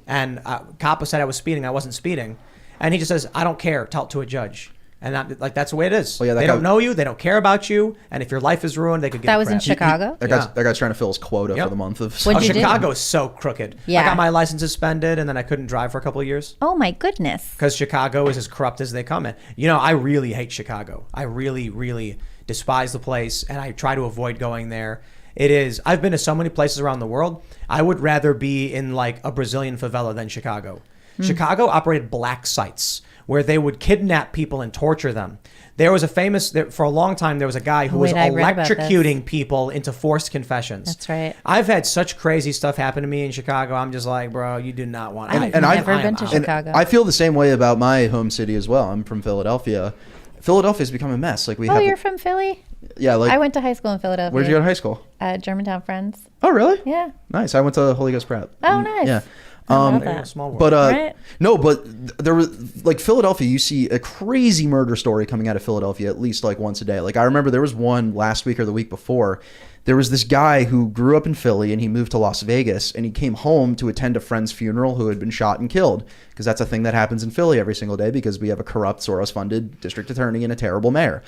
and a cop said I was speeding. I wasn't speeding, and he just says, "I don't care, tell it to a judge." And that's the way it is. Well, yeah, that they guy- don't know you, they don't care about you, and if your life is ruined, they could get That a was in crap. Chicago. that guy's trying to fill his quota Yep. for the month of. What'd you do? Chicago is so crooked. Yeah. I got my license suspended, and then I couldn't drive for a couple of years Oh my goodness. because Chicago is as corrupt as they come in. You know, I really hate Chicago. I really, really despise the place, and I try to avoid going there. It is. I've been to so many places around the world. I would rather be in like a Brazilian favela than Chicago. Chicago operated black sites where they would kidnap people and torture them. There was for a long time, there was a guy who was Wait, I read about this. electrocuting people into forced confessions. That's right. I've had such crazy stuff happen to me in Chicago. I'm just like, bro, you do not want. I've and I've- never been to I'm out. And Chicago. I feel the same way about my home city as well. I'm from Philadelphia. Philadelphia's become a mess. Like we Oh, have. you're from Philly? Yeah, like I went to high school in Philadelphia. where'd you go to high school? Germantown Friends. Oh, really? Yeah. Nice. I went to Holy Ghost Prep. Oh, nice. Yeah. How about There you go, that? small world. But Right. no, but there was like Philadelphia. You see a crazy murder story coming out of Philadelphia at least like once a day. Like I remember there was one last week or the week before. There was this guy who grew up in Philly and he moved to Las Vegas and he came home to attend a friend's funeral who had been shot and killed because that's a thing that happens in Philly every single day because we have a corrupt Soros-funded district attorney and a terrible mayor.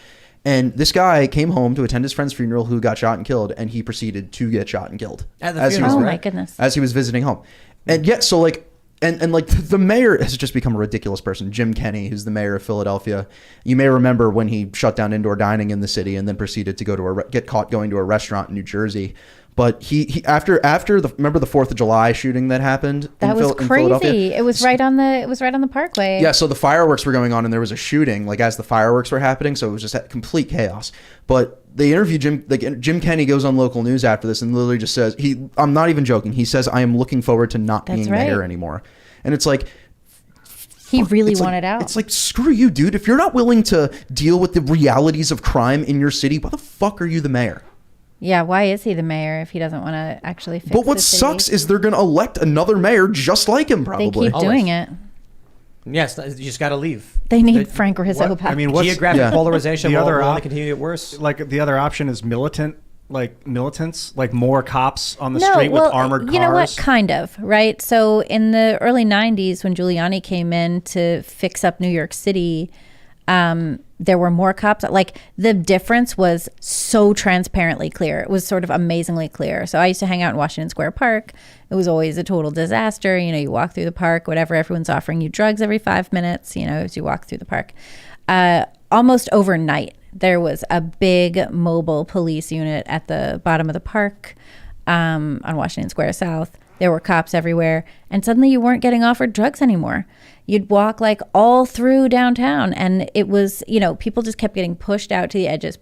And this guy came home to attend his friend's funeral who got shot and killed, and he proceeded to get shot and killed At the as he was funeral, Oh, right? my goodness. as he was visiting home. And yet, so like, and like the mayor has just become a ridiculous person. Jim Cheney, who's the mayor of Philadelphia. You may remember when he shut down indoor dining in the city and then proceeded to go to get caught going to a restaurant in New Jersey. But he after remember the 4th of July shooting that happened? That was in Philadelphia? crazy. It was right on the parkway. Yeah, so the fireworks were going on and there was a shooting like as the fireworks were happening, so it was just complete chaos. But they interviewed Jim Cheney goes on local news after this and literally just says I'm not even joking. He says I am looking forward to not That's being right. mayor anymore. And it's like He really it's like- wanted out. It's like screw you, dude. If you're not willing to deal with the realities of crime in your city, why the fuck are you the mayor? Yeah, why is he the mayor if he doesn't want to actually fix But what the city? sucks is they're going to elect another mayor just like him they probably. keep doing it. Yes, you just got to leave. They need Frank Rizzo what- back. I mean, what's Geographic Yeah. polarization the will other only op- continue to get worse. like the other option is militants, like more cops on the street with armored cars. You know what? Kind of, right? So in the early 90s, when Giuliani came in to fix up New York City, There were more cops. Like, the difference was so transparently clear. It was sort of amazingly clear. So I used to hang out in Washington Square Park. It was always a total disaster. You know, you walk through the park, whatever, everyone's offering you drugs every 5 minutes, you know, as you walk through the park. Almost overnight, there was a big mobile police unit at the bottom of the park on Washington Square South. There were cops everywhere. And suddenly you weren't getting offered drugs anymore. You'd walk like all through downtown, and it was, you know, people just kept getting pushed out to the edges.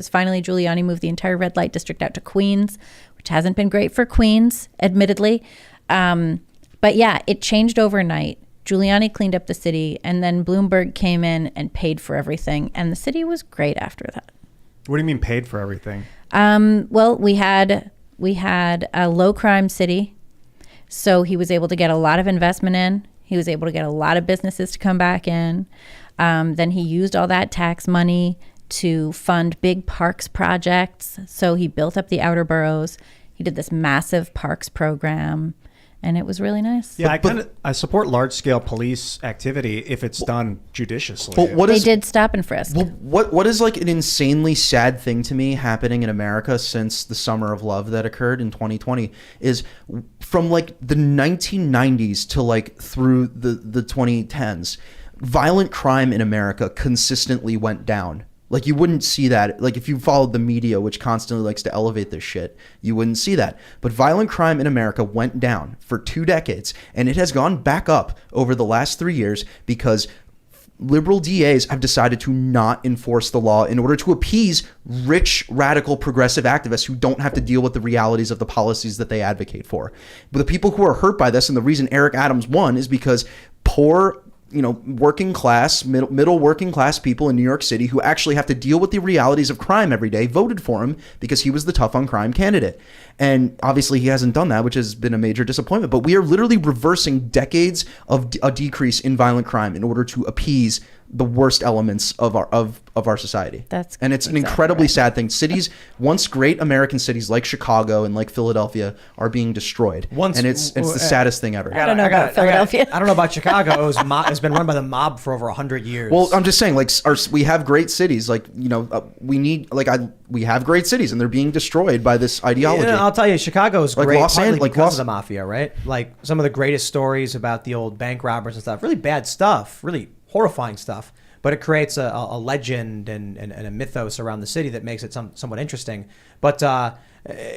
Finally, Giuliani moved the entire red light district out to Queens, which hasn't been great for Queens, admittedly. But yeah, it changed overnight. Giuliani cleaned up the city, and then Bloomberg came in and paid for everything, and the city was great after that. What do you mean paid for everything? Well, we had a low crime city, so he was able to get a lot of investment in. He was able to get a lot of businesses to come back in. Then he used all that tax money to fund big parks projects. So he built up the outer boroughs. He did this massive parks program, and it was really nice. Yeah, I support large scale police activity if it's done judiciously. But They did stop and frisk. Well, what is like an insanely sad thing to me happening in America since the Summer of Love that occurred in 2020 is from like the 1990s to like through the 2010s, violent crime in America consistently went down. Like, you wouldn't see that. Like, if you followed the media, which constantly likes to elevate this shit, you wouldn't see that. But violent crime in America went down for 2 decades, and it has gone back up over the last 3 years because liberal DAs have decided to not enforce the law in order to appease rich, radical, progressive activists who don't have to deal with the realities of the policies that they advocate for. But the people who are hurt by this, and the reason Eric Adams won, is because poor, you know, working class, middle working class people in New York City who actually have to deal with the realities of crime every day voted for him because he was the tough on crime candidate. And obviously he hasn't done that, which has been a major disappointment. But we are literally reversing decades of a decrease in violent crime in order to appease the worst elements of our society. And it's an incredibly sad thing. Cities, once great American cities like Chicago and like Philadelphia, are being destroyed. And it's the saddest thing ever. I don't know about Philadelphia. I don't know about Chicago. It's been run by the mob for over 100 years. Well, I'm just saying, like, we have great cities. Like, you know, we have great cities, and they're being destroyed by this ideology. Yeah, I'll tell you, Chicago's Like great Los because of the mafia, right? Like, some of the greatest stories about the old bank robbers and stuff. Really bad stuff. Really horrifying stuff. But it creates a legend and a mythos around the city that makes it somewhat interesting. But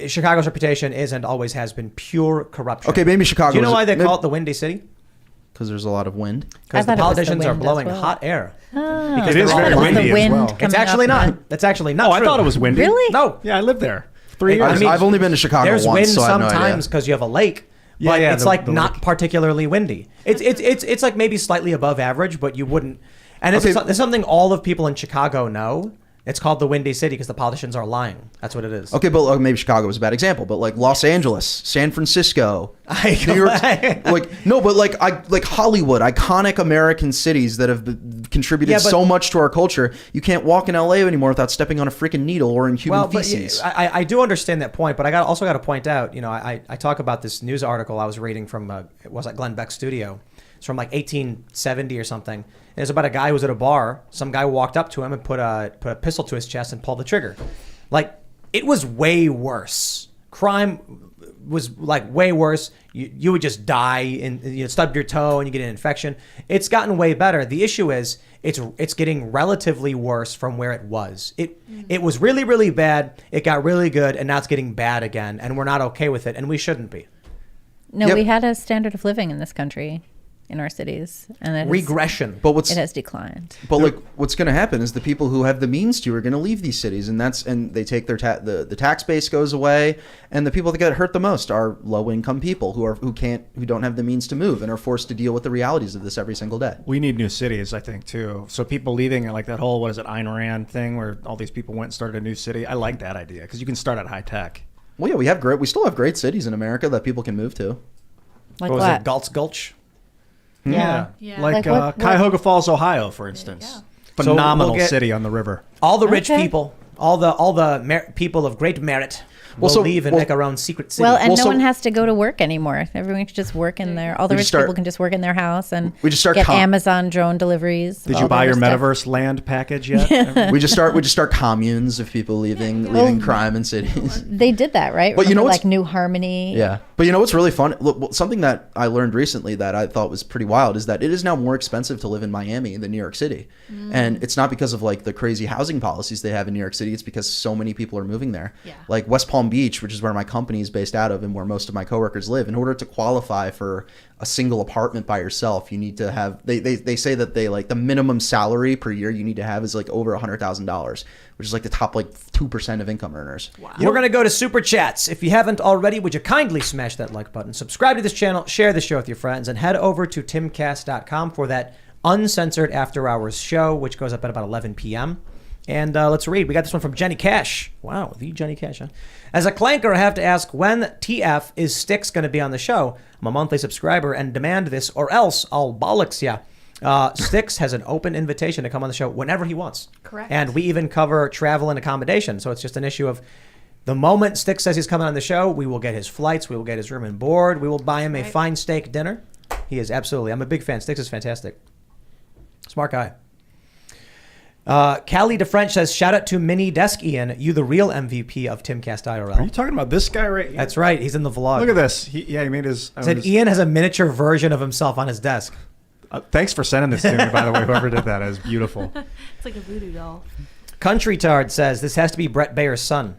Chicago's reputation is and always has been pure corruption. Okay, maybe Chicago. Do you know why they call it the Windy City? Because there's a lot of wind. Because the politicians are blowing hot air. Because it is very windy as well. It's actually not. It's actually not. Oh, I thought it was windy. Really? No. Yeah, I lived there 3 years. I've only been to Chicago There's once, wind so I have no idea. sometimes because you have a lake. But Yeah, it's the like not lake. particularly windy. It's like maybe slightly above average, but you wouldn't. And it's something all of people in Chicago know. It's called the Windy City because the politicians are lying. That's what it is. Okay, but maybe Chicago was a bad example, but like Los Angeles, San Francisco, New York, like Hollywood, iconic American cities that have contributed so much to our culture. You can't walk in LA anymore without stepping on a freaking needle or in human feces. I do understand that point, but I also got to point out, you know, I talk about this news article I was reading from it was at Glenn Beck's studio. It's from like 1870 or something. And it's about a guy who was at a bar. Some guy walked up to him and put a pistol to his chest and pulled the trigger. Like, it was way worse. Crime was like way worse. You would just die and you stub your toe and you get an infection. It's gotten way better. The issue is it's getting relatively worse from where it was. It was really, really bad. It got really good, and now it's getting bad again. And we're not okay with it, and we shouldn't be. No, we had a standard of living in this country, in our cities, and it regression. It has declined. But like, what's going to happen is the people who have the means to are going to leave these cities, and they take their the tax base goes away, and the people that get hurt the most are low income people who don't have the means to move and are forced to deal with the realities of this every single day. We need new cities, I think, too. So people leaving, like that whole Ayn Rand thing where all these people went and started a new city. I like that idea because you can start at high tech. Well, yeah, we still have great cities in America that people can move to. Like what was what? it? Galt's Gulch? Yeah. Like what? Cuyahoga Falls, Ohio, for instance. Phenomenal city on the river. All the rich people, all the people of great merit we'll leave and make our own secret city. Well, and Well, no so- one has to go to work anymore. Everyone can just work in there. All the We rich just start- people can just work in their house and We just start get com- Amazon drone deliveries. Did all you the buy your other stuff. metaverse land package yet? we just start communes of people leaving crime in cities. They did that, right? But you know Remember, what's- like New Harmony. Yeah. But you know what's really fun? Look, something that I learned recently that I thought was pretty wild is that it is now more expensive to live in Miami than New York City. And it's not because of like the crazy housing policies they have in New York City. It's because so many people are moving there. Yeah. Like West Palm Beach, which is where my company is based out of and where most of my coworkers live. In order to qualify for a single apartment by yourself, you need to have, they say that they like the minimum salary per year you need to have is like over $100,000, which is like the top like 2% of income earners. Wow. We're going to go to Super Chats. If you haven't already, would you kindly smash that like button, subscribe to this channel, share the show with your friends, and head over to timcast.com for that uncensored after hours show, which goes up at about 11 p.m. And let's read. We got this one from Jenny Cash. Wow, the Jenny Cash, huh? As a clanker, I have to ask, when TF is Styx going to be on the show? I'm a monthly subscriber and demand this, or else I'll bollocks ya. Styx has an open invitation to come on the show whenever he wants. Correct. And we even cover travel and accommodation. So it's just an issue of the moment Styx says he's coming on the show, we will get his flights, we will get his room and board, we will buy him a Right. fine steak dinner. He is absolutely, I'm a big fan. Styx is fantastic. Smart guy. Callie DeFrench says, shout out to Mini Desk Ian, you the real MVP of Timcast Are you IRL. talking about this guy right here? That's right. He's in the vlog. Look at this. He made his. Said Ian has a miniature version of himself on his desk. Thanks for sending this to me, by the way. Whoever did that is beautiful. It's like a voodoo doll. Country Tard says, this has to be Brett Bayer's son.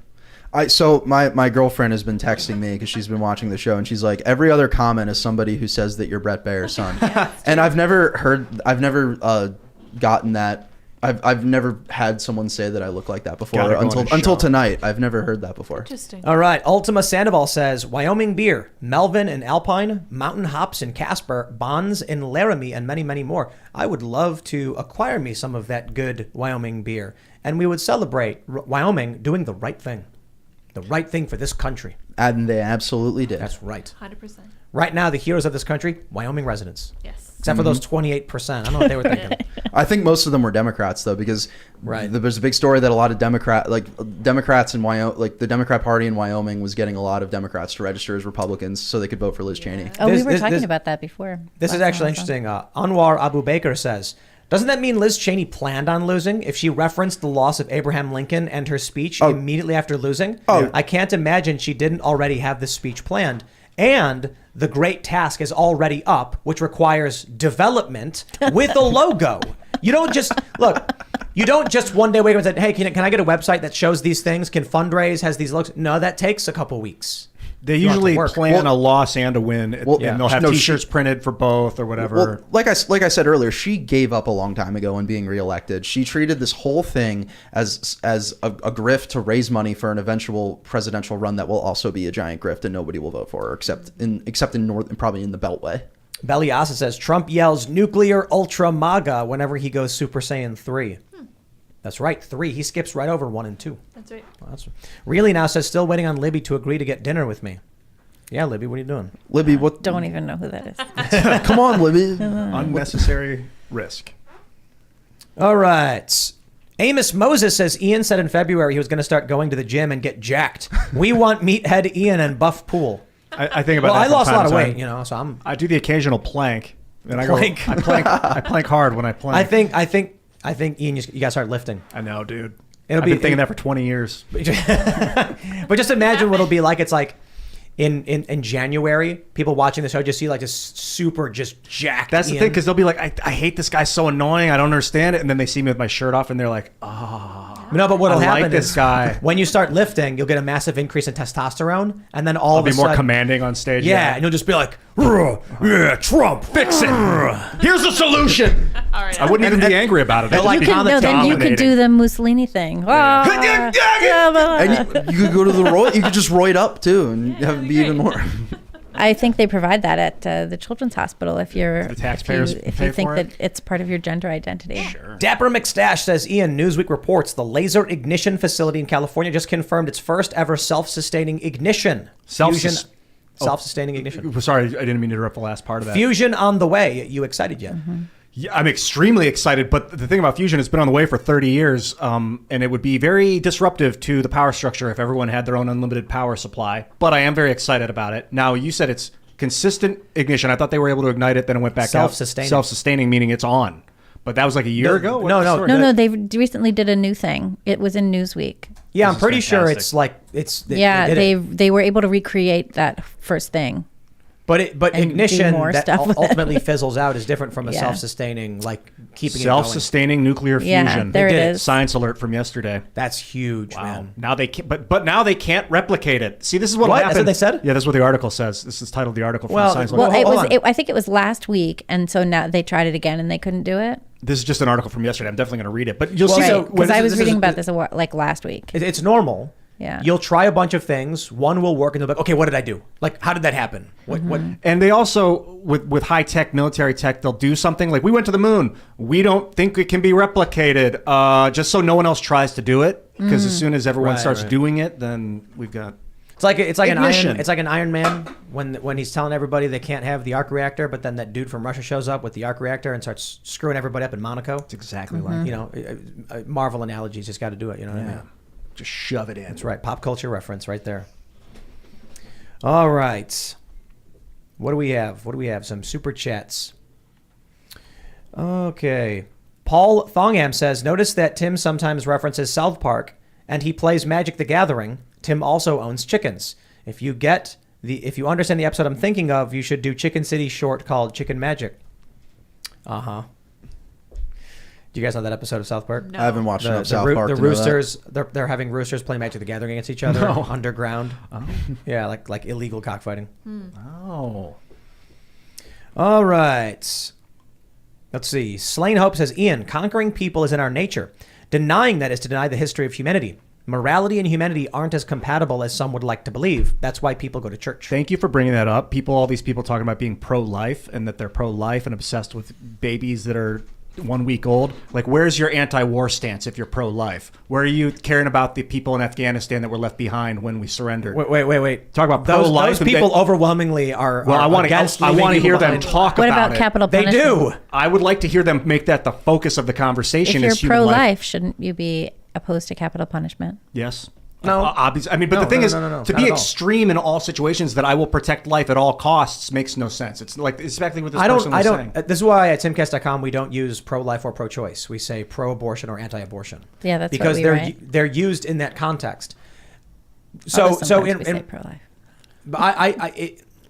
So my girlfriend has been texting me because she's been watching the show, and she's like, every other comment is somebody who says that you're Brett Bayer's son. And I've never gotten that. I've never had someone say that I look like that before Gotta go on his until show. tonight. I've never heard that before. Interesting. All right. Ultima Sandoval says, Wyoming beer, Melvin and Alpine, Mountain Hops in Casper, Bonds in Laramie, and many, many more. I would love to acquire me some of that good Wyoming beer. And we would celebrate Wyoming doing the right thing. The right thing for this country. And they absolutely did. That's right. 100%. Right now, the heroes of this country, Wyoming residents. Yes. Except for those 28%. I don't know what they were thinking. I think most of them were Democrats though, because Right. there's a big story that a lot of Democrats in Wyoming, like the Democrat Party in Wyoming, was getting a lot of Democrats to register as Republicans so they could vote for Liz Cheney. Oh, This- we were this- talking this- about that before. This is Last actually time I was on. interesting. Anwar Abu Baker says, doesn't that mean Liz Cheney planned on losing if she referenced the loss of Abraham Lincoln and her speech immediately after losing? Oh. I can't imagine she didn't already have this speech planned. And the great task is already up, which requires development with a logo. You don't just, look, you don't just one day wake up and say, hey, can I get a website that shows these things, can fundraise, has these looks? No, that takes a couple weeks. They You don't have to usually work. plan a loss and a win, and they'll have no, T-shirts printed for both or whatever. Well, like I said earlier, she gave up a long time ago in being reelected. She treated this whole thing as a grift to raise money for an eventual presidential run that will also be a giant grift, and nobody will vote for her except in North and probably in the Beltway. Beliasa says Trump yells nuclear ultra MAGA whenever he goes Super Saiyan 3. That's right, 3. He skips right over 1 and 2. That's right. Well, that's really now says still waiting on Libby to agree to get dinner with me. Yeah, Libby, what are you doing? Libby, what? Don't even know who that is. Come on, Libby. Unnecessary risk. All right. Amos Moses says Ian said in February he was going to start going to the gym and get jacked. We want meathead Ian and buff Pool. I think about Well, that I from lost a time lot to of time. weight, you know, so I'm. I do the occasional plank. And I Plank. go. I plank hard when I plank. I think Ian, you got to start lifting. I know, dude. It'll I've be- been thinking that for 20 years. But just imagine what it'll be like. It's like in January, people watching the show just see like this super just jacked. That's the Ian. thing, because they'll be like, I hate this guy so annoying. I don't understand it. And then they see me with my shirt off, and they're like, oh. No, but what'll I like happen this is guy. when you start lifting, you'll get a massive increase in testosterone, and then all I'll of be a more sudden, commanding on stage. yeah, and you'll just be like, yeah, Trump, fix it. Here's a solution. All right. I wouldn't even be angry about it. They're like, You could, on the no, then you could dominating. do the Mussolini thing. Ah, And you could go to the Roy. You could just roid up too, and have it be even more. I think they provide that at the Children's Hospital if you're The taxpayers if pay you think for that it? it's part of your gender identity. Sure. Dapper McStash says, Ian, Newsweek reports the laser ignition facility in California just confirmed its first ever self-sustaining ignition. Fusion, self-sustaining ignition. Sorry, I didn't mean to interrupt the last part of that. Fusion on the way. You excited yet? Yeah, I'm extremely excited, but the thing about fusion, it's been on the way for 30 years, and it would be very disruptive to the power structure if everyone had their own unlimited power supply. But I am very excited about it. Now, you said it's consistent ignition. I thought they were able to ignite it, then it went back Self-sustaining. out. Self-sustaining, meaning it's on. But that was like a year ago? What's the story? No, they recently did a new thing. It was in Newsweek. Yeah, I'm This is pretty sure fantastic. it's like it's. They were able to recreate that first thing. But and do ignition more that stuff with it. ultimately fizzles out is different from a Yeah. self-sustaining, like keeping it going. Self-sustaining nuclear Yeah, fusion. there They it did. is. Science alert from yesterday. That's huge, Wow. man. Now they can't, but now they can't replicate it. See, this is what What? happened. That's what they said? Yeah, that's what the article says. This is titled the article from Well, Science well, Alert. Well, hold on. I think it was last week, and so now they tried it again, and they couldn't do it. This is just an article from yesterday. I'm definitely going to read it, but you'll Well, see. Right, so because when I was this reading is- about this like last week. It's normal. Yeah. You'll try a bunch of things. One will work, and they'll be like, okay, what did I do? Like, how did that happen? What? And they also, with high tech, military tech, they'll do something like, we went to the moon. We don't think it can be replicated, just so no one else tries to do it. Because as soon as everyone Right, starts right. doing it, then we've got. It's like Ignition. an Iron Man when he's telling everybody they can't have the arc reactor, but then that dude from Russia shows up with the arc reactor and starts screwing everybody up in Monaco. It's exactly like. You know, Marvel analogies. Just got to do it. You know what I mean? Just shove it in. That's right. Pop culture reference right there. All right. What do we have? Some super chats. Okay. Paul Thongham says, notice that Tim sometimes references South Park and he plays Magic the Gathering. Tim also owns chickens. If you understand the episode I'm thinking of, you should do Chicken City short called Chicken Magic. Uh-huh. Do you guys know that episode of South Park? No. I haven't watched enough South Park The to know that. roosters, they're having roosters play Magic the Gathering against each other underground. Yeah, like illegal cockfighting. Oh. All right. Let's see. Slain Hope says, Ian, conquering people is in our nature. Denying that is to deny the history of humanity. Morality and humanity aren't as compatible as some would like to believe. That's why people go to church. Thank you for bringing that up. All these people talking about being pro-life and that they're pro-life and obsessed with babies that are 1 week old. Like, where's your anti-war stance if you're pro-life? Where are you caring about the people in Afghanistan that were left behind when we surrendered? Wait. Talk about those pro-life. Those people overwhelmingly are. Well, I want against to. I leaving want to people hear them behind. talk What about about it. capital They punishment? do. I would like to hear them make that the focus of the If conversation. you're is human life. pro-life, shouldn't you be opposed to capital punishment? Yes. No. Obviously. I mean, but No, the thing no, is, no, no, no, to not be at all. extreme in all situations that I will protect life at all costs makes no sense. It's like exactly what this person was saying. This is why at Timcast.com we don't use pro-life or pro-choice. We say pro-abortion or anti-abortion. Yeah, that's because what we they're write. they're used in that context. Although So sometimes we say in pro-life. But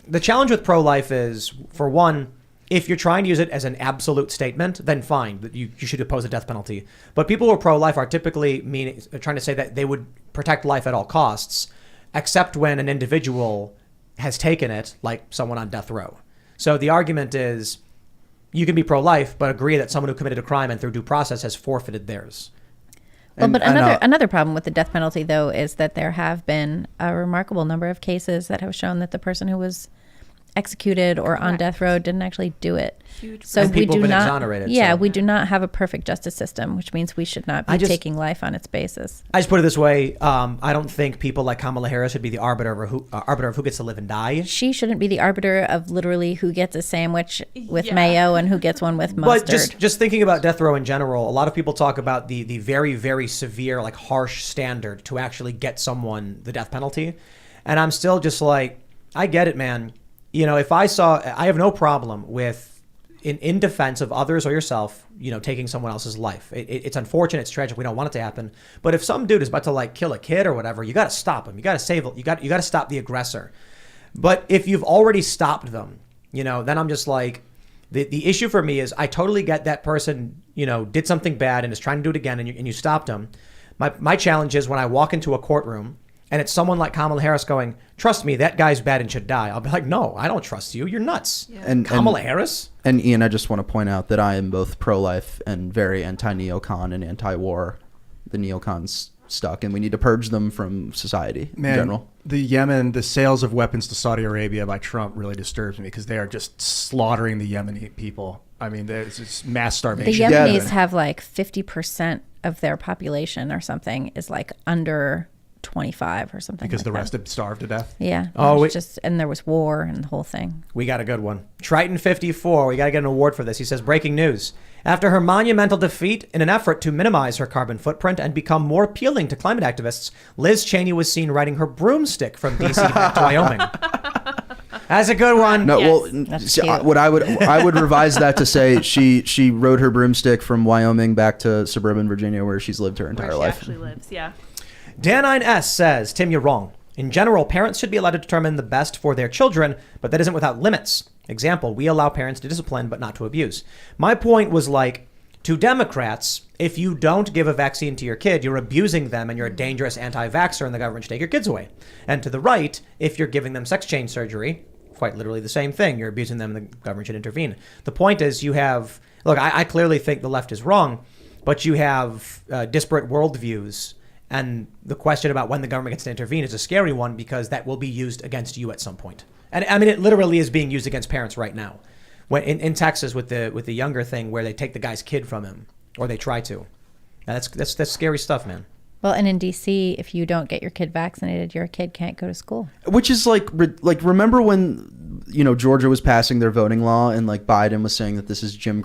the challenge with pro-life is, for one, if you're trying to use it as an absolute statement, then fine, that you should oppose the death penalty. But people who are pro-life are typically trying to say that they would protect life at all costs, except when an individual has taken it, like someone on death row. So the argument is, you can be pro-life, but agree that someone who committed a crime and through due process has forfeited theirs. Well, but And another problem with the death penalty, though, is that there have been a remarkable number of cases that have shown that the person who was executed or on death row didn't actually do it. Huge So And we people do have been not. exonerated, Yeah, so- we do not have a perfect justice system, which means we should not be taking life on its basis. I just put it this way: I don't think people like Kamala Harris should be the arbiter of who gets to live and die. She shouldn't be the arbiter of literally who gets a sandwich with Yeah. mayo and who gets one with mustard. But just thinking about death row in general, a lot of people talk about the very, very severe, like harsh standard to actually get someone the death penalty. And I'm still just like, I get it, man. You know, I have no problem with in defense of others or yourself, you know, taking someone else's life. It's unfortunate, it's tragic. We don't want it to happen. But if some dude is about to like kill a kid or whatever, you got to stop him. You got to save it. You got to stop the aggressor. But if you've already stopped them, you know, then I'm just like, the issue for me is I totally get that person, you know, did something bad and is trying to do it again, and you stopped them. My challenge is when I walk into a courtroom and it's someone like Kamala Harris going, trust me, that guy's bad and should die. I'll be like, no, I don't trust you. You're nuts. Yeah. And Kamala Harris? And Ian, I just want to point out that I am both pro-life and very anti-neocon and anti-war. The neocons stuck, and we need to purge them from society in general. The sales of weapons to Saudi Arabia by Trump really disturbs me because they are just slaughtering the Yemeni people. I mean, there's just mass the starvation. Yemenis have like 50% of their population or something is like under 25 or something. Because like the that. rest had starved to death. Yeah. Oh, it was just, and there was war and the whole thing. We got a good one. Triton 54. We got to get an award for this. He says, breaking news. After her monumental defeat in an effort to minimize her carbon footprint and become more appealing to climate activists, Liz Cheney was seen riding her broomstick from D.C. back to Wyoming. That's a good one. No, Yes. well, That's see, cute. what I would revise that to say she rode her broomstick from Wyoming back to suburban Virginia, where she's lived her entire Where she life. actually lives, yeah. Dan9S says, Tim, you're wrong. In general, parents should be allowed to determine the best for their children, but that isn't without limits. Example, we allow parents to discipline, but not to abuse. My point was like, to Democrats, if you don't give a vaccine to your kid, you're abusing them and you're a dangerous anti-vaxxer and the government should take your kids away. And to the right, if you're giving them sex change surgery, quite literally the same thing. You're abusing them and the government should intervene. The point is you have, look, I clearly think the left is wrong, but you have disparate worldviews. And the question about when the government gets to intervene is a scary one because that will be used against you at some point. And I mean, it literally is being used against parents right now. When in Texas with the younger thing where they take the guy's kid from him, or they try to. Now, that's scary stuff, man. Well, and in D.C., if you don't get your kid vaccinated, your kid can't go to school. Which is like remember when Georgia was passing their voting law and like Biden was saying that this is Jim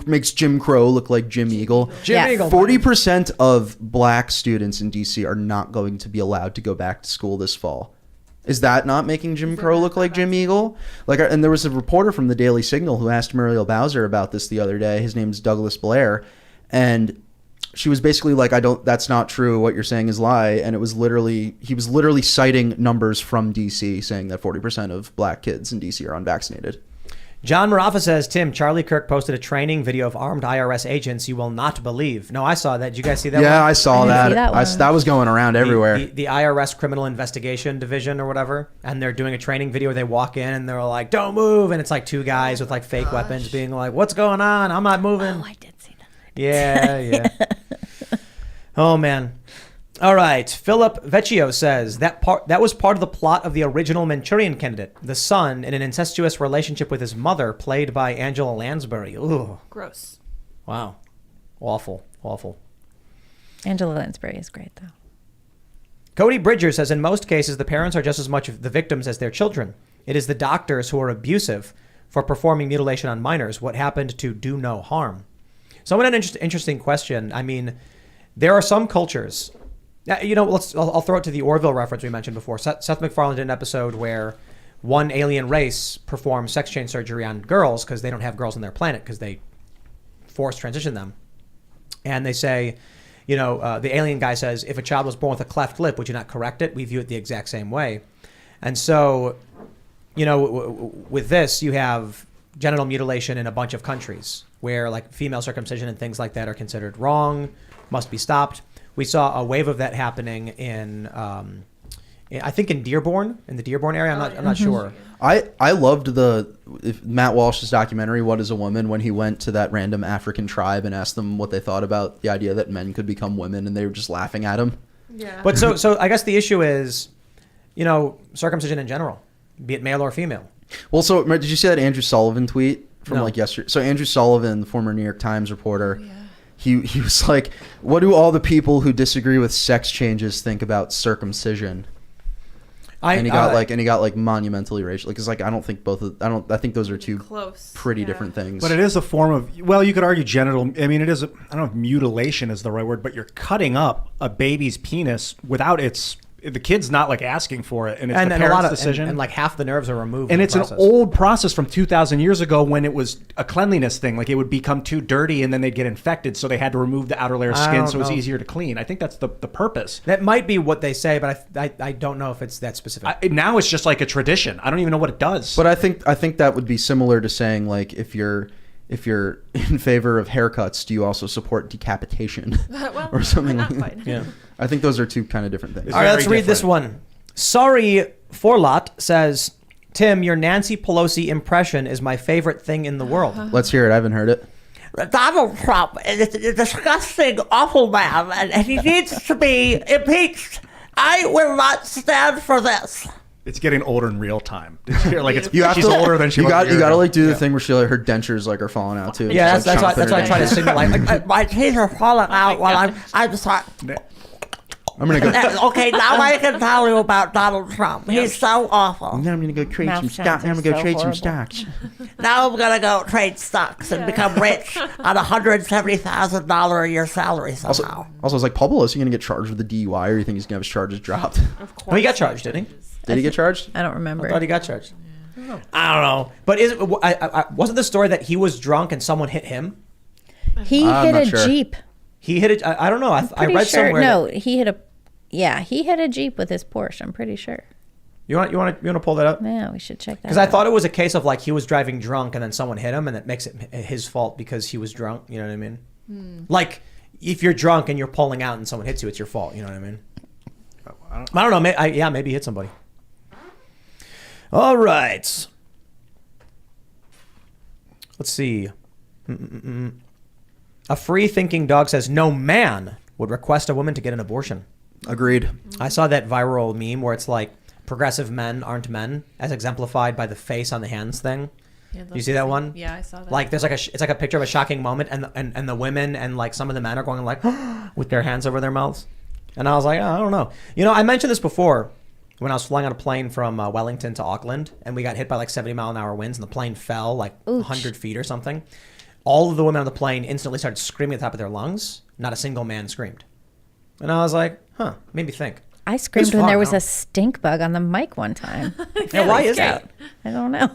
makes Jim Crow look like Jim Eagle. Yes. Eagle. 40% of black students in DC are not going to be allowed to go back to school this fall. Is that not making Jim Crow look like Jim Eagle? And there was a reporter from the Daily Signal who asked Muriel Bowser about this the other day. His name's Douglas Blair, and she was basically like, that's not true. What you're saying is lie. And he was literally citing numbers from DC saying that 40% of black kids in DC are unvaccinated. John Marafa says, Tim, Charlie Kirk posted a training video of armed IRS agents you will not believe. No, I saw that. Did you guys see that Yeah, one? I saw I didn't that. see that one. That was going around everywhere. The IRS Criminal Investigation Division or whatever. And they're doing a training video where they walk in and they're like, don't move. And it's like two guys with like fake weapons being like, what's going on? I'm not moving. Oh, I did see that. Yeah. Oh, man. All right. Philip Vecchio says that was part of the plot of the original Manchurian Candidate. The son in an incestuous relationship with his mother, played by Angela Lansbury. Ooh. Gross. Wow. Awful. Angela Lansbury is great, though. Cody Bridger says, in most cases, the parents are just as much the victims as their children. It is the doctors who are abusive for performing mutilation on minors. What happened to do no harm? Someone had an interesting question. I mean, there are some cultures... I'll throw it to the Orville reference we mentioned before. Seth MacFarlane did an episode where one alien race performs sex change surgery on girls because they don't have girls on their planet because they force transition them. And they say, the alien guy says, if a child was born with a cleft lip, would you not correct it? We view it the exact same way. And so, with this, you have genital mutilation in a bunch of countries where like female circumcision and things like that are considered wrong, must be stopped. We saw a wave of that happening in I think in Dearborn, in the Dearborn area. I'm not sure. I loved Matt Walsh's documentary, What is a Woman, when he went to that random African tribe and asked them what they thought about the idea that men could become women, and they were just laughing at him. Yeah. But so I guess the issue is, circumcision in general, be it male or female. Well, so did you see that Andrew Sullivan tweet from No. yesterday? So Andrew Sullivan, the former New York Times reporter, he was like, what do all the people who disagree with sex changes think about circumcision? And he got monumentally racial because I think those are two Close. pretty different things. But it is a form of, well, you could argue genital. I mean, it is. I don't know if mutilation is the right word, but you're cutting up a baby's penis without the kid's not like asking for it, and it's the parent's decision. And like half the nerves are removed. And in it's the an process. old process from 2,000 years ago when it was a cleanliness thing. Like it would become too dirty and then they'd get infected, so they had to remove the outer layer of I skin don't so it was know. easier to clean. I think that's the purpose. That might be what they say, but I don't know if it's that specific. Now it's just like a tradition. I don't even know what it does. But I think that would be similar to saying like if you're in favor of haircuts, do you also support decapitation Well, or something not like that? quite. Yeah. I think those are two kind of different things. All right, let's very read this different. one. Sorry, Forlot says, Tim, your Nancy Pelosi impression is my favorite thing in the world. Let's hear it. I haven't heard it. Donald Trump is a disgusting, awful man, and he needs to be impeached. I will not stand for this. It's getting older in real time. Like it's, You have she's to, older than she you was. got a year you got to ago. like do the Yeah. thing where she her dentures like are falling out too. Yeah, Just, like, that's why I try to chomping her simulate. dentures. My teeth are falling out while I'm sorry. I'm gonna go. Okay, now I can tell you about Donald Trump. He's so awful. Now I'm gonna go trade Mouth some sounds stocks. I'm gonna are go so trade some horrible. stocks. Now I'm gonna go trade stocks and become rich on $170,000 a year salary somehow. Also, I was like, Paul Pelosi gonna get charged with the DUI, or you think he's gonna have his charges dropped? Of course. Oh, he got charged, didn't he? Did he get charged? I don't remember. I thought he got charged. I don't know. But wasn't the story that he was drunk and someone hit him? He I'm hit not a sure. Jeep. He hit it. I don't know. I Pretty read sure. somewhere. No, he hit a Jeep with his Porsche. I'm pretty sure. You want to pull that up? Yeah, we should check that. Because I thought it was a case of like he was driving drunk and then someone hit him and that makes it his fault because he was drunk. You know what I mean? Like if you're drunk and you're pulling out and someone hits you, it's your fault. You know what I mean? I don't know. Maybe he hit somebody. All right. Let's see. A free-thinking dog says no man would request a woman to get an abortion. Agreed. I saw that viral meme where it's like progressive men aren't men, as exemplified by the face on the hands thing. Yeah, You see that one? Yeah, I saw that. Like there's like it's like a picture of a shocking moment, and the women and like some of the men are going like with their hands over their mouths, and I was like, oh, I don't know. You know, I mentioned this before when I was flying on a plane from Wellington to Auckland, and we got hit by like 70-mile-an-hour winds, and the plane fell like 100 feet or something. All of the women on the plane instantly started screaming at the top of their lungs. Not a single man screamed, and I was like, huh, made me think. I screamed It's when fun, there was huh? a stink bug on the mic one time. Yeah, why is that? I don't know.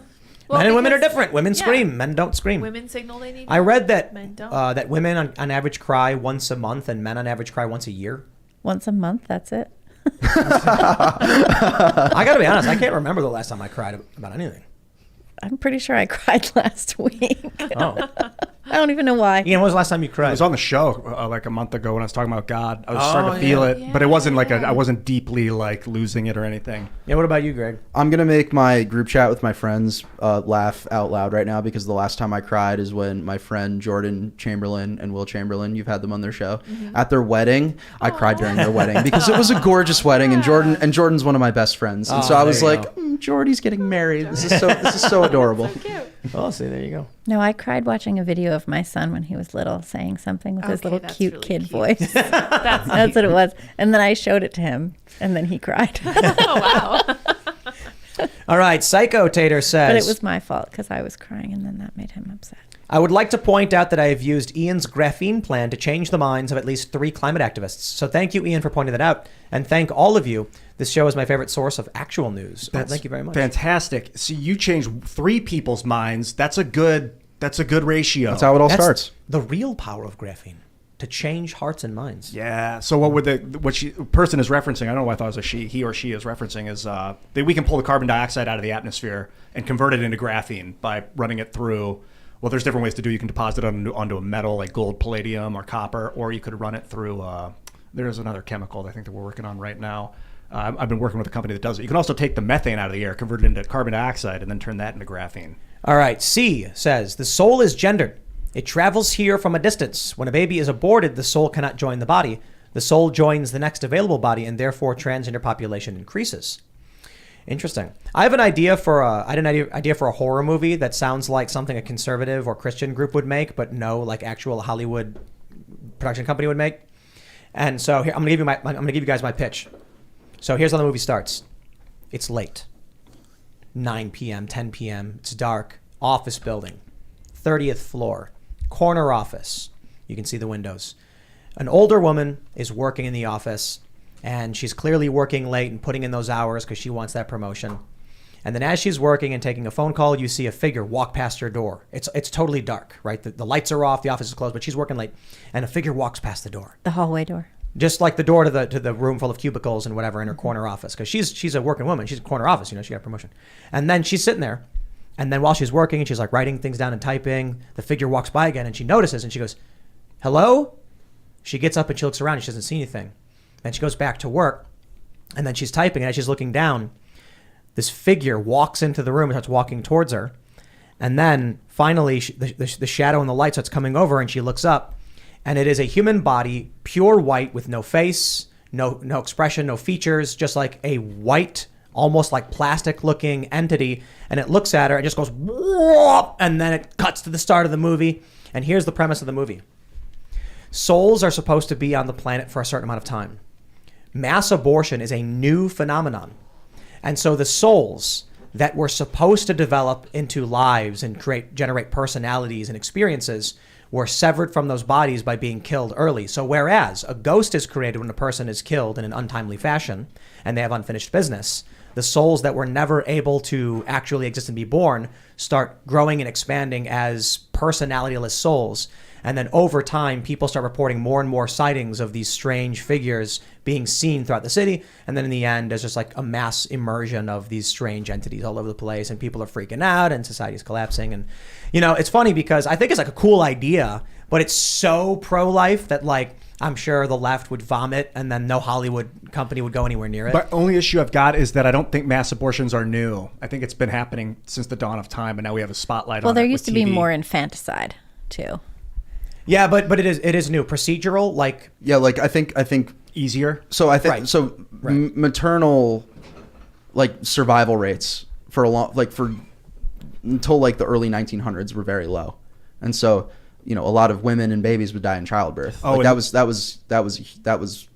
Well, Men and women are because- different. Women yeah. scream. Men don't scream. Women signal they need. I read that Men don't. that women on average cry once a month, and men on average cry once a year. Once a month, that's it. I got to be honest. I can't remember the last time I cried about anything. I'm pretty sure I cried last week. Oh, I don't even know why. Ian, when was the last time you I cried? was on the show like a month ago when I was talking about God. I was starting to Oh, feel yeah. it, but it wasn't like I wasn't deeply like losing it or anything. Yeah. What about you, Greg? I'm gonna make my group chat with my friends laugh out loud right now because the last time I cried is when my friend Jordan Chamberlain and Will Chamberlain, you've had them on their show, at their wedding. I cried during their wedding because it was a gorgeous wedding, and Jordan's one of my best friends, and so I there was you like, Jordy's getting married. This is so adorable. Oh, see, there you go. No, I cried watching a video of my son when he was little saying something with his Okay, little that's cute really kid cute. voice. That's That's what it was. And then I showed it to him, and then he cried. oh wow. All right. Psycho Tater says, But it was my fault because I was crying, and then that made him upset. I would like to point out that I have used Ian's graphene plan to change the minds of at least 3 climate activists. So thank you, Ian, for pointing that out. And thank all of you. This show is my favorite source of actual news. Thank you very much. Fantastic. See, you changed 3 people's minds. That's a good ratio. That's how it all That's starts. the real power of graphene, to change hearts and minds. Yeah. So what person is referencing? I don't know why I thought it was a she. He or she is referencing is that we can pull the carbon dioxide out of the atmosphere and convert it into graphene by running it through. Well, there's different ways to do it. You can deposit it onto a metal like gold, palladium, or copper, or you could run it through. There's another chemical I think that we're working on right now. I've been working with a company that does it. You can also take the methane out of the air, convert it into carbon dioxide, and then turn that into graphene. All right. C says, the soul is gendered. It travels here from a distance. When a baby is aborted, the soul cannot join the body. The soul joins the next available body, and therefore transgender population increases. Interesting. I have an idea for a horror movie that sounds like something a conservative or Christian group would make, but no, like actual Hollywood production company would make. And so here, I'm gonna give you guys my pitch. So here's how the movie starts. It's late. 9 p.m., 10 p.m. It's dark. Office building. 30th floor. Corner office. You can see the windows. An older woman is working in the office, and she's clearly working late and putting in those hours because she wants that promotion. And then as she's working and taking a phone call, you see a figure walk past her door. It's totally dark, right? The lights are off, the office is closed, but she's working late. And a figure walks past the door. The hallway door. Just like the door to the room full of cubicles and whatever in her corner office. Because she's a working woman. She's a corner office, she got a promotion. And then she's sitting there. And then while she's working and she's like writing things down and typing, the figure walks by again and she notices and she goes, hello? She gets up and she looks around and she doesn't see anything. Then she goes back to work, and then she's typing, and as she's looking down, this figure walks into the room and starts walking towards her. And then finally, the shadow and the light starts coming over, and she looks up, and it is a human body, pure white, with no face, no expression, no features, just like a white, almost like plastic-looking entity. And it looks at her and just goes, whoop, and then it cuts to the start of the movie. And here's the premise of the movie. Souls are supposed to be on the planet for a certain amount of time. mass abortion is a new phenomenon. And so the souls that were supposed to develop into lives and generate personalities and experiences were severed from those bodies by being killed early. So whereas a ghost is created when a person is killed in an untimely fashion and they have unfinished business, the souls that were never able to actually exist and be born start growing and expanding as personalityless souls. And then over time, people start reporting more and more sightings of these strange figures being seen throughout the city. And then in the end, there's just like a mass immersion of these strange entities all over the place. And people are freaking out and society's collapsing. And, you know, it's funny because I think it's like a cool idea, but it's so pro-life that like, I'm sure the left would vomit and then no Hollywood company would go anywhere near it. But only issue I've got is that I don't think mass abortions are new. I think it's been happening since the dawn of time, and now we have a spotlight on it. Well, there used to be TV. more infanticide too. Yeah, but it is new. Procedural, like Yeah, like I think easier. so. I think Right. so. Right. Maternal, like survival rates for a long, like for until like the early 1900s were very low, and so you know a lot of women and babies would die in childbirth. Oh, like and- that was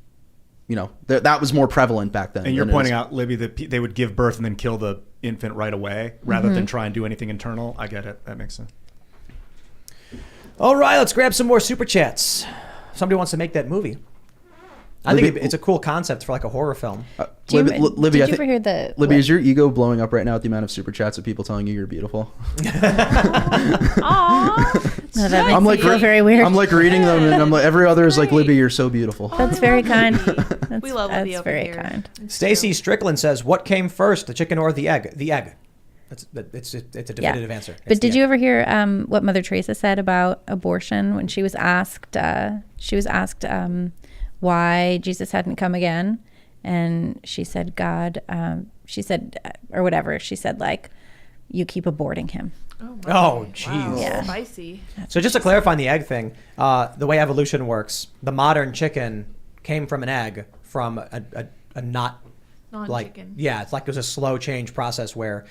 you know that was more prevalent back then. And you're than it pointing is. out, Libby, that they would give birth and then kill the infant right away rather than try and do anything internal. I get it. That makes sense. all right, let's grab some more super chats. Somebody wants to make that movie. I think Libby- it's a cool concept for like a horror film. Do you, Libby, did I you think- ever hear the Libby, is your ego blowing up right now at the amount of super chats of people telling you you're beautiful? Aww. No, that makes I'm me like feel very weird. I'm like reading them, and I'm like every other is like Libby, you're so beautiful. That's very kind. That's, We love Libby that's over very here. kind. Stacy Strickland says, "What came first, the chicken or the egg?" The egg. It's a definitive answer. It's But the did you egg. ever hear what Mother Teresa said about abortion when she was asked? Why Jesus hadn't come again, and she said, "God." She said, or whatever. She said, like, "You keep aborting him." Oh, jeez. Yeah. Spicy. So just to clarify on the egg thing, the way evolution works, the modern chicken came from an egg from a not like Non-chicken. yeah, it's like it was a slow change process where.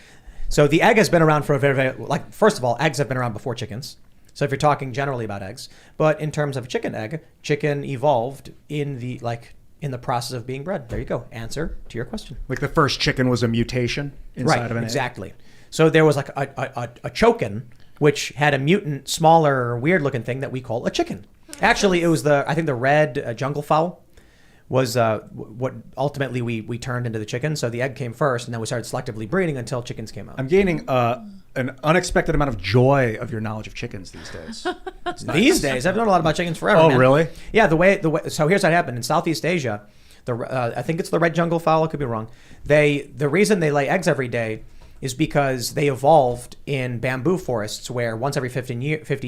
So the egg has been around for a very, very like first of all, eggs have been around before chickens. So if you're talking generally about eggs, but in terms of a chicken egg, chicken evolved in the process of being bred. There you go. Answer to your question. Like the first chicken was a mutation inside of an egg. Exactly. So there was like a chokin, which had a mutant, smaller, weird-looking thing that we call a chicken. Actually, it was the red jungle fowl was what ultimately we turned into the chicken. So the egg came first, and then we started selectively breeding until chickens came out. I'm gaining an unexpected amount of joy of your knowledge of chickens these days. These days, I've known a lot about chickens forever. Oh, man. really? Yeah. The way. So here's what happened in Southeast Asia. I think it's the red jungle fowl. I could be wrong. The reason they lay eggs every day is because they evolved in bamboo forests where once every 50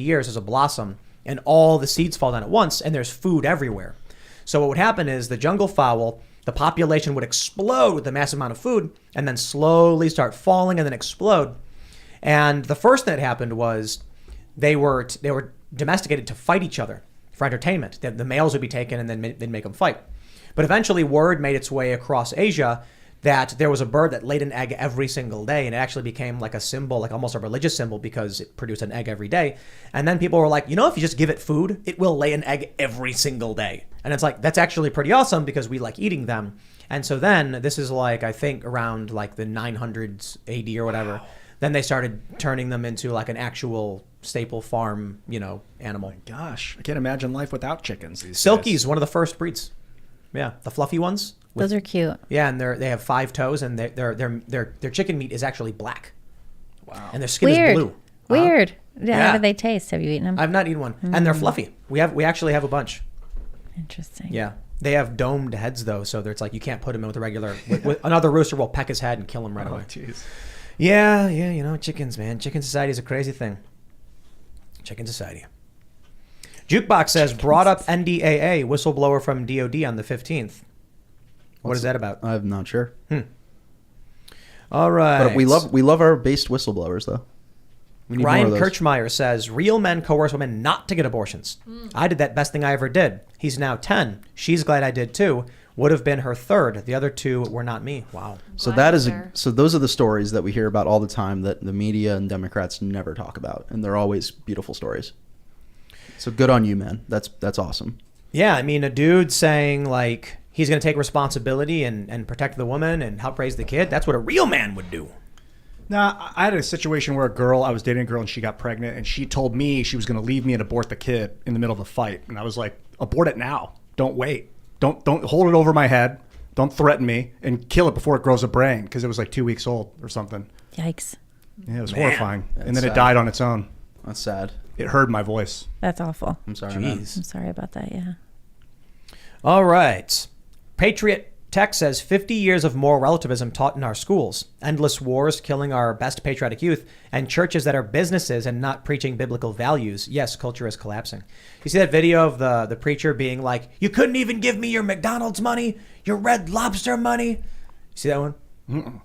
years there's a blossom and all the seeds fall down at once and there's food everywhere. So what would happen is the jungle fowl, the population would explode with a massive amount of food and then slowly start falling and then explode. And the first thing that happened was they were domesticated to fight each other for entertainment. The males would be taken and then they'd make them fight. But eventually word made its way across Asia that there was a bird that laid an egg every single day, and it actually became like a symbol, like almost a religious symbol, because it produced an egg every day. And then people were like, you know, if you just give it food, it will lay an egg every single day. And it's like, that's actually pretty awesome because we like eating them. And so then this is like, I think around like the 900s AD or whatever. Wow. Then they started turning them into like an actual staple farm, animal. Gosh, I can't imagine life without chickens these days. Silkie's one of the first breeds. Yeah, the fluffy ones. Those are cute. Yeah, and they have 5 toes, and their chicken meat is actually black. Wow. And their skin Weird. is blue. Weird. Yeah. How do they taste? Have you eaten them? I've not eaten one, and they're fluffy. We actually have a bunch. Interesting. Yeah, they have domed heads though, so it's like you can't put them in with a regular. With another rooster will peck his head and kill him right away. Jeez. Yeah, chickens, man. Chicken society is a crazy thing. Chicken society. Jukebox says, brought up NDAA, whistleblower from DOD on the 15th. What is that about? I'm not sure. All right. But we love our based whistleblowers though. We need more Ryan of those. Kirchmeyer says, real men coerce women not to get abortions. I did that best thing I ever did. He's now 10. She's glad I did too. Would have been her 3rd. The other 2 were not me. Wow. So Glad that you're is there. so those are the stories that we hear about all the time that the media and Democrats never talk about, and they're always beautiful stories. So good on you, man. That's awesome. Yeah, I mean, a dude saying like he's going to take responsibility and protect the woman and help raise the kid. That's what a real man would do. Nah, I had a situation where I was dating a girl and she got pregnant and she told me she was going to leave me and abort the kid in the middle of a fight. And I was like, abort it now. Don't wait. Don't hold it over my head. Don't threaten me and kill it before it grows a brain, because it was like 2 weeks old or something. Yikes. Yeah, it was horrifying. That's And then sad. it died on its own. That's sad. It heard my voice. That's awful. I'm sorry, man. Jeez. I'm sorry about that. Yeah. All right. Patriot Tech says 50 years of moral relativism taught in our schools, endless wars killing our best patriotic youth, and churches that are businesses and not preaching biblical values. Yes, culture is collapsing. You see that video of the preacher being like, you couldn't even give me your McDonald's money, your Red Lobster money? You see that one?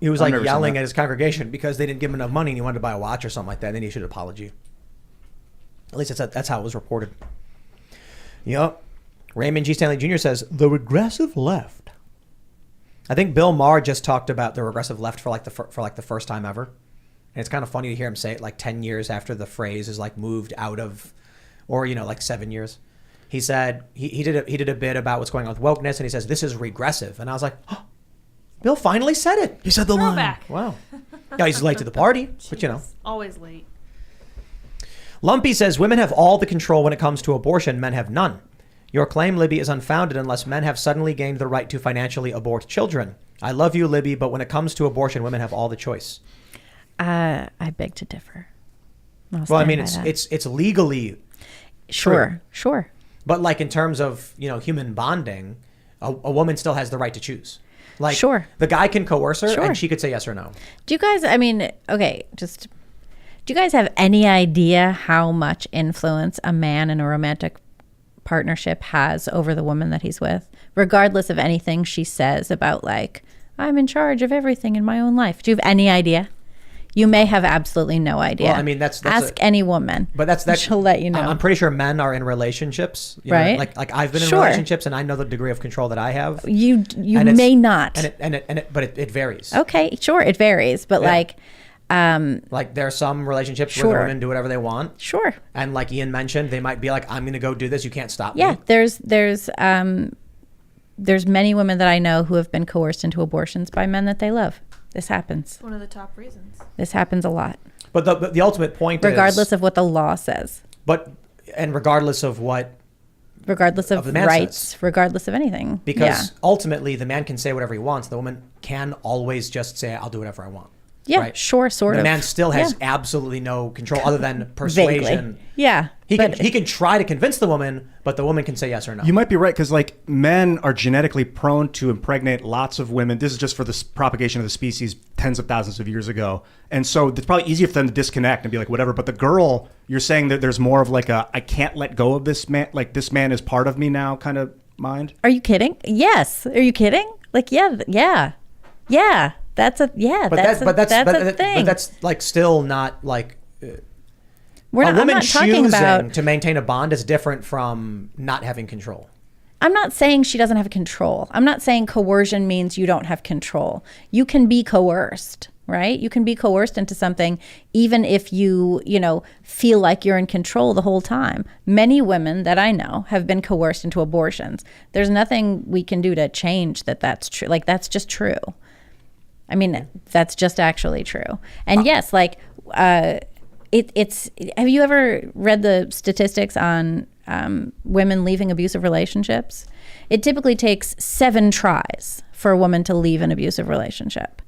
He was like never seen yelling that. at his congregation because they didn't give him enough money and he wanted to buy a watch or something like that. And then he issued an apology. At least that's how it was reported. Yep. Raymond G. Stanley Jr. says, the regressive left. I think Bill Maher just talked about the regressive left for like the first time ever. And it's kind of funny to hear him say it like 10 years after the phrase is like moved out of, or, like 7 years. He said, he did a bit about what's going on with wokeness, and he says, this is regressive. And I was like, oh, Bill finally said it. He said the line. Throwback. Wow. Yeah, he's late to the party, but Always late. Lumpy says women have all the control when it comes to abortion. Men have none. Your claim, Libby, is unfounded unless men have suddenly gained the right to financially abort children. I love you, Libby, but when it comes to abortion, women have all the choice. I beg to differ. Well, I mean, it's legally sure. but like in terms of human bonding, a woman still has the right to choose. Like, Sure. the guy can coerce her, Sure. and she could say yes or no. Do you guys, I mean, okay, do you guys have any idea how much influence a man in a romantic partnership has over the woman that he's with, regardless of anything she says about like, I'm in charge of everything in my own life? Do you have any idea? You may have absolutely no idea. Well, I mean, that's ask any woman, But that's she'll let you know. I'm pretty sure men are in relationships, Right. Like I've been in Sure. relationships, and I know the degree of control that I have. You And it's- may not. But it varies. Okay, sure, it varies, but Yeah. like, there are some relationships where Sure. the women do whatever they want, sure. and like Ian mentioned, they might be like, I'm going to go do this. You can't stop Yeah, me. there's many women that I know who have been coerced into abortions by men that they love. This happens. One of the top reasons. This happens a lot, But the ultimate point regardless is, of what the law says, regardless of what, regardless of the man rights, says. regardless of anything. because ultimately the man can say whatever he wants. The woman can always just say, I'll do whatever I want. yeah, right? sure, sort The of. man still has Yeah. absolutely no control other than Vaguely. persuasion. Yeah, He but can try to convince the woman, but the woman can say yes or no. You might be right, because like men are genetically prone to impregnate lots of women. This is just for the propagation of the species tens of thousands of years ago. And so it's probably easier for them to disconnect and be like, whatever. But the girl, you're saying that there's more of like a, I can't let go of this man. Like this man is part of me now kind of mind. Are you kidding? Yes. Are you kidding? Like, yeah. That's a thing. But that's like still not like I'm woman not talking choosing about. to maintain a bond is different from not having control. I'm not saying she doesn't have control. I'm not saying coercion means you don't have control. You can be coerced, right? You can be coerced into something even if you feel like you're in control the whole time. Many women that I know have been coerced into abortions. There's nothing we can do to change that's true. Like, that's just true. I mean, that's just actually true. And yes, like, it's, have you ever read the statistics on women leaving abusive relationships? It typically takes 7 tries for a woman to leave an abusive relationship.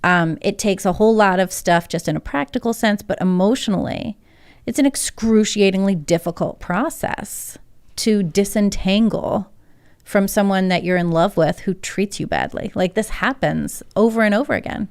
It takes a whole lot of stuff just in a practical sense, but emotionally, it's an excruciatingly difficult process to disentangle from someone that you're in love with who treats you badly. Like, this happens over and over again.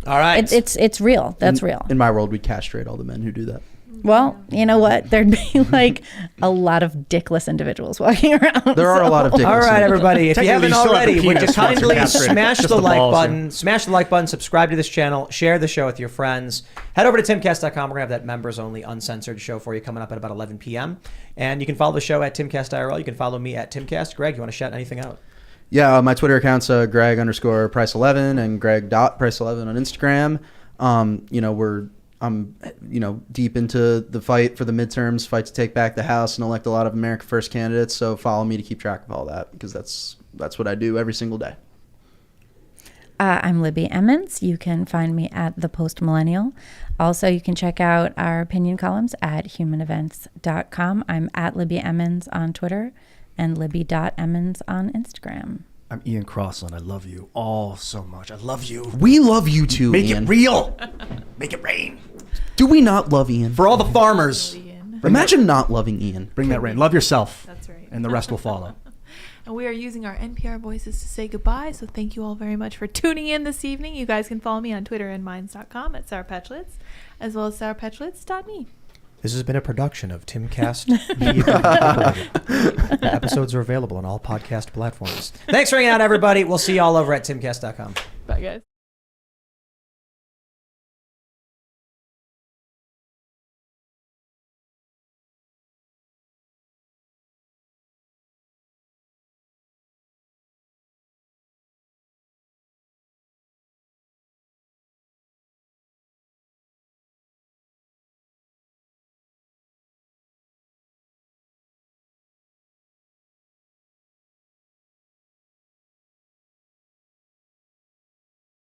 All right. It's real. That's real. In my world, we castrate all the men who do that. Well, you know what? There'd be like a lot of dickless individuals walking around. There are a lot of dickless All right, everybody. If you Technically, haven't you still have the already, would you penis once you're kindly castrated. smash Just the the like balls, button, smash the like button, subscribe to this channel, share the show with your friends. Head over to timcast.com. We're going to have that members-only uncensored show for you coming up at about 11 p.m. And you can follow the show at Timcast IRL. You can follow me at Timcast. Greg, you want to shout anything out? Yeah, my Twitter account's Greg_Price11 and Greg.Price11 on Instagram. I'm deep into the fight for the midterms, fight to take back the House and elect a lot of America First candidates. So follow me to keep track of all that, because that's that's what I do every single day. I'm Libby Emmons. You can find me at The Post Millennial. Also, you can check out our opinion columns at humanevents.com. I'm at Libby Emmons on Twitter and Libby.Emmons on Instagram. I'm Ian Crossland. I love you all so much. I love you. We love you too, Make Ian. it real. Make it rain. Do we not love Ian? For all the farmers, Imagine not loving Ian. bring that rain. Love yourself. That's right. And the rest will follow. And we are using our NPR voices to say goodbye. So thank you all very much for tuning in this evening. You guys can follow me on Twitter and minds.com at sourpetulets, as well as sourpetulets.me. This has been a production of Timcast Incorporated. Episodes are available on all podcast platforms. Thanks for hanging out, everybody. We'll see you all over at timcast.com. Bye, guys.